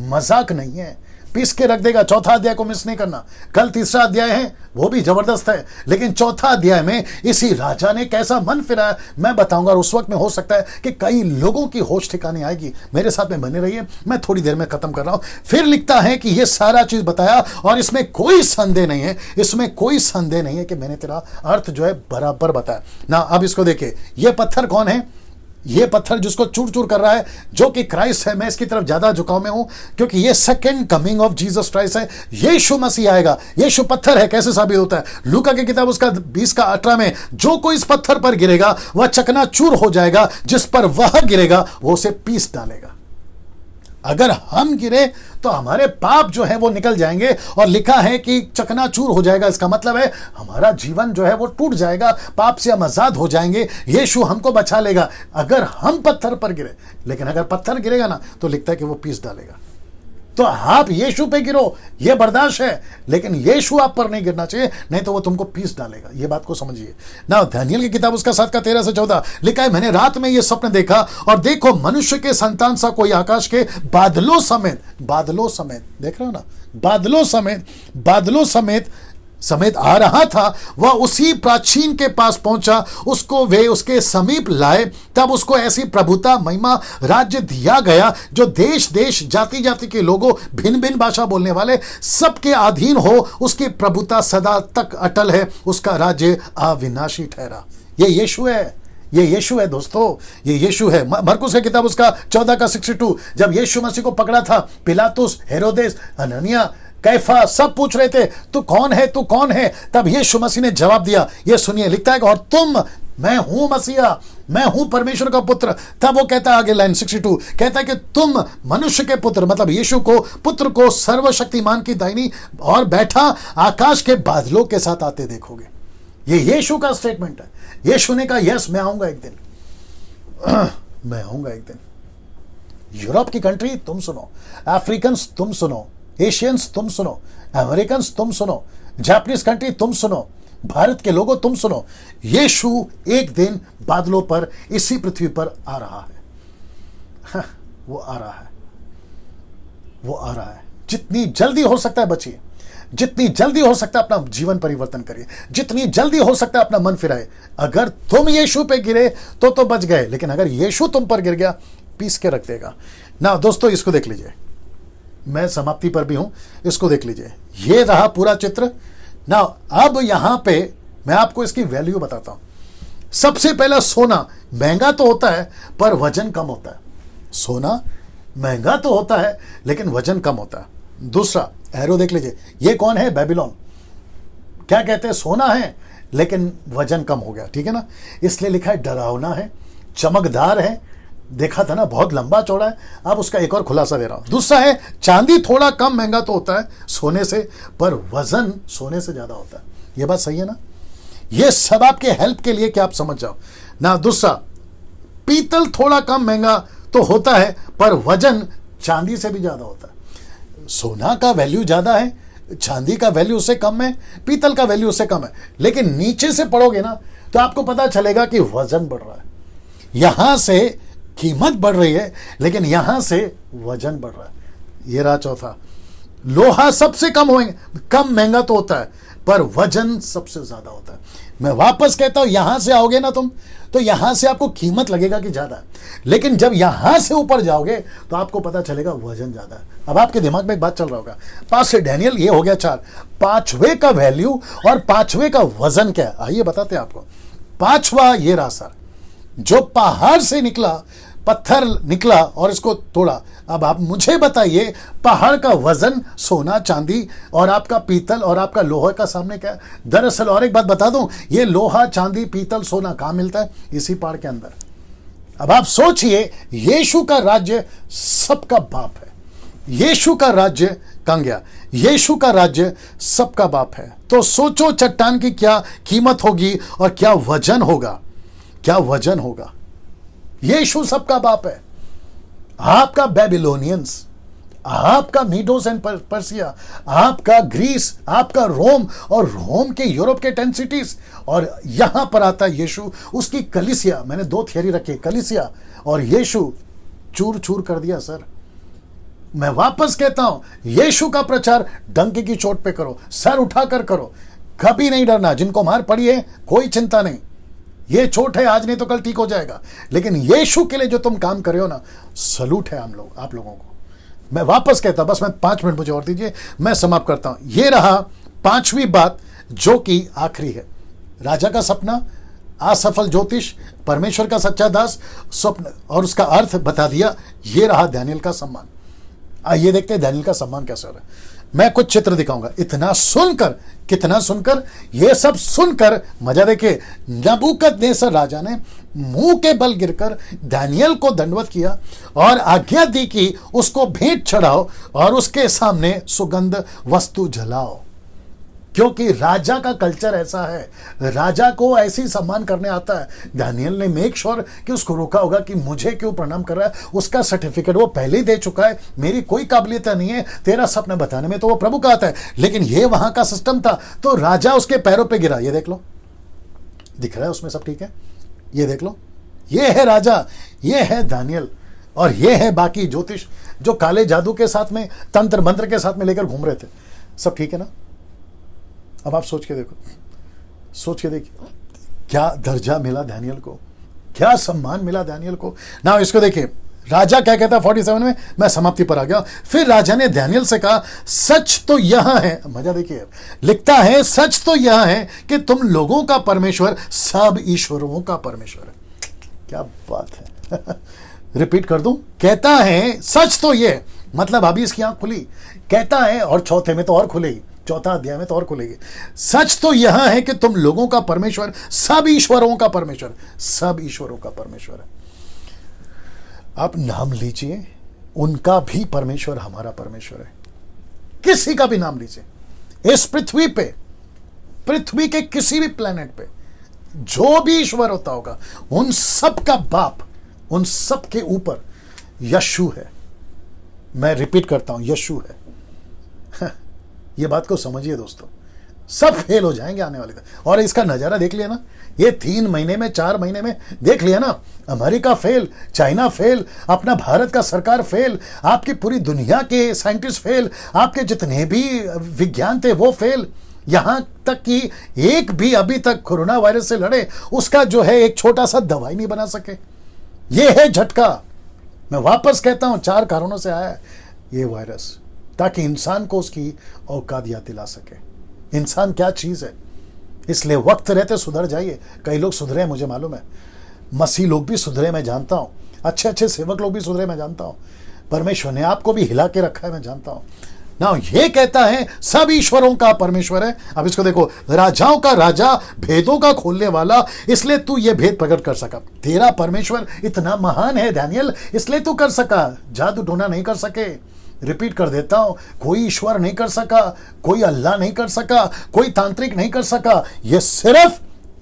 मजाक नहीं है, पीस के रख देगा। चौथा अध्याय को मिस नहीं करना। कल तीसरा अध्याय है, वो भी जबरदस्त है, लेकिन चौथा अध्याय में इसी राजा ने कैसा मन फिराया मैं बताऊंगा। और उस वक्त में हो सकता है कि कई लोगों की होश ठिकाने आएगी। मेरे साथ में बने रहिए, मैं थोड़ी देर में खत्म कर रहा हूं। फिर लिखता है कि ये सारा चीज बताया और इसमें कोई संदेह नहीं है, इसमें कोई संदेह नहीं है कि मैंने तेरा अर्थ जो है बराबर बताया ना। अब इसको देखिए, ये पत्थर कौन है? ये पत्थर जिसको चूर चूर कर रहा है, जो कि क्राइस्ट है। मैं इसकी तरफ ज्यादा झुकाव में हूं क्योंकि ये second coming of Jesus Christ है। यीशु मसीह आएगा। यीशु पत्थर है, कैसे साबित होता है? लूका की किताब उसका 20:18 में, जो कोई इस पत्थर पर गिरेगा वह चकनाचूर हो जाएगा, जिस पर वह गिरेगा वो उसे पीस डालेगा। अगर हम गिरे तो हमारे पाप जो है वो निकल जाएंगे, और लिखा है कि चकनाचूर हो जाएगा। इसका मतलब है हमारा जीवन जो है वो टूट जाएगा, पाप से हम आजाद हो जाएंगे, यीशु हमको बचा लेगा अगर हम पत्थर पर गिरे। लेकिन अगर पत्थर गिरेगा ना, तो लिखता है कि वो पीस डालेगा। तो आप यीशु पे गिरो, ये बर्दाश्त है, लेकिन यीशु आप पर नहीं गिरना चाहिए, नहीं तो वो तुमको पीस डालेगा। ये बात को समझिए ना। दानियेल की किताब उसका 7 का 13 से 14 लिखा है, मैंने रात में ये स्वप्न देखा और देखो मनुष्य के संतान सा कोई आकाश के बादलों समेत देख रहे हो ना, बादलों समेत आ रहा था। वह उसी प्राचीन के पास पहुंचा, उसको वे उसके समीप लाए। तब उसको ऐसी प्रभुता, महिमा, राज्य दिया गया जो देश देश, जाति जाति के लोगों, भिन्न भिन्न भाषा बोलने वाले सबके अधीन हो। उसकी प्रभुता सदा तक अटल है, उसका राज्य अविनाशी ठहरा। ये यीशु है, ये यीशु है दोस्तों, ये यीशु है। मरकुस की किताब उसका 14 का 62, जब यीशु मसीह को पकड़ा था, पिलातुस, हेरोदेस, हनन्याह, कैफा सब पूछ रहे थे तू कौन है, तू कौन है? तब यीशु मसीह ने जवाब दिया, ये सुनिए, लिखता है और तुम, मैं हूं मसीहा, मैं हूं परमेश्वर का पुत्र। तब वो कहता है आगे लाइन 62, कहता है कि तुम मनुष्य के पुत्र, मतलब यीशु को, पुत्र को सर्वशक्तिमान की दाहिनी और बैठा आकाश के बादलों के साथ आते देखोगे। ये यीशु का स्टेटमेंट है। यीशु ने कहा यस, मैं आऊंगा एक दिन, मैं आऊंगा एक दिन। यूरोप की कंट्री तुम सुनो, अफ्रीकन्स तुम सुनो, एशियंस तुम सुनो, अमेरिकन्स तुम सुनो, जापानीज कंट्री तुम सुनो, भारत के लोगों तुम सुनो, यीशु एक दिन बादलों पर इसी पृथ्वी पर आ रहा है। वो आ रहा है, वो आ रहा है। जितनी जल्दी हो सकता है बचिए, जितनी जल्दी हो सकता है अपना जीवन परिवर्तन करिए, जितनी जल्दी हो सकता है अपना मन फिराए। अगर तुम यीशु पे गिरे तो बच गए, लेकिन अगर यीशु तुम पर गिर गया, पीस के रख देगा ना। दोस्तों इसको देख लीजिए, मैं समाप्ति पर भी हूं, इसको देख लीजिए। ये रहा पूरा चित्र ना। अब यहां पे मैं आपको इसकी वैल्यू बताता हूं। सबसे पहला, सोना महंगा तो होता है पर वजन कम होता है। सोना महंगा तो होता है लेकिन वजन कम होता है। दूसरा एरो देख लीजिए, ये कौन है? बेबीलोन। क्या कहते हैं? सोना है लेकिन वजन कम हो गया, ठीक है ना। इसलिए लिखा है डरावना है, चमकदार है, देखा था ना, बहुत लंबा चौड़ा है। अब उसका एक और खुलासा दे रहा हूं। दूसरा है, चांदी थोड़ा कम महंगा तो होता है सोने से, पर वजन सोने से ज्यादा होता है। यह बात सही है ना? यह सब आपके हेल्प के लिए कि आप समझ जाओ ना। दूसरा, पीतल थोड़ा कम महंगा तो होता है, पर वजन चांदी से भी ज्यादा होता है। सोना का वैल्यू ज्यादा है, चांदी का वैल्यू उससे कम है, पीतल का वैल्यू उससे कम है। लेकिन नीचे से पढ़ोगे ना तो आपको पता चलेगा कि वजन बढ़ रहा है। यहां से कीमत बढ़ रही है, लेकिन यहां से वजन बढ़ रहा है। ये रहा चौथा, लोहा सबसे कम महंगा तो होता है, पर वजन सबसे ज्यादा होता है। मैं वापस कहता हूं, यहां से आओगे ना तुम, तो यहां से आपको कीमत लगेगा कि ज्यादा है, लेकिन जब यहां से ऊपर जाओगे तो आपको पता चलेगा वजन ज्यादा है। अब आपके दिमाग में एक बात चल रहा होगा, पांच से डैनियल, ये हो गया 4। पांचवे का वैल्यू और पांचवे का वजन क्या है, आइए बताते हैं आपको। पांचवा ये रहा सर, जो पहाड़ से निकला, पत्थर निकला और इसको तोड़ा। अब आप मुझे बताइए, पहाड़ का वजन सोना चांदी और आपका पीतल और आपका लोहे का सामने क्या है? दरअसल और एक बात बता दूं, ये लोहा चांदी पीतल सोना कहां मिलता है? इसी पहाड़ के अंदर। अब आप सोचिए, यीशु का राज्य सबका बाप है। यीशु का राज्य कहां गया? यीशु का राज्य सबका बाप है। तो सोचो चट्टान की क्या कीमत होगी और क्या वजन होगा, क्या वजन होगा। यीशु सबका बाप है। आपका बेबीलोनियंस, आपका मीडोस एंड पर्सिया, आपका ग्रीस, आपका रोम और रोम के यूरोप के 10 सिटीज, और यहां पर आता है यीशु, उसकी कलीसिया। मैंने 2 थियरी रखी, कलीसिया और यीशु चूर चूर कर दिया सर। मैं वापस कहता हूं, यीशु का प्रचार डंके की चोट पे करो, सर उठाकर करो, कभी नहीं डरना। जिनको मार पड़ी है कोई चिंता नहीं, ये चोट है आज नहीं तो कल ठीक हो जाएगा। लेकिन यीशु के लिए जो तुम काम कर रहे हो ना, सलूट है आप लोगों को। मैं वापस कहता हूं, बस मैं 5 मिनट मुझे और दीजिए, मैं समाप्त करता हूं। ये रहा 5वीं बात, जो कि आखिरी है। राजा का सपना, असफल ज्योतिष, परमेश्वर का सच्चा दास, स्वप्न और उसका अर्थ बता दिया। ये रहा दानियेल का सम्मान। आइए देखते हैं दानियेल का सम्मान कैसे हो रहा है। मैं कुछ चित्र दिखाऊंगा। इतना सुनकर, कितना सुनकर, ये सब सुनकर मजा देखिए। नबूकदनेस्सर राजा ने मुंह के बल गिरकर दानियेल को दंडवत किया और आज्ञा दी कि उसको भेंट चढ़ाओ और उसके सामने सुगंध वस्तु जलाओ, क्योंकि राजा का कल्चर ऐसा है, राजा को ऐसी सम्मान करने आता है। दानियेल ने मेक श्योर कि उसको रोका होगा कि मुझे क्यों प्रणाम कर रहा है। उसका सर्टिफिकेट वो पहले ही दे चुका है, मेरी कोई काबिलियत नहीं है, तेरा सपना बताने में तो वो प्रभु का आता है। लेकिन ये वहां का सिस्टम था, तो राजा उसके पैरों पे गिरा। ये देख लो, दिख रहा है उसमें सब ठीक है। ये देख लो, ये है राजा, ये है दानियेल, और ये है बाकी ज्योतिष जो काले जादू के साथ में, तंत्र मंत्र के साथ में लेकर घूम रहे थे। सब ठीक है ना? अब आप सोच के देखो, सोच के देखिए, क्या दर्जा मिला दानियेल को, क्या सम्मान मिला दानियेल को ना। इसको देखिए, राजा क्या कहता है 47 में, मैं समाप्ति पर आ गया। फिर राजा ने दानियेल से कहा, सच तो यह है, मजा देखिए, लिखता है, सच तो यह है कि तुम लोगों का परमेश्वर सब ईश्वरों का परमेश्वर है। क्या बात है। रिपीट कर दूं, कहता है सच तो ये, मतलब अभी इसकी आंख खुली, कहता है, और चौथे में तो और खुलेगी, चौथा अध्याय में तो और खुलेगी। सच तो यह है कि तुम लोगों का परमेश्वर सब ईश्वरों का परमेश्वर, सब ईश्वरों का परमेश्वर है। आप नाम लीजिए, उनका भी परमेश्वर हमारा परमेश्वर है। किसी का भी नाम लीजिए, इस पृथ्वी पे, पृथ्वी के किसी भी प्लेनेट पे जो भी ईश्वर होता होगा, उन सब का बाप, उन सब के ऊपर यशु है। मैं रिपीट करता हूं, यशु है। ये बात को समझिए दोस्तों, सब फेल हो जाएंगे आने वाले दिन। और इसका नजारा देख लिया ना, ये 3 महीने में, 4 महीने में देख लिया ना। अमेरिका फेल, चाइना फेल, अपना भारत का सरकार फेल, आपकी पूरी दुनिया के साइंटिस्ट फेल, आपके जितने भी विज्ञान थे वो फेल। यहां तक कि एक भी अभी तक कोरोना वायरस से लड़े, उसका जो है एक छोटा सा दवाई नहीं बना सके। ये है झटका। मैं वापस कहता हूं, 4 कारणों से आया है ये वायरस, ताकि इंसान को उसकी औकात याद दिला सके, इंसान क्या चीज है। इसलिए वक्त रहते सुधर जाइए। कई लोग सुधरे, मुझे मालूम है, मसीह लोग भी सुधरे, मैं जानता हूं, अच्छे अच्छे सेवक लोग भी सुधरे, मैं जानता हूं। परमेश्वर ने आपको भी हिला के रखा है, मैं जानता हूं। ना ये कहता है सब ईश्वरों का परमेश्वर है। अब इसको देखो, राजाओं का राजा, भेदों का खोलने वाला, इसलिए तू ये भेद प्रकट कर सका। तेरा परमेश्वर इतना महान है दानियल, इसलिए तू कर सका। जादू टोना नहीं कर सके। रिपीट कर देता हूं, कोई ईश्वर नहीं कर सका, कोई अल्लाह नहीं कर सका, कोई तांत्रिक नहीं कर सका, ये सिर्फ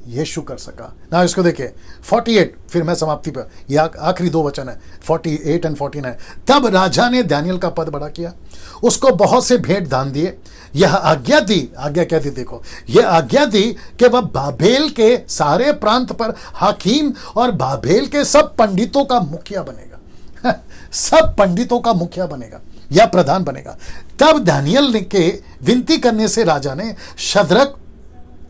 यीशु कर सका। ना इसको देखिए 48, फिर मैं समाप्ति पर, यह आखिरी 2 वचन है 48 और 49। तब राजा ने दानियल का पद बड़ा किया, उसको बहुत से भेंट दान दिए, यह आज्ञा दी, आज्ञा क्या थी देखो, यह आज्ञा दी कि वह बाबेल के सारे प्रांत पर हाकिम और बाबेल के सब पंडितों का मुखिया बनेगा। सब पंडितों का मुखिया बनेगा या प्रधान बनेगा। तब दानियल ने के विनती करने से राजा ने शद्रक,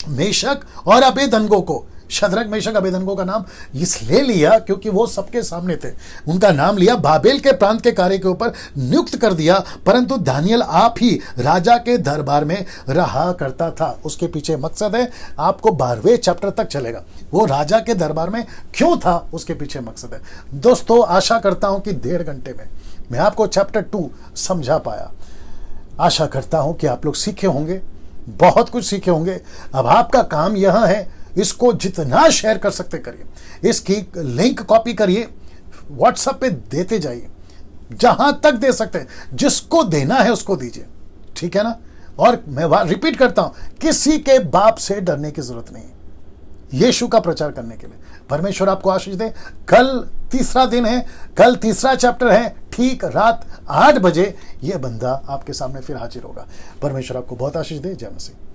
मेशक और अबेदनगो को, शद्रक, मेशक, अबेदनगो का नाम इसलिए लिया क्योंकि वो सबके सामने थे, उनका नाम लिया, बाबेल के प्रांत के कार्य के ऊपर नियुक्त कर दिया। परंतु दानियल आप ही राजा के दरबार में रहा करता था। उसके पीछे मकसद है, आपको 12वें चैप्टर तक चलेगा, वो राजा के दरबार में क्यों था, उसके पीछे मकसद है। दोस्तों, आशा करता हूं कि 1.5 घंटे में मैं आपको चैप्टर 2 समझा पाया। आशा करता हूं कि आप लोग सीखे होंगे, बहुत कुछ सीखे होंगे। अब आपका काम यह है, इसको जितना शेयर कर सकते करिए, इसकी लिंक कॉपी करिए, व्हाट्सएप पे देते जाइए, जहां तक दे सकते हैं, जिसको देना है उसको दीजिए, ठीक है ना। और मैं रिपीट करता हूं, किसी के बाप से डरने की जरूरत नहीं है यीशु का प्रचार करने के लिए। परमेश्वर आपको आशीष दे। कल तीसरा दिन है, कल तीसरा चैप्टर है, ठीक रात 8 बजे यह बंदा आपके सामने फिर हाजिर होगा। परमेश्वर आपको बहुत आशीष दे। जय मसीह।